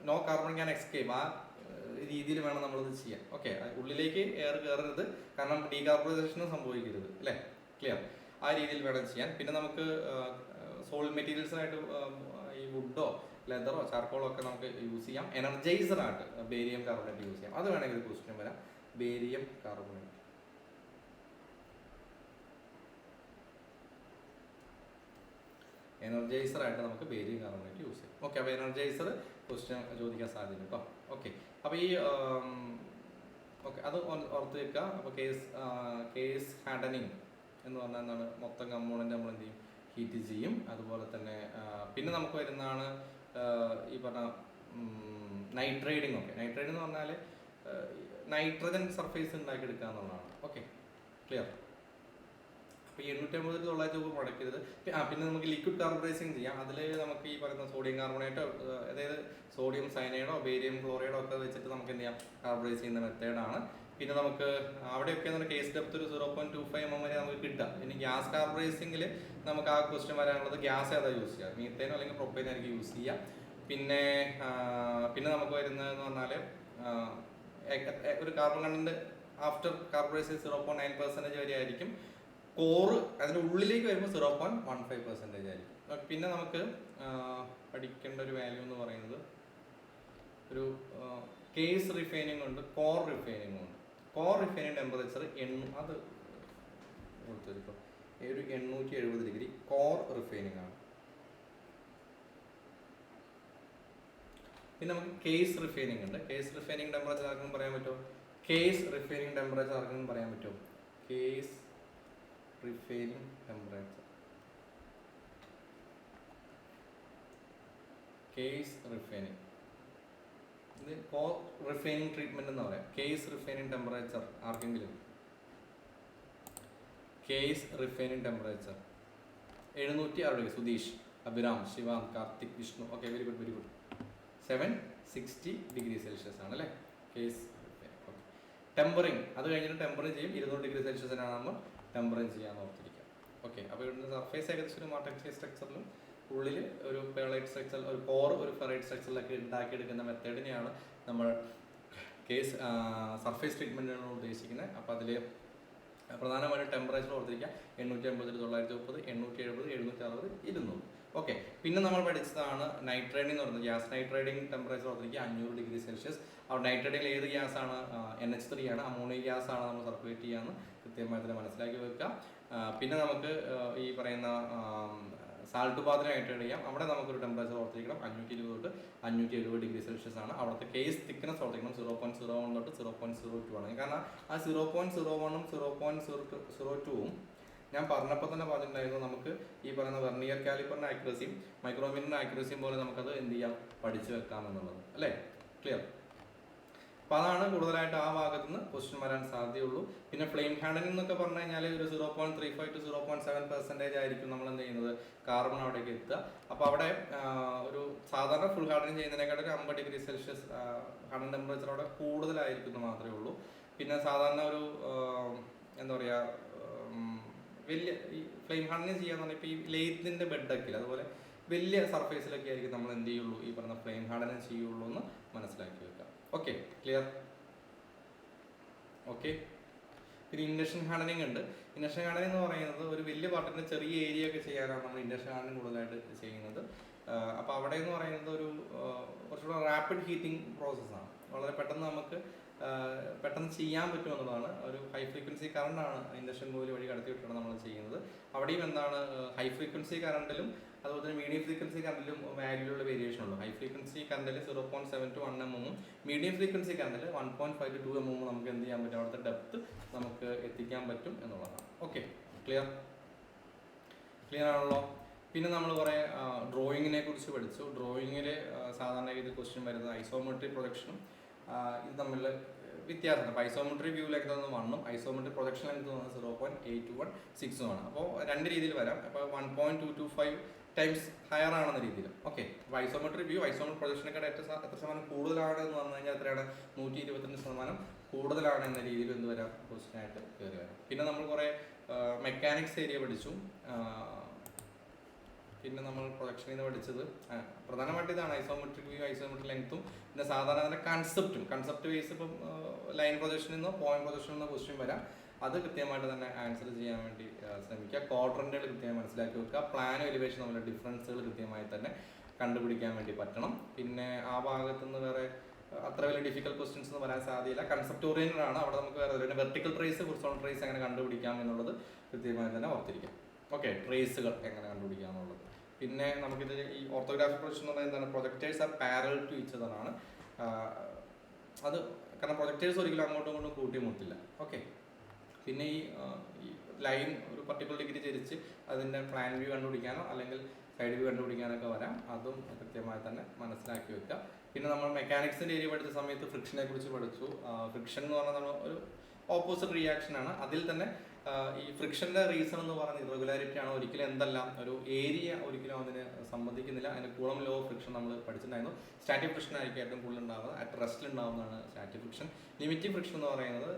[SPEAKER 1] നോ കാർബൺ ക്യാൻ എസ്കേപ്പ് ആ രീതിയിൽ വേണം നമ്മളത് ചെയ്യാൻ. ഓക്കെ, ഉള്ളിലേക്ക് എയർ കയറരുത്, കാരണം ഡീകാർബണൈസേഷനും സംഭവിക്കരുത് അല്ലേ. ക്ലിയർ? ആ രീതിയിൽ വേണം ചെയ്യാൻ. പിന്നെ നമുക്ക് സോളിഡ് മെറ്റീരിയൽസിനായിട്ട് ഈ വുഡോ ലെതറോ ചാർക്കോളോ ഒക്കെ നമുക്ക് യൂസ് ചെയ്യാം. എനർജൈസറായിട്ട് ബേരിയം കാർബണേറ്റ് യൂസ് ചെയ്യാം. അത് വേണമെങ്കിൽ ഒരു ക്വസ്റ്റ്യൻ വരാം. ബേരിയം കാർബണേറ്റ് എനർജൈസറായിട്ട് നമുക്ക് ബേരിയം കാർബണേറ്റ് യൂസ് ചെയ്യാം. ഓക്കെ, അപ്പോൾ എനർജൈസർ ക്വസ്റ്റ്യൻ ചോദിക്കാൻ സാധ്യത കേട്ടോ. ഓക്കെ, അപ്പോൾ ഈ ഓക്കെ അത് ഓർത്ത് വെക്കുക. അപ്പോൾ കേസ് ഹാർഡനിങ് എന്ന് പറഞ്ഞാൽ എന്താണ്, മൊത്തം കമ്പോണൻറ്റ് നമ്മൾ എന്ത് ചെയ്യും, ഹീറ്റ് ചെയ്യും. അതുപോലെ തന്നെ പിന്നെ നമുക്ക് വരുന്നതാണ് ഈ പറഞ്ഞ നൈട്രേറ്റിംഗ്. ഓക്കെ, നൈട്രേറ്റിംഗ് എന്ന് പറഞ്ഞാൽ നൈട്രജൻ സർഫേസ് ഉണ്ടാക്കിയെടുക്കുക എന്നുള്ളതാണ്. Okay, clear? അപ്പോൾ 850 to 900 പ്രൊഡക്റ്റ് ചെയ്തത്. പിന്നെ നമുക്ക് ലിക്വിഡ് കാർബറൈസിങ് ചെയ്യാം. അതിൽ നമുക്ക് ഈ പറയുന്ന സോഡിയം കാർബണേറ്റോ, അതായത് സോഡിയം സയനൈഡോ ബേരിയം ക്ലോറൈഡോ ഒക്കെ വെച്ചിട്ട് നമുക്ക് എന്ത് ചെയ്യാം, കാർബറൈസ് ചെയ്യുന്ന മെത്തേഡാണ്. പിന്നെ നമുക്ക് അവിടെയൊക്കെ കേസ് ഡെപ്ത് ഒരു 0.25 mm വരെ നമുക്ക് കിട്ടുക. ഇനി ഗ്യാസ് കാർബറൈസിങ്ങിൽ നമുക്ക് ആ ക്വസ്റ്റ്യൻ വരാനുള്ളത് ഗ്യാസ് ഏതാ യൂസ് ചെയ്യുക, മീത്തേനോ അല്ലെങ്കിൽ പ്രൊപ്പൈനോ ആയിരിക്കും യൂസ് ചെയ്യുക. പിന്നെ നമുക്ക് വരുന്നതെന്ന് പറഞ്ഞാൽ ഒരു കാർബൺ കണ്ടന്റ് ആഫ്റ്റർ കാർബറൈസിങ് 0.9% വരെ ആയിരിക്കും. കോറ് അതിൻ്റെ ഉള്ളിലേക്ക് വരുമ്പോൾ 0.15% ആയിരിക്കും. പിന്നെ നമുക്ക് പഠിക്കേണ്ട ഒരു വാല്യൂ എന്ന് പറയുന്നത് ഒരു കേസ് റിഫൈനിങ് ഉണ്ട്, കോർ റിഫൈനിങ് ഉണ്ട്. കോർ റിഫൈനിങ് ടെമ്പറേച്ചർ അത് കൊടുത്തിരിക്കും ഒരു 870 ഡിഗ്രി കോർ റിഫൈനിങ് ആണ്. പിന്നെ നമുക്ക് കേസ് റിഫൈനിങ് ഉണ്ട്. കേസ് റിഫൈനിങ് ടെമ്പറേച്ചർ ആർക്കും പറയാൻ പറ്റുമോ? കേസ് റിഫൈനിങ് ടെമ്പറേച്ചർ ആർക്കും പറയാൻ പറ്റുമോ? Case refining temperature, case refining, ഇത് കോർ റിഫൈനിങ് ട്രീറ്റ്മെന്റ് എന്ന് പറയാം. കേസ് റിഫൈനിങ് ടെമ്പറേച്ചർ ആർക്കെങ്കിലും? Case refining temperature 760. Sudheesh, Abhiram, Shivanth, Karthik, Vishnu. Okay, very good, very good. 760 degree celsius ആണ് അല്ലേ കേസ് റിഫൈനിങ്. ഓക്കെ, ടെമ്പറിങ് അത് കഴിഞ്ഞിട്ട് ടെമ്പറിങ് ചെയ്യും. 200 ഡിഗ്രി സെൽഷ്യസിനാണ് നമ്മൾ ടെമ്പറിങ് ചെയ്യാൻ ഓർത്തിരിക്കുക. ഓക്കെ, അപ്പോൾ ഇവിടുന്ന് സർഫേസ് ഏകദേശം ഒരു മാർട്ടക്സൈഡ് സ്ട്രക്ചറിലും ഉള്ളിൽ ഒരു പെർലൈറ്റ് സ്ട്രക്ചർ, ഒരു കോർ ഒരു ഫെറൈറ്റ് സ്ട്രക്ചറിലൊക്കെ ഉണ്ടാക്കിയെടുക്കുന്ന മെത്തേഡിനെയാണ് നമ്മൾ കേസ് സർഫേസ് ട്രീറ്റ്മെൻറ്റാണ് ഉദ്ദേശിക്കുന്നത്. അപ്പോൾ അതിൽ പ്രധാനമായിട്ടും ടെമ്പറേച്ചർ ഓർത്തിരിക്കുക 850 to 930, 870, 760, 200. ഓക്കെ, പിന്നെ നമ്മൾ പഠിച്ചതാണ് നൈട്രേറ്റിംഗ് എന്ന് പറയുന്നത്. ഗ്യാസ് നൈട്രേറ്റിംഗ് ടെമ്പറേച്ചർ ഓർത്തിരിക്കുക 500 ഡിഗ്രി സെൽഷ്യസ്. അവിടെ നൈട്രേറ്റിംഗിൽ ഏത് ഗ്യാസാണ്? NH3 ആണ്, അമോണിയ ഗ്യാസ് ആണ് നമ്മൾ സർക്കുലേറ്റ് ചെയ്യാമെന്ന് കൃത്യമായി തന്നെ മനസ്സിലാക്കി വെക്കുക. പിന്നെ നമുക്ക് ഈ പറയുന്ന സാൾട്ട് ബാത്തിനെ നൈട്രേറ്റ് ചെയ്യാം. അവിടെ നമുക്കൊരു ടെമ്പറേച്ചർ ഓർത്തിരിക്കണം 520 തൊട്ട് 570 ഡിഗ്രി സെൽഷ്യസ് ആണ്. അവിടുത്തെ കേസ് തിക്നെസ് ഓർത്തിരിക്കണം 0.01 തൊട്ട് 0.02 ആണ്. കാരണം ആ 0.01ഉം 0.02ഉം ഞാൻ പറഞ്ഞപ്പോൾ തന്നെ പറഞ്ഞിട്ടുണ്ടായിരുന്നു, നമുക്ക് ഈ പറയുന്ന വെർനിയർ കാലിപ്പറിൻ്റെ ആക്യുറസിയും മൈക്രോമീറ്ററിൻ്റെ ആക്യുറസിയും പോലെ നമുക്കത് എന്ത് ചെയ്യാം, പഠിച്ചു വെക്കാം എന്നുള്ളത് അല്ലേ. ക്ലിയർ? അപ്പോൾ അതാണ് കൂടുതലായിട്ട് ആ ഭാഗത്ത് നിന്ന് ക്വസ്റ്റ്യൻ വരാൻ സാധ്യതയുള്ളൂ. പിന്നെ ഫ്ലെയിം ഹാൻഡലിംഗ് എന്നൊക്കെ പറഞ്ഞു കഴിഞ്ഞാൽ ഒരു 0.35 to 0.7% ആയിരിക്കും നമ്മൾ എന്ത് ചെയ്യുന്നത്, കാർബൺ അവിടേക്ക് എത്തുക. അപ്പോൾ അവിടെ ഒരു സാധാരണ ഫുൾ ഹാർഡനിങ് ചെയ്യുന്നതിനേക്കാൾ ഒരു 50 ഡിഗ്രി സെൽഷ്യസ് ഹാർഡൻ ടെമ്പറേച്ചർ അവിടെ കൂടുതലായിരിക്കും മാത്രമേ ഉള്ളൂ. പിന്നെ സാധാരണ ഒരു എന്താ പറയുക, വലിയ ഈ ഫ്ലെയിം ഹാർഡനിങ് ചെയ്യാന്ന് പറഞ്ഞാൽ ഇപ്പോൾ ഈ ലെയ്ത്തിൻ്റെ ബെഡൊക്കെ ഇല്ല, അതുപോലെ വലിയ സർഫേസിലൊക്കെ ആയിരിക്കും നമ്മൾ എന്ത് ചെയ്യുള്ളൂ, ഈ പറഞ്ഞ ഫ്ലെയിം ഹാർഡനിങ് ചെയ്യുള്ളൂ എന്ന് മനസ്സിലാക്കി വെക്കാം. Okay, clear? ഓക്കെ. പിന്നെ ഇൻഡക്ഷൻ ഹാർഡനിങ് ഉണ്ട്. ഇൻഡക്ഷൻ ഹാർഡനിങ് എന്ന് പറയുന്നത് ഒരു വലിയ പാർട്ടിൻ്റെ ചെറിയ ഏരിയ ഒക്കെ ചെയ്യാനാണ് നമ്മൾ ഇൻഡക്ഷൻ ഹാർഡനിങ് കൂടുതലായിട്ട് ചെയ്യുന്നത്. അപ്പോൾ അവിടെ എന്ന് പറയുന്നത് ഒരു കുറച്ചുകൂടെ റാപ്പിഡ് ഹീറ്റിംഗ് പ്രോസസ്സാണ്. വളരെ പെട്ടെന്ന് നമുക്ക് പെട്ടെന്ന് ചെയ്യാൻ പറ്റുമെന്നുള്ളതാണ്. ഒരു ഹൈ ഫ്രീക്വൻസി കറണ്ടാണ് ഇൻഡക്ഷൻ കോയിൽ വഴി കടത്തിവിട്ടാണ് നമ്മൾ ചെയ്യുന്നത്. അവിടെയും എന്താണ്, ഹൈ ഫ്രീക്വൻസി കറണ്ടിലും അതുപോലെ തന്നെ മീഡിയം ഫ്രീക്വൻസി കറണ്ടിലും വാല്യൂലുള്ള വേരിയേഷൻ ഉള്ളൂ. ഹൈ ഫ്രീക്വൻസി കറണ്ടിൽ 0.7 to 1 mm, മീഡിയം ഫ്രീക്വൻസി കറണ്ടിൽ 1.5 to 2 mm നമുക്ക് എന്ത് ചെയ്യാൻ പറ്റും, അവിടുത്തെ ഡെപ്ത് നമുക്ക് എത്തിക്കാൻ പറ്റും എന്നുള്ളതാണ്. Okay, clear? ക്ലിയർ ആണല്ലോ. പിന്നെ നമ്മൾ കുറേ ഡ്രോയിങ്ങിനെ കുറിച്ച് പഠിച്ചു. ഡ്രോയിങ്ങിൽ സാധാരണ രീതിയിൽ ക്വസ്റ്റ്യൻ വരുന്നത് ഐസോമെട്രിക് പ്രൊജക്ഷനും ഇത് തമ്മിൽ വ്യത്യാസമുണ്ട്. അപ്പോൾ ഐസോമെട്രിക് വ്യൂ ലെങ്ത് എന്ന് 1 ഉം ഐസോമെട്രിക് പ്രൊജക്ഷൻ ലെങ്ത് എന്ന് 0.821 ആണ്. അപ്പോൾ രണ്ട് രീതിയിൽ വരാം. അപ്പോൾ 1.225 ടൈംസ് ഹയർ ആണെന്ന രീതിയിൽ. ഓക്കെ, അപ്പോൾ ഐസോമെട്രിക് വ്യൂ ഐസോമെട്രിക് പ്രൊജക്ഷനൊക്കെ എത്ര ശതമാനം കൂടുതലാണ് എന്ന് പറഞ്ഞു കഴിഞ്ഞാൽ എത്രയാണ്, 122% കൂടുതലാണ് എന്ന രീതിയിൽ എന്ത് വരാം, ക്വസ്റ്റ്യൻ ആയിട്ട് കയറി വരാം. പിന്നെ നമ്മൾ കുറേ മെക്കാനിക്സ് ഏരിയ പഠിച്ചു. പിന്നെ നമ്മൾ പ്രൊജക്ഷനിൽ നിന്ന് പഠിച്ചത് പ്രധാനമായിട്ട് ഇതാണ്, ഐസോമെട്രിക് വ്യൂ ഐസോമെട്രിക് ലെങ്ത്തും പിന്നെ സാധാരണ അതിൻ്റെ കൺസെപ്റ്റ് ബേസ്. ഇപ്പം ലൈൻ പ്രൊജക്ഷനിൽ നിന്നോ പോയിന്റ് പ്രൊജക്ഷനിൽ നിന്നോ ക്വസ്റ്റ്യൻ വരാം. അത് കൃത്യമായിട്ട് തന്നെ ആൻസർ ചെയ്യാൻ വേണ്ടി ശ്രമിക്കുക. ക്വാഡ്രന്റുകൾ കൃത്യമായി മനസ്സിലാക്കി വെക്കുക. പ്ലാനും എലിവേഷൻ തമ്മിലുള്ള ഡിഫറൻസുകൾ കൃത്യമായി തന്നെ കണ്ടുപിടിക്കാൻ വേണ്ടി പറ്റണം. പിന്നെ ആ ഭാഗത്തുനിന്ന് വേറെ അത്ര വലിയ ഡിഫിക്കൽട്ട് ക്വസ്റ്റ്യൻസ് ഒന്നും വരാൻ സാധ്യതയില്ല. കൺസെപ്റ്റ് ഓറിയന്റഡ് ആണ്. അവിടെ നമുക്ക് വേറെ വെർട്ടിക്കൽ ട്രേസ് ഹൊറിസോണ്ടൽ ട്രേസ് എങ്ങനെ കണ്ടുപിടിക്കാം എന്നുള്ളത് കൃത്യമായി തന്നെ ഓർത്തിരിക്കാം. ഓക്കെ, ട്രേസുകൾ എങ്ങനെ കണ്ടുപിടിക്കാം എന്നുള്ളത്. പിന്നെ നമുക്കിത് ഈ ഓർത്തോഗ്രാഫിക് പ്രൊജക്ഷൻ എന്ന് പറയുന്നത് എന്താണ്, projectors are parallel to each other ആണ്. അത് കാരണം പ്രൊജക്ടേഴ്സ് ഒരിക്കലും അങ്ങോട്ടും ഇങ്ങോട്ടും കൂട്ടിമുട്ടില്ല. ഓക്കെ, പിന്നെ ഈ ലൈൻ ഒരു പർട്ടിക്കുലർ ഡിഗ്രി തിരിച്ച് അതിൻ്റെ പ്ലാൻ വ്യൂ കണ്ടുപിടിക്കാനോ അല്ലെങ്കിൽ സൈഡ് വ്യൂ കണ്ടുപിടിക്കാനൊക്കെ വരാം. അതും കൃത്യമായി തന്നെ മനസ്സിലാക്കി വെക്കുക. പിന്നെ നമ്മൾ മെക്കാനിക്സിൻ്റെ ഏരിയ പഠിച്ച സമയത്ത് ഫ്രിക്ഷനെ കുറിച്ച് പഠിച്ചു. ഫ്രിക്ഷൻ എന്ന് പറഞ്ഞാൽ നമ്മൾ ഒരു ഓപ്പോസിറ്റ് റിയാക്ഷൻ ആണ്. അതിൽ തന്നെ ഈ ഫ്രിക്ഷൻ്റെ റീസൺ എന്ന് പറയുന്നത് ഇറഗുലാരിറ്റി ആണ്. ഒരിക്കലും എന്തെല്ലാം ഒരു ഏരിയ ഒരിക്കലും അതിന് സംബന്ധിക്കുന്നില്ല. അതിന് കൂളം ലോ ഓഫ് ഫ്രിക്ഷൻ നമ്മൾ പഠിച്ചിട്ടുണ്ടായിരുന്നു. സ്റ്റാറ്റിക് ഫ്രിക്ഷൻ ആയിരിക്കും ഏറ്റവും കൂടുതൽ ഉണ്ടാകുന്നത്. അറ്റ് റെസ്റ്റിൽ ഉണ്ടാകുന്നതാണ് സ്റ്റാറ്റിക് ഫ്രിക്ഷൻ. ലിമിറ്റിംഗ് ഫ്രിക്ഷൻ എന്ന് പറയുന്നത്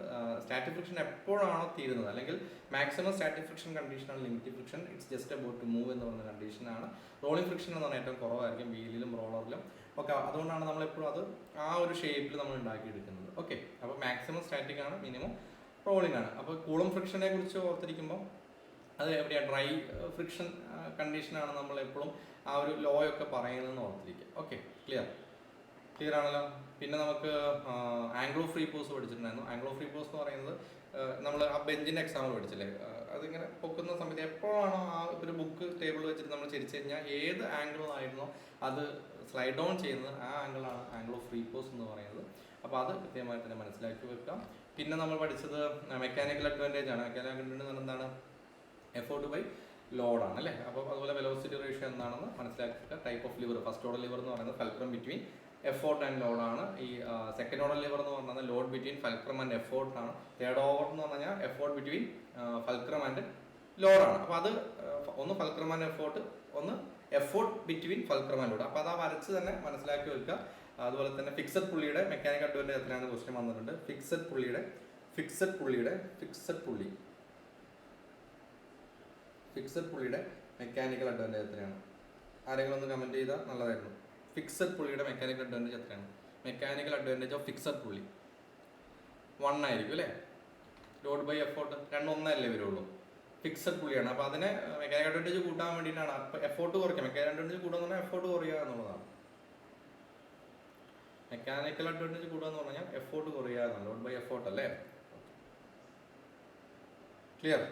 [SPEAKER 1] സ്റ്റാറ്റിക് ഫ്രിക്ഷൻ എപ്പോഴാണോ തീരുന്നത്, അല്ലെങ്കിൽ മാക്സിമം സ്റ്റാറ്റിക് ഫ്രിക്ഷൻ കണ്ടീഷനാണ് limiting friction. It's just about to move എന്ന് പറയുന്ന കണ്ടീഷനാണ്. റോളിംഗ് ഫ്രിക്ഷൻ എന്ന് പറഞ്ഞാൽ ഏറ്റവും കുറവായിരിക്കും വീലിലും റോളറിലും ഒക്കെ. അതുകൊണ്ടാണ് നമ്മളെപ്പോഴും അത് ആ ഒരു ഷേപ്പിൽ നമ്മൾ ഉണ്ടാക്കിയെടുക്കുന്നത്. ഓക്കെ, അപ്പോൾ മാക്സിമം സ്റ്റാറ്റിക് ആണ്, മിനിമം റോളിംഗ് ആണ്. അപ്പോൾ കൂളം ഫ്രിക്ഷനെ കുറിച്ച് ഓർത്തിരിക്കുമ്പോൾ അത് എവിടെയാണ്, ഡ്രൈ ഫ്രിക്ഷൻ കണ്ടീഷനാണ് നമ്മൾ എപ്പോഴും ആ ഒരു ലോ ഒക്കെ പറയുന്നതെന്ന് ഓർത്തിരിക്കുക. ഓക്കെ, ക്ലിയർ ആണല്ലോ. പിന്നെ നമുക്ക് ആംഗ്ലോ ഫ്രീ പോസ് പഠിച്ചിട്ടുണ്ടായിരുന്നു. ആംഗ്ലോ ഫ്രീ പോസ് എന്ന് പറയുന്നത് നമ്മൾ ആ ബെഞ്ചിൻ്റെ എക്സാമ്പിൾ പഠിച്ചില്ലേ, അതിങ്ങനെ പൊക്കുന്ന സമയത്ത് എപ്പോഴാണോ ആ ഒരു ബുക്ക് ടേബിൾ വെച്ചിട്ട് നമ്മൾ ചിരിച്ചു കഴിഞ്ഞാൽ ഏത് ആംഗിളായിരുന്നോ അത് സ്ലൈഡ് ഡൗൺ ചെയ്യുന്നത്, ആ ആംഗിളാണ് ആംഗ്ലോ ഫ്രീ പോസ് എന്ന് പറയുന്നത്. അപ്പോൾ അത് കൃത്യമായി തന്നെ മനസ്സിലാക്കി വെക്കാം. പിന്നെ നമ്മൾ പഠിച്ചത് മെക്കാനിക്കൽ അഡ്വാൻറ്റേജ് ആണ്. മെക്കാനിക്കൽ അഡ്വാൻറ്റേജ് എന്ന് പറഞ്ഞാൽ എന്താണ്, എഫോർട്ട് ബൈ ലോഡാണ് അല്ലേ. അപ്പോൾ അതുപോലെ വെലോസിറ്റി റേഷ്യോ എന്താണെന്ന് മനസ്സിലാക്കുക. Type of liver, first order lever എന്ന് പറയുന്നത് ഫൽക്രം ബിറ്റ്വീൻ എഫോർട്ട് ആൻഡ് ലോഡാണ്. ഈ സെക്കൻഡ് ഓർഡർ ലിവർ എന്ന് പറഞ്ഞാൽ load between fulcrum and effort ആണ്. തേർഡ് ഓർഡർ എന്ന് പറഞ്ഞാൽ എഫോർട്ട് ബിറ്റ്വീൻ ഫൽക്രം ആൻഡ് ലോഡാണ്. അപ്പോൾ അത് ഒന്ന് ഫൽക്രം ആൻഡ് എഫോർട്ട്, ഒന്ന് effort between fulcrum and load. അപ്പോൾ അത് ആ വരച്ച് തന്നെ മനസ്സിലാക്കി വെക്കുക. അതുപോലെ തന്നെ ഫിക്സഡ് പുള്ളിയുടെ മെക്കാനിക്കൽ അഡ്വാൻറ്റേജ് എത്രയാണ് ക്വസ്റ്റ്യൻ വന്നിട്ടുണ്ട്. ഫിക്സഡ് പുള്ളിയുടെ മെക്കാനിക്കൽ അഡ്വാൻറ്റേജ് എത്രയാണ്? ആരെങ്കിലും ഒന്ന് കമൻറ്റ് ചെയ്താൽ നല്ലതായിരുന്നു. ഫിക്സഡ് പുള്ളിയുടെ മെക്കാനിക്കൽ അഡ്വാൻറ്റേജ് എത്രയാണ്? മെക്കാനിക്കൽ അഡ്വാൻറ്റേജ് ഓഫ് ഫിക്സഡ് പുള്ളി 1 ആയിരിക്കും അല്ലേ. ലോഡ് ബൈ എഫോർട്ട് രണ്ടും ഒന്നല്ലേ വരുള്ളൂ. ഫിക്സഡ് പുള്ളിയാണ്. അപ്പോൾ അതിനെ മെക്കാനിക്കൽ അഡ്വാൻറ്റേജ് കൂട്ടാൻ വേണ്ടിയിട്ടാണ്. അപ്പോൾ എഫോർട്ട് കുറയ്ക്കുക. മെക്കാനിക്കൽ അഡ്വാൻറ്റേജ് കൂട്ടുക എന്ന് പറഞ്ഞാൽ എഫോർട്ട് കുറയുക എന്നുള്ളതാണ്. മെക്കാനിക്കൽ അഡ്വാൻറ്റേജ് കൂടുക എന്ന് പറഞ്ഞാൽ എഫോർട്ട് കുറയുക എന്നാണ്. ലോഡ് ബൈ എഫോർട്ട് അല്ലേ. ക്ലിയർ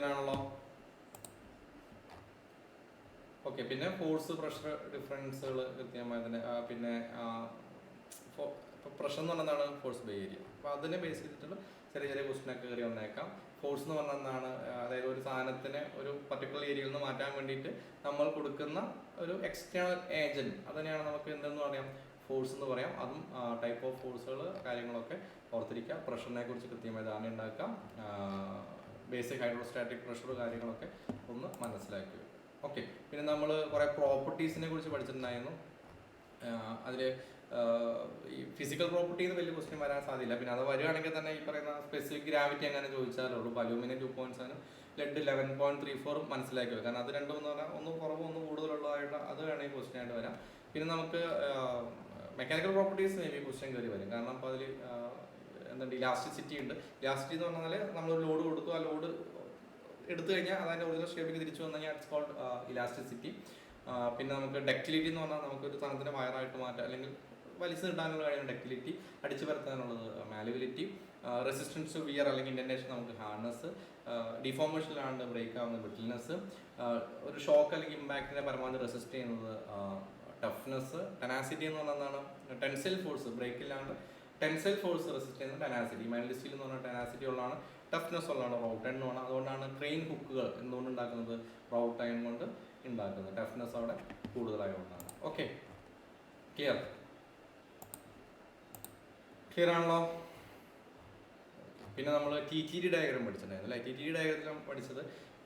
[SPEAKER 1] ആണല്ലോ. ഓക്കെ, പിന്നെ ഫോഴ്സ് പ്രഷർ ഡിഫറൻസുകൾ കൃത്യമായി തന്നെ. പിന്നെ പ്രഷർ എന്ന് പറഞ്ഞാൽ എന്താണ്, ഫോഴ്സ് ബൈ ഏരിയ. അപ്പോൾ അതിനെ ബേസ് ചെയ്തിട്ടുള്ള ചെറിയ ക്വസ്റ്റ്യനൊക്കെ കയറി വന്നേക്കാം. ഫോഴ്സ് എന്ന് പറഞ്ഞാൽ എന്താണ്, അതായത് ഒരു സാധനത്തിനെ ഒരു പർട്ടിക്കുലർ ഏരിയയിൽ നിന്ന് മാറ്റാൻ വേണ്ടിയിട്ട് നമ്മൾ കൊടുക്കുന്ന ഒരു എക്സ്റ്റേണൽ ഏജന്റ്, അതിനെയാണ് നമുക്ക് എന്തെന്ന് പറയാം, ഫോഴ്സ് എന്ന് പറയാം. അതും ടൈപ്പ് ഓഫ് ഫോഴ്സുകൾ കാര്യങ്ങളൊക്കെ ഓർത്തിരിക്കുക. പ്രഷറിനെ കുറിച്ച് കൃത്യമായി ധാരണ ഉണ്ടാക്കാം. ബേസിക് ഹൈഡ്രോസ്റ്റാറ്റിക് പ്രഷർ കാര്യങ്ങളൊക്കെ ഒന്ന് മനസ്സിലാക്കി വെക്കും. ഓക്കെ, പിന്നെ നമ്മൾ കുറേ പ്രോപ്പർട്ടീസിനെ കുറിച്ച് പഠിച്ചിട്ടുണ്ടായിരുന്നു. അതിൽ ഈ ഫിസിക്കൽ പ്രോപ്പർട്ടിന്ന് വലിയ ക്വസ്റ്റ്യൻ വരാൻ സാധ്യത. പിന്നെ അത് വരികയാണെങ്കിൽ തന്നെ ഈ പറയുന്ന സ്പെസിഫിക് ഗ്രാവിറ്റി അങ്ങനെ ചോദിച്ചാലേ ഉള്ളൂ. അലൂമിനിയം 2.7, ലെഡ് 11.34 മനസ്സിലാക്കി വെക്കാം. കാരണം അത് രണ്ടും എന്ന് പറഞ്ഞാൽ ഒന്ന് കുറവ് ഒന്ന് കൂടുതലുള്ളതായിട്ട് അത് വേണമെങ്കിൽ ക്വസ്റ്റ്യൻ ആയിട്ട് വരാം. പിന്നെ നമുക്ക് mechanical properties may be question കയറി വരും. കാരണം അപ്പോൾ അതിൽ എന്തുണ്ട്, ഇലാസ്റ്റിസിറ്റി ഉണ്ട്. ഇലാസ്റ്റിറ്റി എന്ന് പറഞ്ഞാൽ നമ്മളൊരു ലോഡ് കൊടുത്തു, ആ ലോഡ് എടുത്തു കഴിഞ്ഞാൽ അതിൻ്റെ ഒറിജിനൽ ഷേപ്പിലേക്ക് തിരിച്ചു വന്നു കഴിഞ്ഞാൽ ഇറ്റ്സ് കോൾഡ് ഇലാസ്റ്റിസിറ്റി. പിന്നെ നമുക്ക് ഡക്റ്റിലിറ്റി എന്ന് പറഞ്ഞാൽ നമുക്കൊരു സാധനത്തിനെ വയറായിട്ട് മാറ്റാം, അല്ലെങ്കിൽ വലിച്ചു കിട്ടാനുള്ള കഴിയും ഡക്റ്റിലിറ്റി, അടിച്ചു പരത്താനുള്ളത് മാലുവിലിറ്റി, റെസിസ്റ്റൻസ് വിയർ അല്ലെങ്കിൽ ഇൻഡന്റേഷൻ നമുക്ക് ഹാർഡ്നെസ്, ഡിഫോർമേഷനിലാണ് ബ്രേക്ക് ആവുന്ന ബ്രിട്ടിൽനെസ്, ഒരു ഷോക്ക് അല്ലെങ്കിൽ ഇമ്പാക്റ്റിനെ പരമാവധി റെസിസ്റ്റ് ചെയ്യുന്നത് ടഫ്നെസ്, ടെനാസിറ്റി എന്ന് പറഞ്ഞാൽ ടെൻസൈൽ ഫോഴ്സ് ബ്രേക്കിലാണ് ടെൻസൈൽ ഫോഴ്സ് റെസിസ്റ്റ് ചെയ്യുന്നത് ടെനാസിറ്റി. മൈൽഡ് സ്റ്റീൽ എന്ന് പറഞ്ഞാൽ ടെനാസിറ്റി ഉള്ളതാണ്, ടഫ്നെസ് ഉള്ളതാണ് റൗട്ട് അയൺ എന്ന് പറഞ്ഞാൽ. അതുകൊണ്ടാണ് ക്രെയിൻ ഹുക്കുകൾ എന്തുകൊണ്ട് ഉണ്ടാക്കുന്നത്, റൗട്ട് അയൺ കൊണ്ട് ഉണ്ടാക്കുന്നത്, ടഫ്നെസ് അവിടെ കൂടുതലായതുകൊണ്ടാണ്. ഓക്കെ, ക്ലിയർ ആണല്ലോ. പിന്നെ നമ്മൾ TTD ഡയഗ്രാം പഠിച്ചിട്ടുണ്ടായിരുന്നു അല്ലേ. TTD ഡയഗ്രത്തിലും പഠിച്ചത്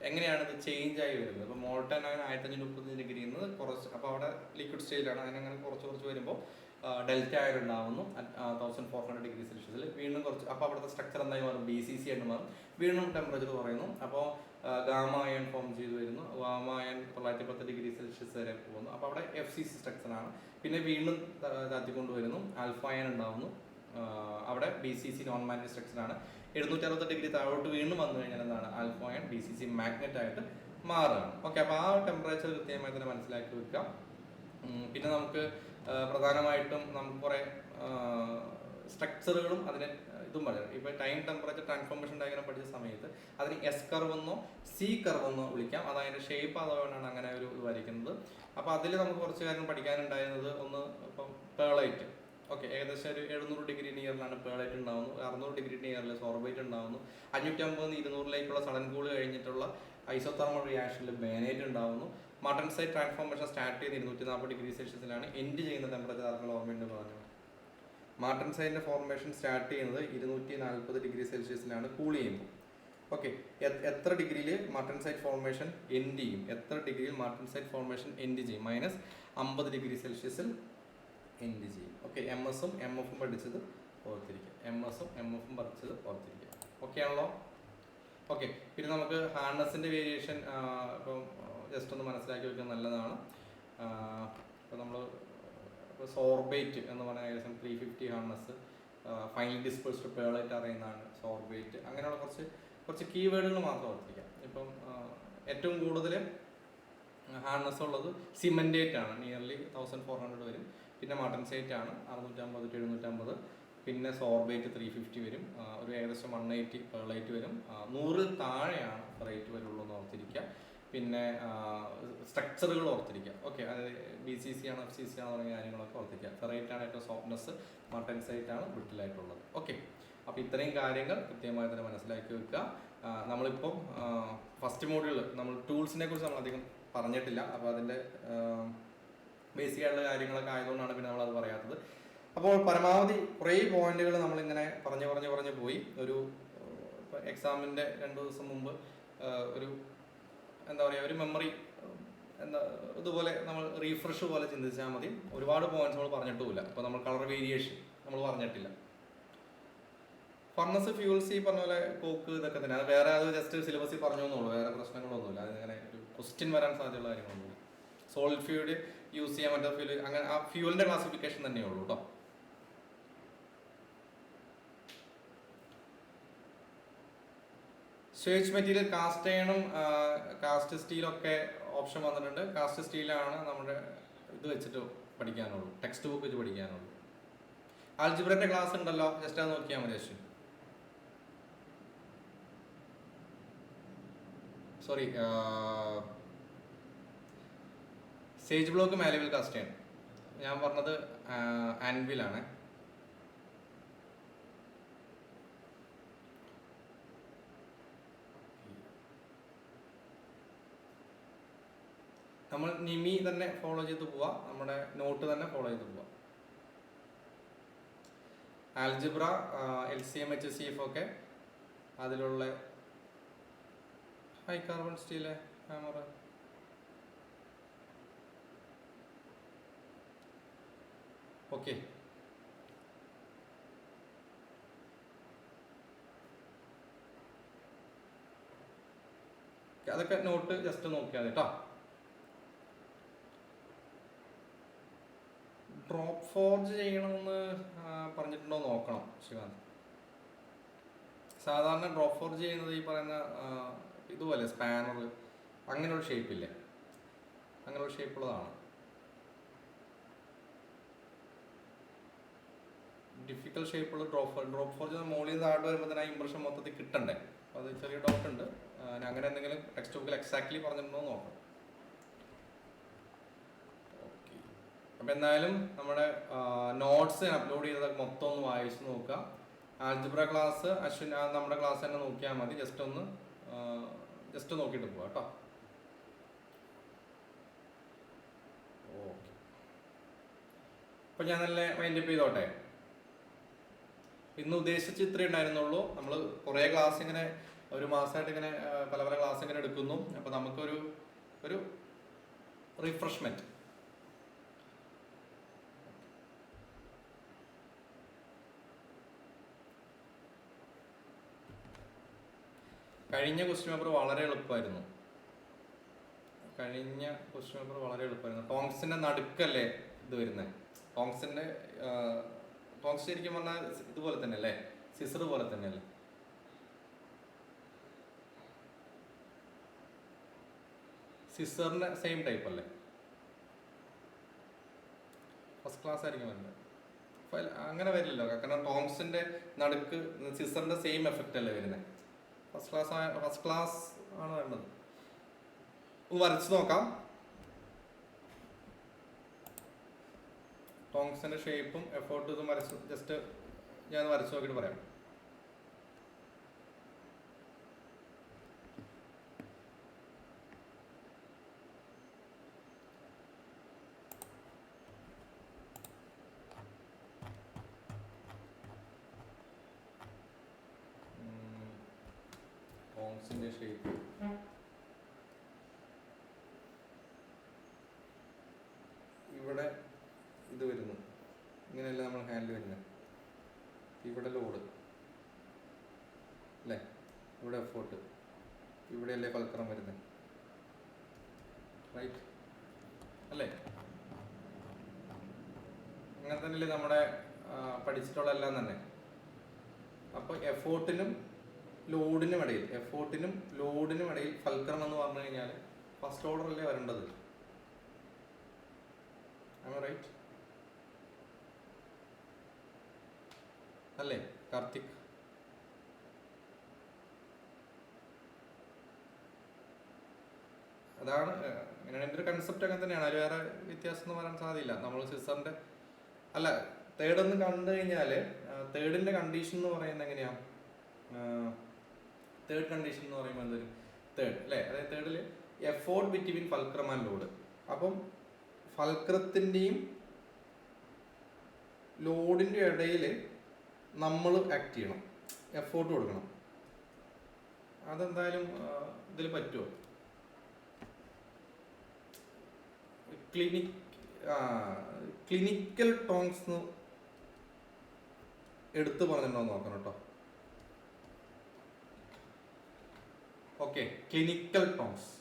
[SPEAKER 1] എങ്ങനെയാണ് ഇത് ചേഞ്ച് ആയി വരുന്നത്. ഇപ്പോൾ മോൾട്ടൻ ആയ 1530 ഡിഗ്രി കുറച്ച്, അപ്പോൾ അവിടെ ലിക്വിഡ് സ്റ്റേജിലാണ്, അതിനങ്ങനെ കുറച്ച് വരുമ്പോൾ ഡെൽറ്റ അയൺ ഉണ്ടാവുന്നു 1400 ഡിഗ്രി സെൽഷ്യസിൽ. വീണ്ടും കുറച്ച്, അപ്പോൾ അവിടുത്തെ സ്ട്രക്ചർ എന്തായി മാറും, BCC ആയിട്ട് മാറും. വീണ്ടും ടെമ്പറേച്ചർ കുറയുന്നു, അപ്പോൾ ഗാമ അയൺ ഫോം ചെയ്ത് വരുന്നു. ഗാമ അയൺ 910 ഡിഗ്രി സെൽഷ്യസ് വരെ പോകുന്നു, അപ്പോൾ അവിടെ FCC സ്ട്രക്ചറാണ്. പിന്നെ വീണ്ടും താത്തിക്കൊണ്ട് വരുന്നു, ആൽഫ അയൺ ഉണ്ടാവുന്നു, അവിടെ BCC നോൺ മാഗ്നറ്റിക് സ്ട്രക്ചറാണ്. 760 ഡിഗ്രി താഴോട്ട് വീണ്ടും വന്നു കഴിഞ്ഞാൽ എന്താണ്, ആൽഫ അയൺ BCC മാഗ്നറ്റ് ആയിട്ട് മാറുകയാണ്. ഓക്കെ, അപ്പോൾ ആ ടെമ്പറേച്ചർ കൃത്യമായി തന്നെ മനസ്സിലാക്കി വെക്കാം. പിന്നെ നമുക്ക് പ്രധാനമായിട്ടും നമുക്ക് കുറേ സ്ട്രക്ചറുകളും അതിന് ഇതും പറയാം. ഇപ്പോൾ ടൈം ടെമ്പറേച്ചർ ട്രാൻസ്ഫോർമേഷൻ ഡയഗ്രാം പഠിച്ച സമയത്ത് അതിന് S കർവ് എന്നോ C കർവ് എന്നോ വിളിക്കാം. അത് അതിൻ്റെ ഷേപ്പ് അതുകൊണ്ടാണ് അങ്ങനെ ഒരു ഇത് വരയ്ക്കുന്നത്. അപ്പോൾ അതിൽ നമുക്ക് കുറച്ച് കാര്യം പഠിക്കാനുണ്ടായിരുന്നത്, ഒന്ന് ഇപ്പം പേളൈറ്റ്. ഓക്കെ, ഏകദേശം ഒരു 700 ഡിഗ്രി നിയറിലാണ് പേളൈറ്റ് ഉണ്ടാവുന്നു, 600 ഡിഗ്രി നിയറിൽ സോർബൈറ്റ് ഉണ്ടാവുന്നു, 550 200 സഡൻ കൂൾ കഴിഞ്ഞിട്ടുള്ള ഐസോതെർമൽ റിയാക്ഷനിൽ ബേനൈറ്റ് ഉണ്ടാവുന്നു. മാർട്ടൻസൈറ്റ് ട്രാൻസ്ഫോർമേഷൻ സ്റ്റാർട്ട് ചെയ്ത് 240 ഡിഗ്രി സെൽഷ്യസിലാണ് എൻഡ് ചെയ്യുന്ന ടെമ്പറേച്ചർ ആർക്കുള്ള ഓർമ്മയുണ്ട് പറഞ്ഞു. മാർട്ടൻസൈറ്റിന്റെ ഫോർമേഷൻ സ്റ്റാർട്ട് ചെയ്യുന്നത് 240 ഡിഗ്രി സെൽഷ്യസിലാണ് കൂൾ ചെയ്യുമ്പോൾ. ഓക്കെ, എത്ര ഡിഗ്രിയിൽ മാർട്ടൻസൈറ്റ് ഫോർമേഷൻ എൻഡ് ചെയ്യും, എത്ര ഡിഗ്രിയിൽ മാർട്ടൻസൈറ്റ് ഫോർമേഷൻ എൻഡ് ചെയ്യും, -50 ഡിഗ്രി സെൽഷ്യസിൽ എൻഡ് ചെയ്യും. ഓക്കെ, MS-ഉം MF-ഉം പഠിച്ചത് ഓർത്തിരിക്കുക, MS-ഉം MF-ഉം പഠിച്ചത് ഓർത്തിരിക്കുക. ഓക്കെ ആണല്ലോ. ഓക്കെ, പിന്നെ നമുക്ക് ഹാർഡ്നെസ്സിൻ്റെ വേരിയേഷൻ ഇപ്പം ജസ്റ്റ് ഒന്ന് മനസ്സിലാക്കി വെക്കുന്നത് നല്ലതാണ്. ഇപ്പോൾ നമ്മൾ സോർബേറ്റ് എന്ന് പറഞ്ഞാൽ ഏകദേശം 350 ഹാർഡ്നെസ്, ഫൈനലി ഡിസ്പേഴ്സ്ഡ് പേളൈറ്റ് അറിയുന്നതാണ് സോർബേറ്റ്. അങ്ങനെയുള്ള കുറച്ച് കീവേഡുകൾ മാത്രം ഓർത്തിരിക്കാം. ഇപ്പം ഏറ്റവും കൂടുതൽ ഹാർഡ്നെസ് ഉള്ളത് സിമെൻറ്റേറ്റ് ആണ്, നിയർലി 1400 വരും. പിന്നെ മാർട്ടൻസൈറ്റ് ആണ് 650 to 750. പിന്നെ സോർബേറ്റ് 350 വരും. ഒരു ഏകദേശം 180 പേളൈറ്റ് വരും. 100 താഴെയാണ് ഫെറൈറ്റ് വരുള്ളൂ എന്ന് ഓർത്തിരിക്കുക. പിന്നെ സ്ട്രക്ചറുകൾ ഓർത്തിരിക്കുക. ഓക്കെ, അതായത് BCC ആണ്, FCC ആണ് തുടങ്ങിയ കാര്യങ്ങളൊക്കെ ഓർത്തിരിക്കുക. ഫെറൈറ്റ് ആണ് ഏറ്റവും സോഫ്റ്റ്നെസ്, മാർട്ടൻസൈറ്റ് ആണ് ബ്രിട്ടിലായിട്ടുള്ളത്. ഓക്കെ, അപ്പോൾ ഇത്രയും കാര്യങ്ങൾ കൃത്യമായി തന്നെ മനസ്സിലാക്കി വെക്കുക. നമ്മളിപ്പം ഫസ്റ്റ് മോഡ്യൂളിൽ നമ്മൾ ടൂൾസിനെ കുറിച്ച് നമ്മളധികം പറഞ്ഞിട്ടില്ല. അപ്പോൾ അതിൻ്റെ ബേസിക് ആയിട്ടുള്ള കാര്യങ്ങളൊക്കെ ആയതുകൊണ്ടാണ് പിന്നെ നമ്മളത് പറയാത്തത്. അപ്പോൾ പരമാവധി കുറേ പോയിന്റുകൾ നമ്മളിങ്ങനെ പറഞ്ഞു പോയി. ഒരു എക്സാമിൻ്റെ 2 ദിവസം മുമ്പ് ഒരു എന്താ പറയുക, ഒരു മെമ്മറി ഇതുപോലെ നമ്മൾ റീഫ്രഷ് പോലെ ചിന്തിച്ചാൽ മതി. ഒരുപാട് പോയിന്റ്സ് നമ്മൾ പറഞ്ഞിട്ടുമില്ല. ഇപ്പോൾ നമ്മൾ കളർ വേരിയേഷൻ നമ്മൾ പറഞ്ഞിട്ടില്ല. ഫർണസ്, ഫ്യൂൾസ്, ഈ പറഞ്ഞ പോലെ കോക്ക്, ഇതൊക്കെ തന്നെ. അത് വേറെ, അത് ജസ്റ്റ് സിലബസിൽ പറഞ്ഞു എന്നുള്ളൂ, വേറെ പ്രശ്നങ്ങളൊന്നുമില്ല. അതിങ്ങനെ ഒരു ക്വസ്റ്റ്യൻ വരാൻ സാധ്യതയുള്ള കാര്യങ്ങളൊന്നുമില്ല. സോളിഡ് ഫ്യൂൽ യൂസ് ചെയ്യാൻ, മറ്റേ ഫ്യൂൽ, അങ്ങനെ ആ ഫ്യൂലിൻ്റെ ക്ലാസിഫിക്കേഷൻ തന്നെയുള്ളൂ കേട്ടോ. സ്വേച്ച് മെറ്റീരിയൽ കാസ്റ്റ് അയണും കാസ്റ്റ് സ്റ്റീലൊക്കെ ഓപ്ഷൻ വന്നിട്ടുണ്ട്. കാസ്റ്റ് സ്റ്റീലാണ് നമ്മുടെ ഇത് വെച്ചിട്ട് പഠിക്കാനുള്ളൂ, ടെക്സ്റ്റ് ബുക്ക് വെച്ച് പഠിക്കാനുള്ളൂ. ആൽജിബ്രയുടെ ക്ലാസ് ഉണ്ടല്ലോ, ജസ്റ്റ് അത് നോക്കിയാൽ മതി. അശ്വിൻ, സോറി, സേജ് ബ്ലോക്ക് മാലുവൽ കാസ്റ്റ് ആണ്. ഞാൻ പറഞ്ഞത് ആൻവിലാണ്. നമ്മൾ നിമി തന്നെ ഫോളോ ചെയ്ത് പോവാ, നമ്മുടെ നോട്ട് തന്നെ ഫോളോ ചെയ്ത് പോവാ. ആൽജിബ്ര, LCM, HCF ഒക്കെ അതിലുള്ള high carbon steel hammer. Okay. അതൊക്കെ നോട്ട് ജസ്റ്റ് നോക്കിയാൽ മതി കേട്ടോ. ഡ്രോപ്പ് ഫോർജ് ചെയ്യണമെന്ന് പറഞ്ഞിട്ടുണ്ടോ നോക്കണം ശിവാന്ത്. സാധാരണ ഡ്രോപ്പ് ഫോർജ് ചെയ്യുന്നത് ഈ പറയുന്ന ഇതുപോലെ സ്പാനർ അങ്ങനെയുള്ള ഷേപ്പില്ലേ, അങ്ങനെയുള്ള ഷേപ്പുള്ളതാണ്. ഡിഫിക്കൽട്ട് ഷേപ്പുള്ള ഡ്രോപ്പ് ഫോർജ് മുകളിൽ നിന്ന് താഴെ വരുമ്പോൾ തന്നെ ആ ഇംപ്രഷൻ മൊത്തത്തിൽ കിട്ടണ്ടേ. അപ്പോൾ അത് ചെറിയ ഡൗട്ട് ഉണ്ട്. അങ്ങനെ എന്തെങ്കിലും ടെക്സ്റ്റ് ബുക്കിൽ എക്സാക്ട്ലി പറഞ്ഞിട്ടുണ്ടോ നോക്കണം. ഓക്കെ, അപ്പം എന്തായാലും നമ്മുടെ നോട്ട്സ് ഞാൻ അപ്ലോഡ് ചെയ്തതൊക്കെ മൊത്തം ഒന്ന് വായിച്ച് നോക്കുക. ആൽജിബ്ര ക്ലാസ് അശ്വിൻ നമ്മുടെ ക്ലാസ് തന്നെ നോക്കിയാൽ മതി. ജസ്റ്റ് നോക്കിയിട്ട് പോവാം കേട്ടോ. ഓക്കെ, അപ്പം ഞാൻ നല്ല വൈൻഡപ്പ് ചെയ്തോട്ടെ. ഇന്ന് ഉദ്ദേശിച്ച് ഇത്രയേ ഉണ്ടായിരുന്നുള്ളൂ. നമ്മൾ കുറേ ക്ലാസ് ഇങ്ങനെ ഒരു മാസമായിട്ട് ഇങ്ങനെ പല പല ക്ലാസ് ഇങ്ങനെ എടുക്കുന്നു. അപ്പോൾ നമുക്കൊരു റിഫ്രഷ്മെന്റ്. കഴിഞ്ഞ ക്വസ്റ്റ്യൻ പേപ്പർ വളരെ എളുപ്പമായിരുന്നു. ടോങ്സിന്റെ നടുക്കല്ലേ ഇത് വരുന്നത്. ടോങ്സ് ശരിക്കും പറഞ്ഞാൽ ഇതുപോലെ തന്നെ അല്ലേ, സിസർ പോലെ തന്നെ അല്ലേ. സിസറിന്റെ സെയിം ടൈപ്പ് അല്ലേ, ഫസ്റ്റ് ക്ലാസ് ആയിരിക്കും വരുന്നത്. അങ്ങനെ വരില്ലല്ലോ, കാരണം ടോങ്സിന്റെ നടുക്ക് സിസറിന്റെ സെയിം എഫക്റ്റ് അല്ലേ വരുന്നത്. ഫസ്റ്റ് ക്ലാസ് ആണ് വേണ്ടത്. വരച്ച് നോക്കാം. ടോങ്സിന്റെ ഷേപ്പും എഫോർട്ടും ഇതും വരച്ച് ജസ്റ്റ് ഞാൻ വരച്ച് നോക്കിയിട്ട് പറയാം. ടോങ്സിന്റെ ഷേപ്പ് ഇവിടെ ഇത് വരുന്നു, ഇങ്ങനെയല്ല നമ്മൾ ഹാൻഡിൽ വരുന്നത്. ഇവിടെ ലോഡ് അല്ലേ, ഇവിടെ എഫോർട്ട്, ഇവിടെയല്ലേ ഫൽക്രം വരുന്നത്, റൈറ്റ് അല്ലേ? അങ്ങനെ തന്നെയല്ലേ നമ്മുടെ പഠിച്ചിട്ടുള്ള എല്ലാം തന്നെ. അപ്പോൾ എഫോർട്ടിനും ലോഡിനും ഇടയിൽ ഫൽക്രം എന്ന് പറഞ്ഞു കഴിഞ്ഞാൽ ഫസ്റ്റ് ഓർഡർ അല്ലേ വരേണ്ടത്. റൈറ്റ് അല്ലേ കാർത്തിക്? അതാണ് ഇങ്ങനെ എൻ്റെ ഒരു കൺസെപ്റ്റ് അങ്ങനെ തന്നെയാണ്. അതിൽ വേറെ വ്യത്യാസം ഒന്നും വരാൻ സാധ്യതയില്ല. നമ്മൾ സിസറിന്റെ അല്ല തേർഡ് ഒന്ന് കണ്ടു കഴിഞ്ഞാൽ തേർഡിന്റെ കണ്ടീഷൻ എന്ന് പറയുന്നത് എങ്ങനെയാണ്? തേർഡ് കണ്ടീഷൻ എന്ന് പറയുമ്പോൾ എന്തൊരു തേർഡ് അല്ലേ, അതായത് തേർഡിൽ effort between fulcrum and load. അപ്പം ഫൽക്രത്തിൻ്റെയും ലോഡിൻ്റെ ഇടയിൽ നമ്മൾ ആക്ട് ചെയ്യണം, എഫോർട്ട് കൊടുക്കണം. അതെന്തായാലും ഇതിൽ പറ്റുമോ? ക്ലിനിക്കൽ ടോങ്സ് എടുത്തു പറഞ്ഞിട്ടുണ്ടോ നോക്കണം കേട്ടോ. Okay, clinical tongs.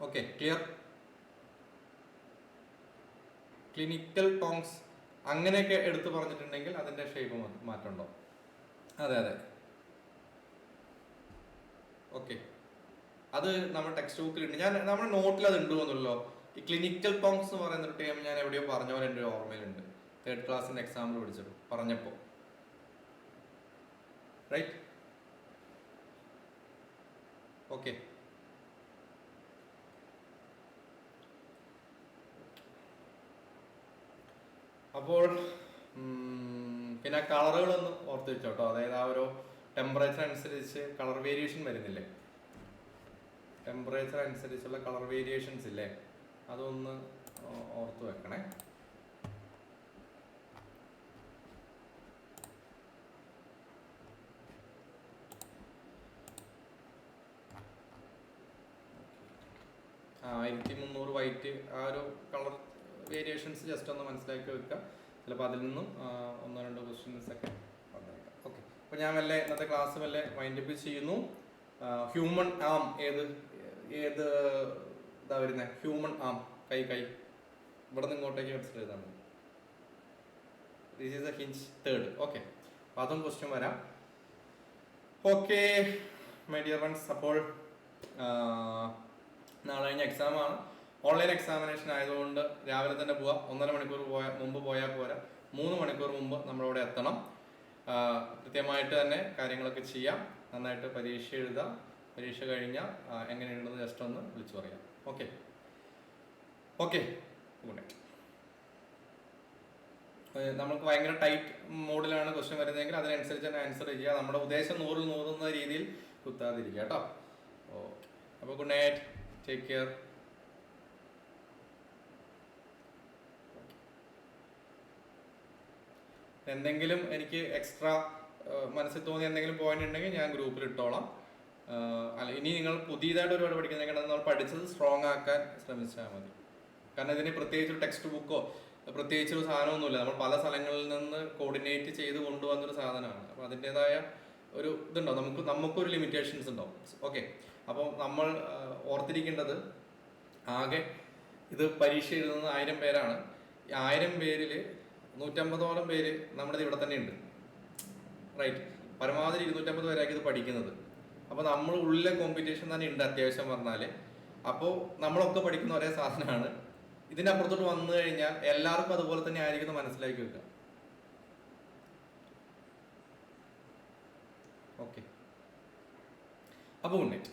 [SPEAKER 1] Okay, clear? Clinical tongs അങ്ങനെയൊക്കെ എടുത്തു പറഞ്ഞിട്ടുണ്ടെങ്കിൽ അതിന്റെ ഷേപ്പ് മാറ്റമുണ്ടോ? അതെ അതെ, ഓക്കെ. അത് നമ്മുടെ ടെക്സ്റ്റ് ബുക്കിലുണ്ട്. നമ്മുടെ നോട്ടിൽ അത് ഉണ്ട് തോന്നുന്നല്ലോ. ഈ ക്ലിനിക്കൽ ടോങ്സ് എന്ന് പറയുന്ന ഒരു ടൈം ഞാൻ എവിടെയോ പറഞ്ഞ പോലെ എൻ്റെ ഓർമ്മയിലുണ്ട്. തേർഡ് ക്ലാസ്സിന്റെ എക്സാമ്പിൾ പഠിച്ചിട്ട് പറഞ്ഞപ്പോൾ, റൈറ്റ്? ഓക്കെ, അപ്പോൾ പിന്നെ കളറുകളൊന്ന് ഓർത്ത് വെച്ചോട്ടോ. അതായത് ആ ഒരു ടെമ്പറേച്ചർ അനുസരിച്ച് കളർ വേരിയേഷൻ വരുന്നില്ലേ, ടെമ്പറേച്ചർ അനുസരിച്ചുള്ള കളർ വേരിയേഷൻസ് ഇല്ലേ, അതൊന്ന് ഓർത്ത് വെക്കണേ. ആ 1300 വൈറ്റ് ആ ഒരു കളർ വേരിയേഷൻസ് ജസ്റ്റ് ഒന്ന് മനസ്സിലാക്കി വെക്കുക. ചിലപ്പോൾ അതിൽ നിന്നും ഒന്നോ രണ്ടോ ക്വസ്റ്റ്യൻസ് ഒക്കെ വന്നേക്കാം. ഓക്കെ, അപ്പോൾ ഞാൻ വല്ല ഇന്നത്തെ ക്ലാസ് വല്ല വൈൻഡപ്പ് ചെയ്യുന്നു. ഹ്യൂമൻ ആം ഏത് ഇതാ വരുന്നത്? ഹ്യൂമൻ ആം, കൈ ഇവിടെ നിന്ന് ഇങ്ങോട്ടേക്ക് കൺസിഡർ ചെയ്താണ്. This is A hinge third. Okay, അപ്പോൾ അതും ക്വസ്റ്റ്യൻ വരാം. ഓക്കെ മൈ ഡിയർ വൺസ്, അപ്പോൾ നാളെ കഴിഞ്ഞ എക്സാമാണ്. ഓൺലൈൻ എക്സാമിനേഷൻ ആയതുകൊണ്ട് രാവിലെ തന്നെ പോവാം. 1.5 മണിക്കൂർ മുമ്പ് പോയാൽ പോരാ, 3 മണിക്കൂർ മുമ്പ് നമ്മളവിടെ എത്തണം. കൃത്യമായിട്ട് തന്നെ കാര്യങ്ങളൊക്കെ ചെയ്യാം. നന്നായിട്ട് പരീക്ഷ എഴുതാം. പരീക്ഷ കഴിഞ്ഞാൽ എങ്ങനെയുണ്ടെന്ന് ജസ്റ്റ് ഒന്ന് വിളിച്ചു പറയാം. Okay, good night. നമുക്ക് ഭയങ്കര ടൈറ്റ് മോഡിലാണ് ക്വസ്റ്റ്യൻ വരുന്നതെങ്കിൽ അതിനനുസരിച്ച് തന്നെ ആൻസർ ചെയ്യുക. നമ്മുടെ ഉദ്ദേശം 100 100 രീതിയിൽ കുത്താതിരിക്കുക കേട്ടോ. ഓക്കെ, അപ്പോൾ ഗുഡ് നൈറ്റ്, ടേക്ക് കെയർ. എന്തെങ്കിലും എനിക്ക് എക്സ്ട്രാ മനസ്സിൽ തോന്നി എന്തെങ്കിലും പോയിന്റ് ഉണ്ടെങ്കിൽ ഞാൻ ഗ്രൂപ്പിൽ ഇട്ടോളാം. അല്ല, ഇനി നിങ്ങൾ പുതിയതായിട്ട് ഒരുപാട് പഠിക്കുന്നതിനെ നമ്മൾ പഠിച്ചത് സ്ട്രോങ് ആക്കാൻ ശ്രമിച്ചാൽ മതി. കാരണം ഇതിന് പ്രത്യേകിച്ച് ഒരു ടെക്സ്റ്റ് ബുക്കോ പ്രത്യേകിച്ചൊരു സാധനമൊന്നുമില്ല. നമ്മൾ പല സ്ഥലങ്ങളിൽ നിന്ന് കോർഡിനേറ്റ് ചെയ്ത് കൊണ്ടുവന്നൊരു സാധനമാണ്. അപ്പോൾ അതിൻ്റെതായ ഒരു ഇതുണ്ടാവും, നമുക്കൊരു ലിമിറ്റേഷൻസ് ഉണ്ടാവും. ഓക്കെ, അപ്പോൾ നമ്മൾ ഓർത്തിരിക്കേണ്ടത് ആകെ ഇത് പരീക്ഷ എഴുതുന്നത് 1000 പേരാണ്. ഈ 1000 പേരിൽ 150ഓളം പേര് നമ്മുടെ ഇവിടെ തന്നെ ഉണ്ട്, റൈറ്റ്? പരമാവധി 250 പേരാക്കി ഇത് പഠിക്കുന്നത്. അപ്പോൾ നമ്മൾ ഉള്ളിലെ കോമ്പറ്റീഷൻ തന്നെ ഉണ്ട് അത്യാവശ്യം പറഞ്ഞാൽ. അപ്പോൾ നമ്മളൊക്കെ പഠിക്കുന്ന ഒരേ സാധനമാണ്. ഇതിൻ്റെ അപ്പുറത്തോട്ട് വന്നു കഴിഞ്ഞാൽ എല്ലാവർക്കും അതുപോലെ തന്നെ ആയിരിക്കും മനസ്സിലാക്കി വെക്കുക. ഓക്കെ, അപ്പോൾ ഗുഡ് നൈറ്റ്.